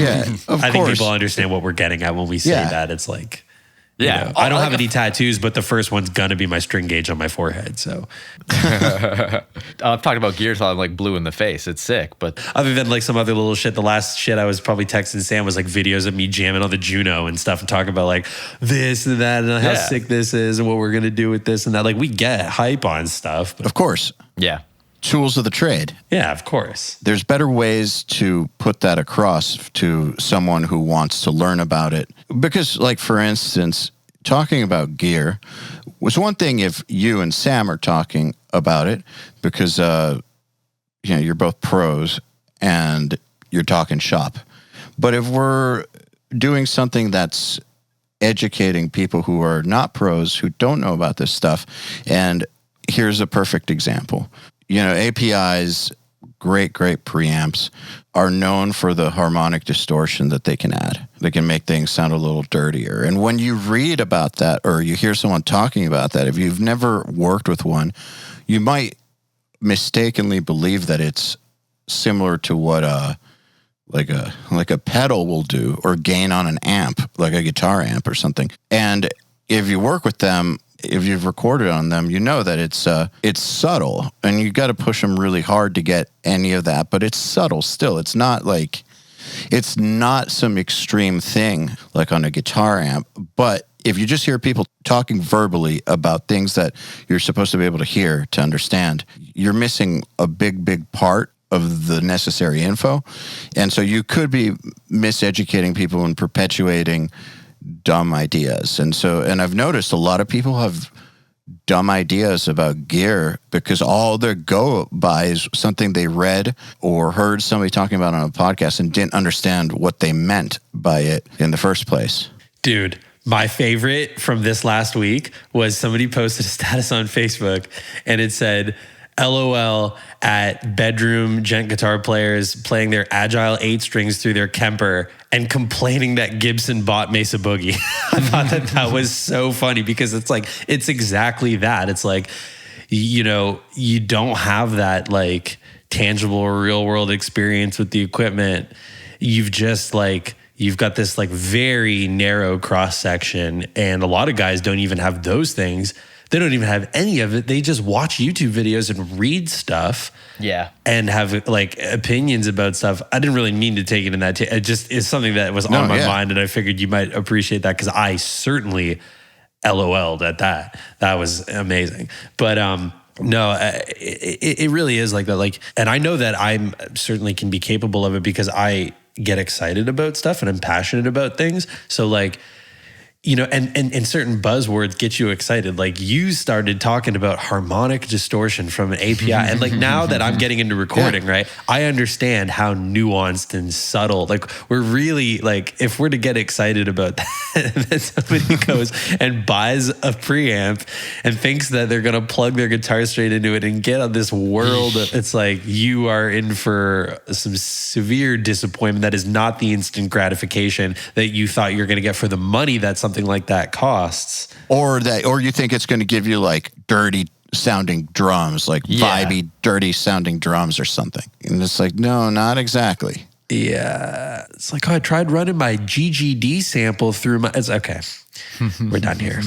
course. I think people understand what we're getting at when we say that. It's I don't have any tattoos, but the first one's going to be my string gauge on my forehead. So I'm talking about gear till I'm blue in the face. It's sick. But other than some other little shit, the last shit I was probably texting Sam was videos of me jamming on the Juno and stuff and talking about this and that and how sick this is and what we're going to do with this and that. We get hype on stuff. But of course. Yeah. Tools of the trade. Yeah, of course. There's better ways to put that across to someone who wants to learn about it. Because, for instance, talking about gear was one thing if you and Sam are talking about it because, you're both pros and you're talking shop. But if we're doing something that's educating people who are not pros, who don't know about this stuff, and here's a perfect example. APIs, great preamps, are known for the harmonic distortion that they can add. They can make things sound a little dirtier. And when you read about that or you hear someone talking about that, if you've never worked with one, you might mistakenly believe that it's similar to what a pedal will do or gain on an amp, like a guitar amp or something. And if you work with them, if you've recorded on them, you know that it's subtle, and you got to push them really hard to get any of that. But it's subtle still. It's not some extreme thing like on a guitar amp. But if you just hear people talking verbally about things that you're supposed to be able to hear to understand, you're missing a big part of the necessary info. And so you could be miseducating people and perpetuating dumb ideas. And I've noticed a lot of people have dumb ideas about gear because all they go by is something they read or heard somebody talking about on a podcast and didn't understand what they meant by it in the first place. Dude, my favorite from this last week was somebody posted a status on Facebook and it said, LOL at bedroom gent guitar players playing their Agile 8 strings through their Kemper and complaining that Gibson bought Mesa Boogie. I thought that was so funny because it's exactly that. It's like, you don't have that like tangible or real world experience with the equipment. You've just you've got this like very narrow cross section, and a lot of guys don't even have those things. They don't even have any of it. They just watch YouTube videos and read stuff. Yeah. And have like opinions about stuff. I didn't really mean to take it in that. It just is something that was on my mind, and I figured you might appreciate that because I certainly LOL'd at that. That was amazing. But no, it really is like that. Like, and I know that I'm certainly can be capable of it because I get excited about stuff and I'm passionate about things. So like, and certain buzzwords get you excited. Like you started talking about harmonic distortion from an API. And like now that I'm getting into recording, right, I understand how nuanced and subtle, like we're really like, if we're to get excited about that, then somebody goes and buys a preamp and thinks that they're going to plug their guitar straight into it and get on this world. It's like you are in for some severe disappointment. That is not the instant gratification that you thought you're going to get for the money that something like that costs, or you think it's going to give you like dirty sounding drums, like vibey, dirty sounding drums or something, and it's like, no, not exactly. Yeah, it's like, I tried running my GGD sample through my. It's okay. We're done here.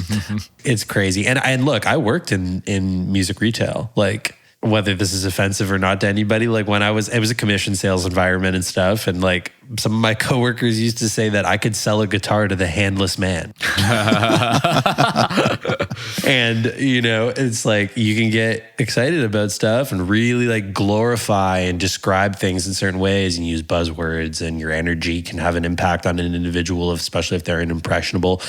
It's crazy, and look, I worked in music retail, like. Whether this is offensive or not to anybody, like when it was a commission sales environment and stuff. And like some of my coworkers used to say that I could sell a guitar to the handless man. And, it's like you can get excited about stuff and really like glorify and describe things in certain ways and use buzzwords, and your energy can have an impact on an individual, especially if they're an impressionable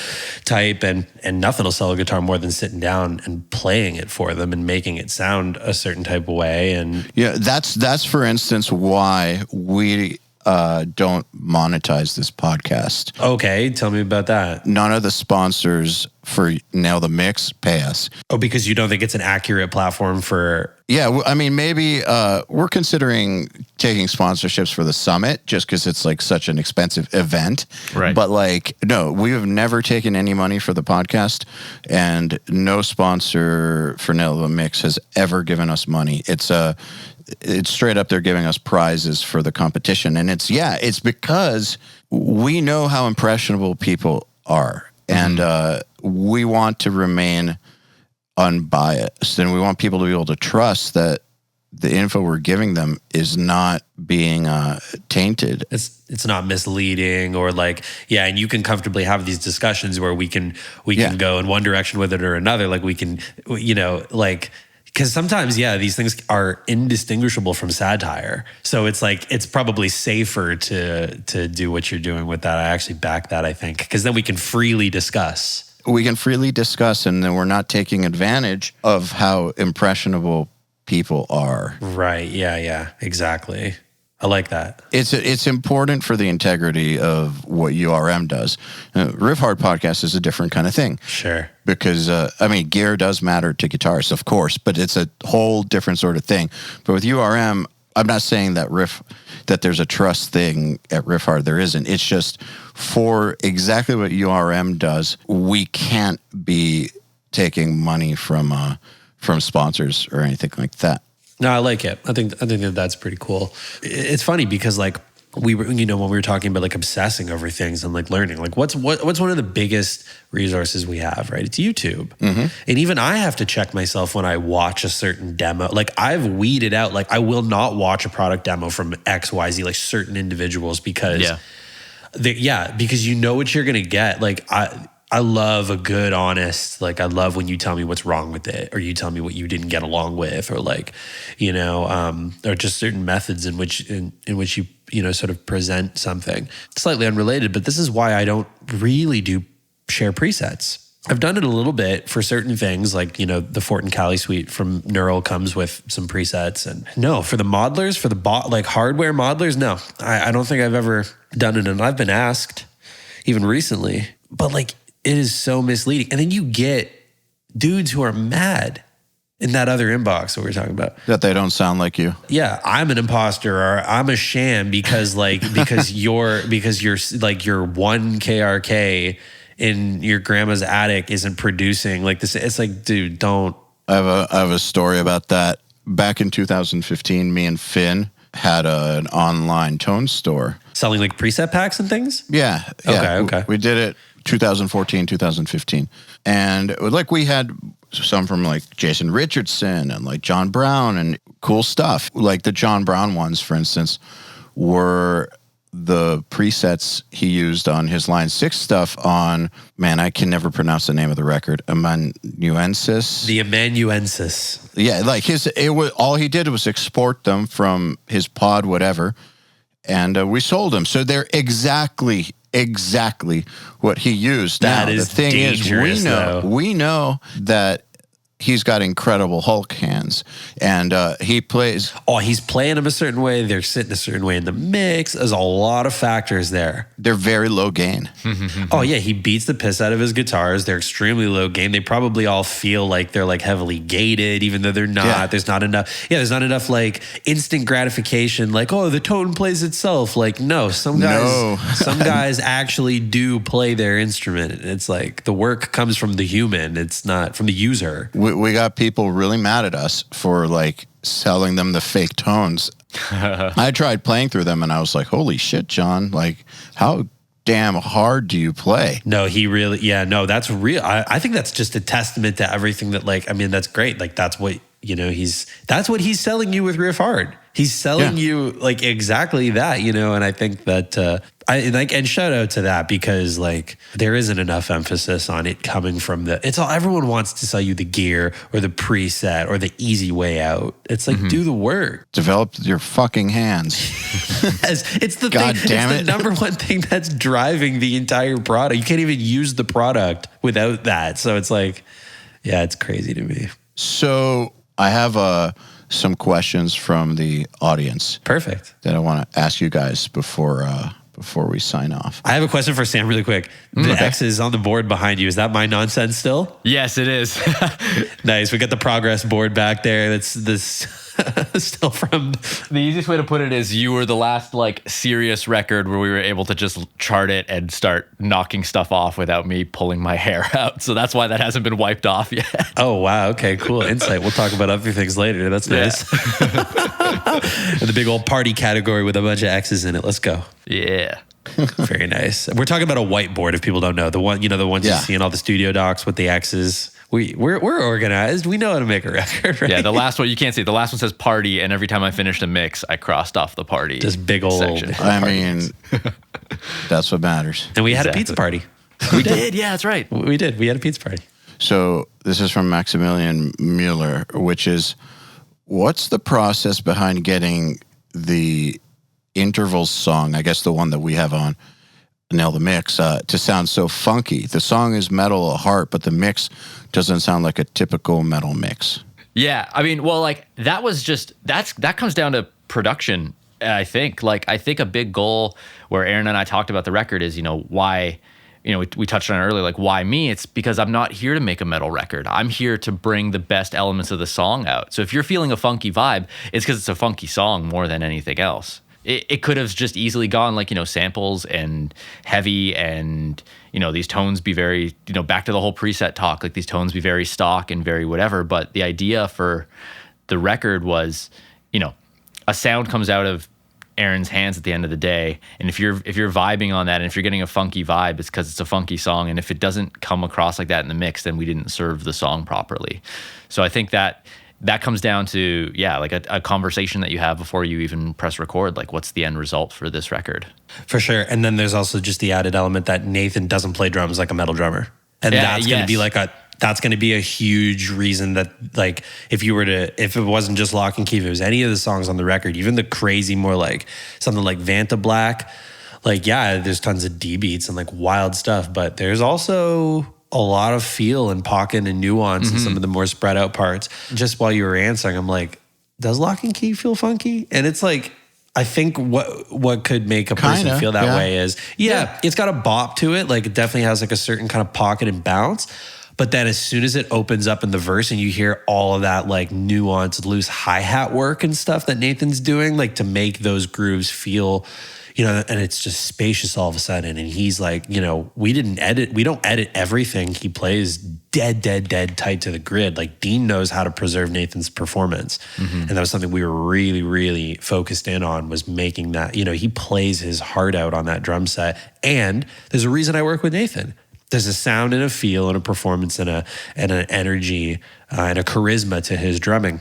type, and nothing will sell a guitar more than sitting down and playing it for them and making it sound a certain type of way. And yeah, that's for instance why we don't monetize this podcast. Okay, tell me about that. None of the sponsors for Nail the Mix pay us. Oh, because you don't think it's an accurate platform for... Yeah, I mean, maybe we're considering taking sponsorships for the summit just because it's like such an expensive event. Right. But like, no, we have never taken any money for the podcast, and no sponsor for Nail the Mix has ever given us money. It's straight up, they're giving us prizes for the competition. And it's because we know how impressionable people are. And we want to remain unbiased. And we want people to be able to trust that the info we're giving them is not being tainted. It's not misleading or like, yeah, and you can comfortably have these discussions where we can go in one direction with it or another. Like we can, like... Because sometimes, these things are indistinguishable from satire. So it's like, it's probably safer to do what you're doing with that. I actually back that, I think, because then we can freely discuss. We can freely discuss, and then we're not taking advantage of how impressionable people are. Right. Yeah, exactly. I like that. It's important for the integrity of what URM does. Riff Hard Podcast is a different kind of thing. Sure. Because, gear does matter to guitarists, of course, but it's a whole different sort of thing. But with URM, I'm not saying that there's a trust thing at Riff Hard. There isn't. It's just for exactly what URM does, we can't be taking money from sponsors or anything like that. No, I like it. I think that that's pretty cool. It's funny because like we were, when we were talking about like obsessing over things and like learning, like what's one of the biggest resources we have, right? It's YouTube. Mm-hmm. And even I have to check myself when I watch a certain demo. Like I've weeded out, like I will not watch a product demo from XYZ, like certain individuals because because you know what you're going to get. Like I love a good, honest, like I love when you tell me what's wrong with it or you tell me what you didn't get along with or like, or just certain methods in which you sort of present something. Slightly unrelated, but this is why I don't really do share presets. I've done it a little bit for certain things, like, you know, the Fort and Cali suite from Neural comes with some presets. And no, for the modelers, for the like hardware modelers, no, I don't think I've ever done it. And I've been asked even recently, but like, it is so misleading. And then you get dudes who are mad in that other inbox that we were talking about. That they don't sound like you. Yeah, I'm an imposter or I'm a sham because you're like your 1 KRK in your grandma's attic isn't producing like this. It's like, dude, don't. I have a story about that. Back in 2015, me and Finn had an online tone store. Selling like preset packs and things? Yeah. Okay. We did it 2014, 2015. And like we had some from like Jason Richardson and like John Brown and cool stuff. Like the John Brown ones, for instance, were the presets he used on his Line 6 stuff on, man, I can never pronounce the name of the record, Amanuensis. The Amanuensis. Yeah, like all he did was export them from his pod, whatever, and we sold them. So they're exactly what he used. That now, is the thing dangerous, is, we know that he's got incredible Hulk hands, and he plays. Oh, he's playing them a certain way. They're sitting a certain way in the mix. There's a lot of factors there. They're very low gain. Oh yeah, he beats the piss out of his guitars. They're extremely low gain. They probably all feel like they're like heavily gated, even though they're not. Yeah. There's not enough. Yeah, there's not enough like instant gratification. Like, oh, the tone plays itself. Like, no, some guys actually do play their instrument. It's like the work comes from the human. It's not from the user. We got people really mad at us for like selling them the fake tones. I tried playing through them and I was like, holy shit, John, like how damn hard do you play? No, he really, that's real. I think that's just a testament to everything that like, I mean, that's great. Like that's what, you know, that's what he's selling you with Riff Hard. He's selling you like exactly that, you know, and I think that, and shout out to that because like there isn't enough emphasis on it coming from everyone wants to sell you the gear or the preset or the easy way out. It's like, do the work. Develop your fucking hands. It's the God thing, damn it's the number one thing that's driving the entire product. You can't even use the product without that. So it's like, yeah, it's crazy to me. So I have some questions from the audience. Perfect. That I want to ask you guys before we sign off. I have a question for Sam really quick. The X is on the board behind you. Is that my nonsense still? Yes, it is. Nice. We got the progress board back there. That's this still from. The easiest way to put it is you were the last like serious record where we were able to just chart it and start knocking stuff off without me pulling my hair out. So that's why that hasn't been wiped off yet. Oh, wow. Okay, cool. Insight. We'll talk about other things later. That's nice. The big old party category with a bunch of X's in it. Let's go. Yeah. Very nice. We're talking about a whiteboard if people don't know. The one, the ones you see in all the studio docs with the X's. We're organized. We know how to make a record, right? Yeah, the last one, you can't see. The last one says party, and every time I finished a mix, I crossed off the party. Just big old section. I mean, that's what matters. And we had a pizza party. We did. Yeah, that's right. We did. We had a pizza party. So this is from Maximilian Mueller, which is, what's the process behind getting the intervals song, I guess the one that we have on Nail the Mix, to sound so funky? The song is metal at heart, but the mix doesn't sound like a typical metal mix. Yeah, I mean, well, like that was just that comes down to production. I think a big goal where Aaron and I talked about the record is, why, we touched on it earlier, like why me? It's because I'm not here to make a metal record. I'm here to bring the best elements of the song out. So if you're feeling a funky vibe, it's because it's a funky song more than anything else. It could have just easily gone like, samples and heavy and, these tones be very, back to the whole preset talk, like these tones be very stock and very whatever. But the idea for the record was, a sound comes out of Aaron's hands at the end of the day. And if you're vibing on that and if you're getting a funky vibe, it's because it's a funky song. And if it doesn't come across like that in the mix, then we didn't serve the song properly. So I think that comes down to, like a conversation that you have before you even press record. Like, what's the end result for this record? For sure. And then there's also just the added element that Nathan doesn't play drums like a metal drummer. And that's going to be that's going to be a huge reason that, like, if it wasn't just Lock and Key, if it was any of the songs on the record, even the crazy, more like something like Vanta Black, like, yeah, there's tons of D beats and like wild stuff, but there's also a lot of feel and pocket and nuance in some of the more spread out parts. Just while you were answering, I'm like, does Lock and Key feel funky? And it's like, I think what could make a person feel that way is, it's got a bop to it. Like it definitely has like a certain kind of pocket and bounce. But then as soon as it opens up in the verse and you hear all of that like nuanced, loose hi-hat work and stuff that Nathan's doing, like to make those grooves feel, and it's just spacious all of a sudden. And he's like, we don't edit everything. He plays dead tight to the grid. Like Dean knows how to preserve Nathan's performance. And that was something we were really, really focused in on, was making that, he plays his heart out on that drum set. And there's a reason I work with Nathan. There's a sound and a feel and a performance and an energy and a charisma to his drumming.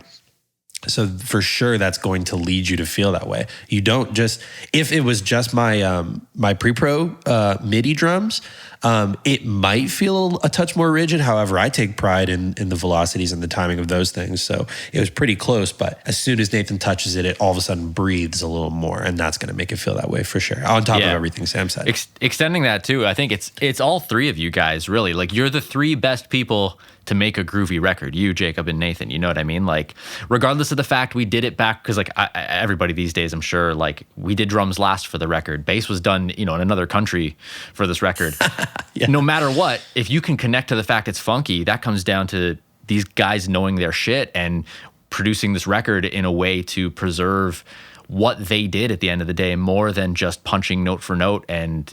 So for sure, that's going to lead you to feel that way. You don't just, if it was just my my pre-pro MIDI drums, it might feel a touch more rigid. However, I take pride in the velocities and the timing of those things. So it was pretty close, but as soon as Nathan touches it, it all of a sudden breathes a little more, and that's going to make it feel that way for sure. On top of everything Sam said. Extending that too, I think it's all three of you guys, really. Like, you're the three best people to make a groovy record. You, Jacob, and Nathan. You know what I mean? Like, regardless of the fact we did it back, because like everybody these days, I'm sure, like, we did drums last for the record. Bass was done, in another country for this record. No matter what, if you can connect to the fact it's funky, that comes down to these guys knowing their shit and producing this record in a way to preserve what they did at the end of the day, more than just punching note for note and,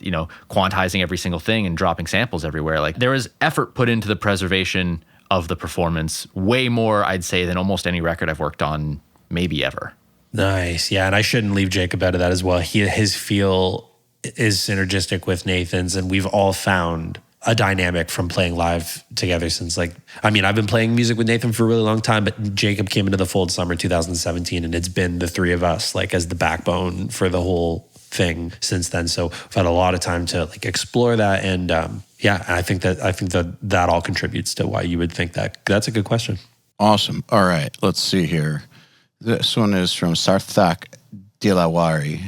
quantizing every single thing and dropping samples everywhere. Like, there was effort put into the preservation of the performance, way more, I'd say, than almost any record I've worked on, maybe ever. Nice. Yeah. And I shouldn't leave Jacob out of that as well. His feel is synergistic with Nathan's, and we've all found a dynamic from playing live together since I've been playing music with Nathan for a really long time, but Jacob came into the fold summer 2017, and it's been the three of us like as the backbone for the whole thing since then. So I've had a lot of time to like explore that. And I think that all contributes to why you would think that. That's a good question. Awesome. All right, let's see here. This one is from Sarthak Dilawari.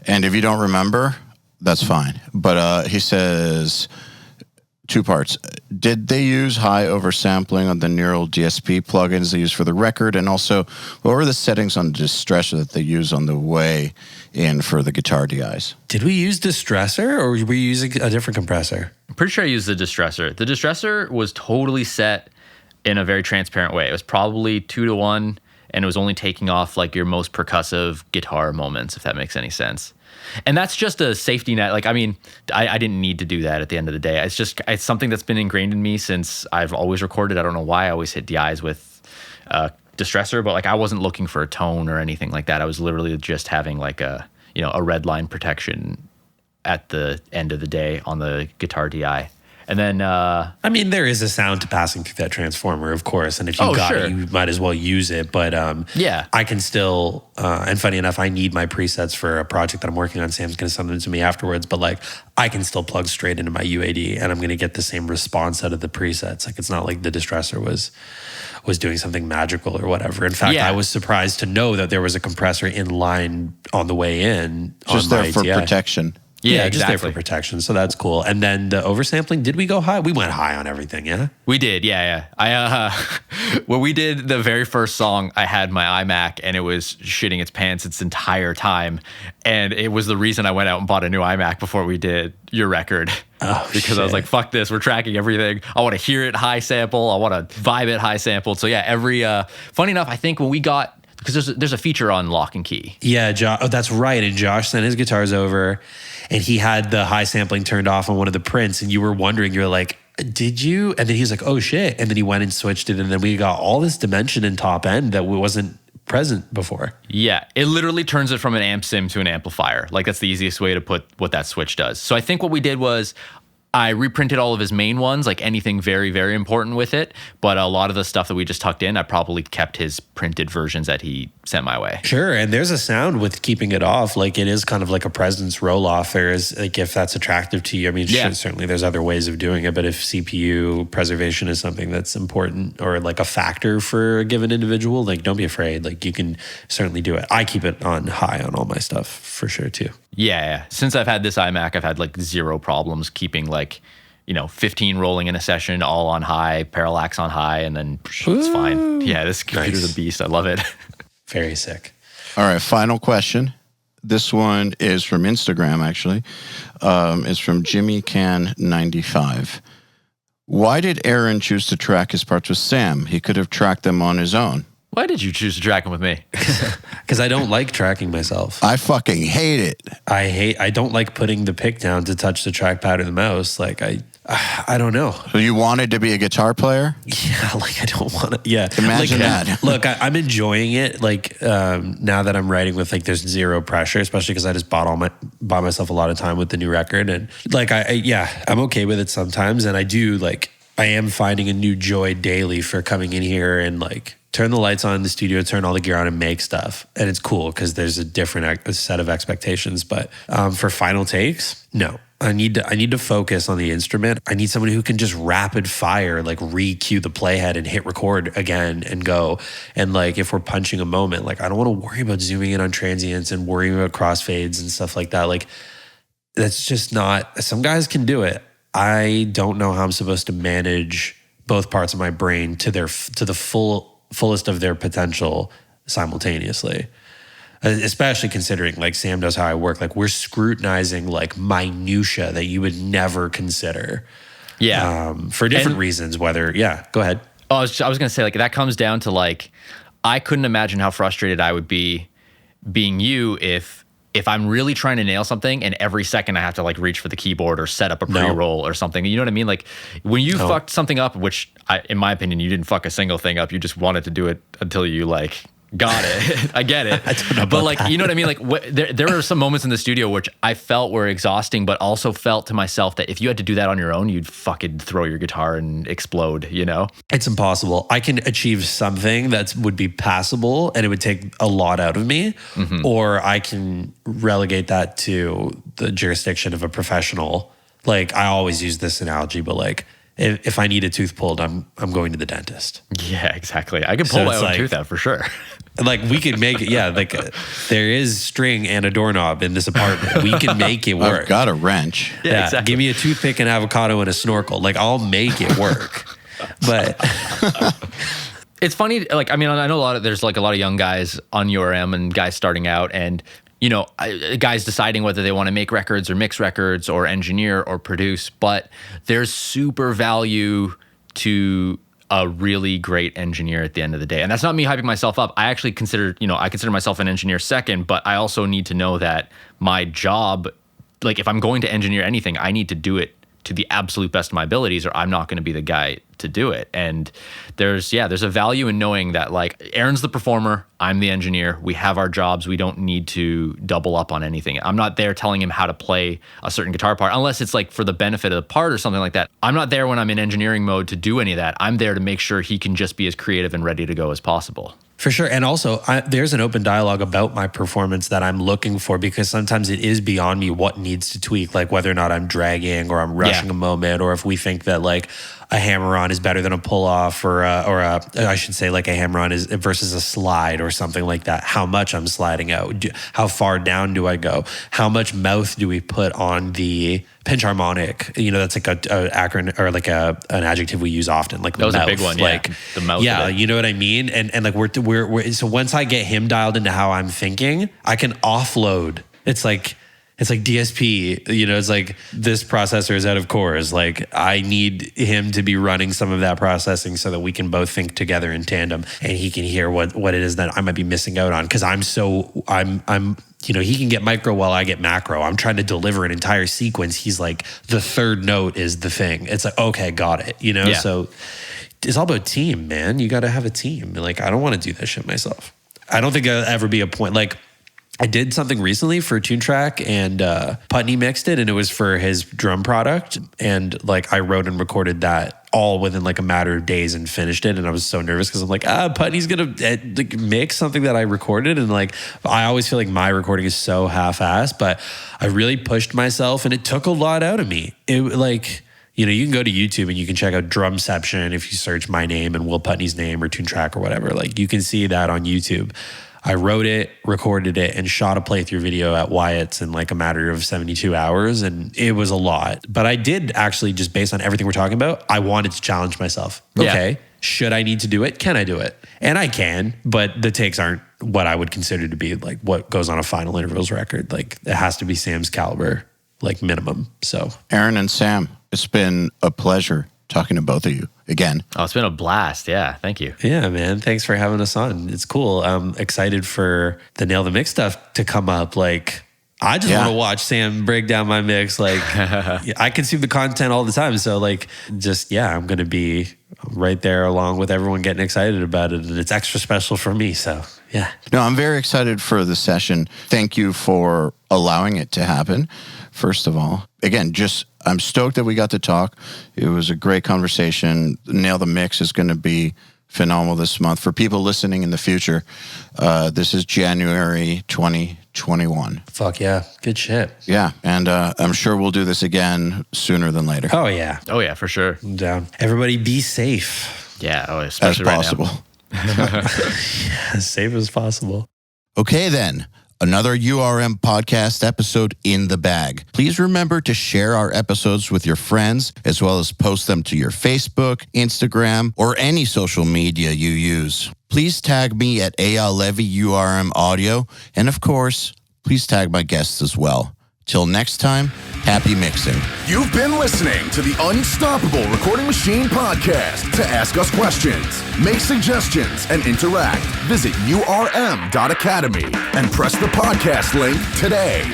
And if you don't remember, that's fine. But he says, 2 parts. Did they use high oversampling on the Neural DSP plugins they use for the record? And also, what were the settings on Distressor that they use on the way in for the guitar DIs? Did we use Distressor, or were we using a different compressor? I'm pretty sure I used the Distressor. The Distressor was totally set in a very transparent way. It was probably 2-to-1, and it was only taking off like your most percussive guitar moments, if that makes any sense. And that's just a safety net. Like, I didn't need to do that at the end of the day. It's something that's been ingrained in me since I've always recorded. I don't know why I always hit DIs with Distressor, but like, I wasn't looking for a tone or anything like that. I was literally just having like a red line protection at the end of the day on the guitar DI. And then, there is a sound to passing through that transformer, of course. And if you it, you might as well use it. But I can still, and funny enough, I need my presets for a project that I'm working on. Sam's going to send them to me afterwards. But like, I can still plug straight into my UAD, and I'm going to get the same response out of the presets. Like, it's not like the Distressor was doing something magical or whatever. In fact, I was surprised to know that there was a compressor in line on the way in. Just there for protection. Yeah, just there for protection. So that's cool. And then the oversampling, did we go high? We went high on everything, yeah? We did, yeah. When we did the very first song, I had my iMac, and it was shitting its pants its entire time. And it was the reason I went out and bought a new iMac before we did your record. Oh, because I was like, fuck this, we're tracking everything. I want to hear it high sample. I want to vibe it high sample. So yeah, funny enough, I think when we got, because there's a feature on Lock and Key. Yeah, that's right. And Josh sent his guitars over, and he had the high sampling turned off on one of the prints, and you were wondering, you're like, did you? And then he's like, oh shit. And then he went and switched it, and then we got all this dimension in top end that wasn't present before. Yeah, it literally turns it from an amp sim to an amplifier. Like, that's the easiest way to put what that switch does. So I think what we did was, I reprinted all of his main ones, like anything very, very important with it. But a lot of the stuff that we just tucked in, I probably kept his printed versions that he sent my way. Sure. And there's a sound with keeping it off. Like it is kind of like a presence roll off. There is like, if that's attractive to you, I mean, sure, certainly there's other ways of doing it. But if CPU preservation is something that's important or like a factor for a given individual, like don't be afraid. Like you can certainly do it. I keep it on high on all my stuff for sure too. Yeah. Since I've had this iMac, I've had like zero problems keeping like, 15 rolling in a session, all on high, parallax on high, and then it's fine. Yeah, this computer's a beast. I love it. Very sick. All right, final question. This one is from Instagram, actually. It's from JimmyCan95. Why did Aaron choose to track his parts with Sam? He could have tracked them on his own. Why did you choose to track him with me? Because I don't like tracking myself. I fucking hate it. I don't like putting the pick down to touch the trackpad or the mouse. Like I don't know. So you wanted to be a guitar player? Yeah, like I don't want to. Yeah, imagine that. Look, I'm enjoying it. Like now that I'm writing with like there's zero pressure, especially because I just bought myself a lot of time with the new record, and like I'm okay with it sometimes, and I am finding a new joy daily for coming in here and like turn the lights on in the studio, turn all the gear on and make stuff. And it's cool because there's a different set of expectations. But for final takes, no. I need to focus on the instrument. I need someone who can just rapid fire, like re-cue the playhead and hit record again and go. And like if we're punching a moment, like I don't want to worry about zooming in on transients and worrying about crossfades and stuff like that. Like that's just not, some guys can do it. I don't know how I'm supposed to manage both parts of my brain to the fullest of their potential simultaneously. Especially considering like Sam knows how I work. Like we're scrutinizing like minutia that you would never consider. Yeah. For different reasons, go ahead. I was going to say like that comes down to like, I couldn't imagine how frustrated I would be being you if I'm really trying to nail something and every second I have to like reach for the keyboard or set up a pre-roll or something. You know what I mean? Like when you fucked something up, which in my opinion, you didn't fuck a single thing up. You just wanted to do it until you like got it. I get it. I don't know about but like, that. you know what I mean? Like there were some moments in the studio which I felt were exhausting, but also felt to myself that if you had to do that on your own, you'd fucking throw your guitar and explode, you know? It's impossible. I can achieve something that would be passable and it would take a lot out of me, or I can relegate that to the jurisdiction of a professional. Like I always use this analogy, but like if I need a tooth pulled, I'm going to the dentist. Yeah, exactly. I could pull my own tooth out for sure. Like we could make it, there is string and a doorknob in this apartment. We can make it work. I've got a wrench. Yeah, exactly. Give me a toothpick, an avocado, and a snorkel. Like I'll make it work. But it's funny. Like, I mean, I know there's like a lot of young guys on URM and guys starting out and, guys deciding whether they want to make records or mix records or engineer or produce, but there's super value to a really great engineer at the end of the day. And that's not me hyping myself up. I actually consider myself an engineer second, but I also need to know that my job, like if I'm going to engineer anything, I need to do it to the absolute best of my abilities or I'm not going to be the guy to do it. And there's a value in knowing that like Aaron's the performer, I'm the engineer, we have our jobs, we don't need to double up on anything. I'm not there telling him how to play a certain guitar part unless it's like for the benefit of the part or something like that. I'm not there when I'm in engineering mode to do any of that. I'm there to make sure he can just be as creative and ready to go as possible. For sure. And also, there's an open dialogue about my performance that I'm looking for because sometimes it is beyond me what needs to tweak, like whether or not I'm dragging or I'm rushing a moment, or if we think that like a hammer-on is better than a pull-off or I should say like a hammer-on is versus a slide or something like that. How much I'm sliding out. How far down do I go? How much mouth do we put on the pinch harmonic? That's like a acronym or like an adjective we use often. Like that was mouth. a big one, like the mouth. Yeah, you know what I mean. And like we're so once I get him dialed into how I'm thinking, I can offload. It's like DSP. It's like this processor is out of cores. Like I need him to be running some of that processing so that we can both think together in tandem, and he can hear what it is that I might be missing out on because I'm he can get micro while I get macro. I'm trying to deliver an entire sequence. He's like, the third note is the thing. It's like, okay, got it. Yeah. So it's all about team, man. You got to have a team. Like, I don't want to do that shit myself. I don't think there'll ever be a point. Like, I did something recently for Tune Track, and Putney mixed it, and it was for his drum product. And like I wrote and recorded that all within like a matter of days and finished it. And I was so nervous because I'm like, Putney's gonna like mix something that I recorded, and like I always feel like my recording is so half-assed, but I really pushed myself, and it took a lot out of me. It like, you know, you can go to YouTube and you can check out Drumception if you search my name and Will Putney's name or Tune Track or whatever. Like you can see that on YouTube. I wrote it, recorded it, and shot a playthrough video at Wyatt's in like a matter of 72 hours. And it was a lot. But I did actually, just based on everything we're talking about, I wanted to challenge myself. Okay, should I need to do it? Can I do it? And I can, but the takes aren't what I would consider to be like what goes on a final intervals record. Like it has to be Sam's caliber, like minimum. So Aaron and Sam, it's been a pleasure talking to both of you again. Oh, it's been a blast. Yeah. Thank you. yeah, man. Thanks for having us on. It's cool. I'm excited for the Nail the Mix stuff to come up. Like, I just want to watch Sam break down my mix. Like, I consume the content all the time. So, like, just, I'm going to be right there along with everyone getting excited about it. And it's extra special for me. So, yeah. No, I'm very excited for the session. Thank you for allowing it to happen, first of all. Again, I'm stoked that we got to talk. It was a great conversation. Nail the Mix is going to be phenomenal this month. For people listening in the future, this is January 2021. Fuck yeah. Good shit. Yeah, and I'm sure we'll do this again sooner than later. Oh, yeah. Oh, yeah, for sure. I'm down. Everybody be safe. Yeah. Oh, As especially right possible. now. As safe as possible. Okay, then. Another URM podcast episode in the bag. Please remember to share our episodes with your friends, as well as post them to your Facebook, Instagram, or any social media you use. Please tag me at EYAL Levy URM Audio, and of course, please tag my guests as well. Till next time, happy mixing. You've been listening to the Unstoppable Recording Machine podcast. To ask us questions, make suggestions, and interact, visit urm.academy and press the podcast link today.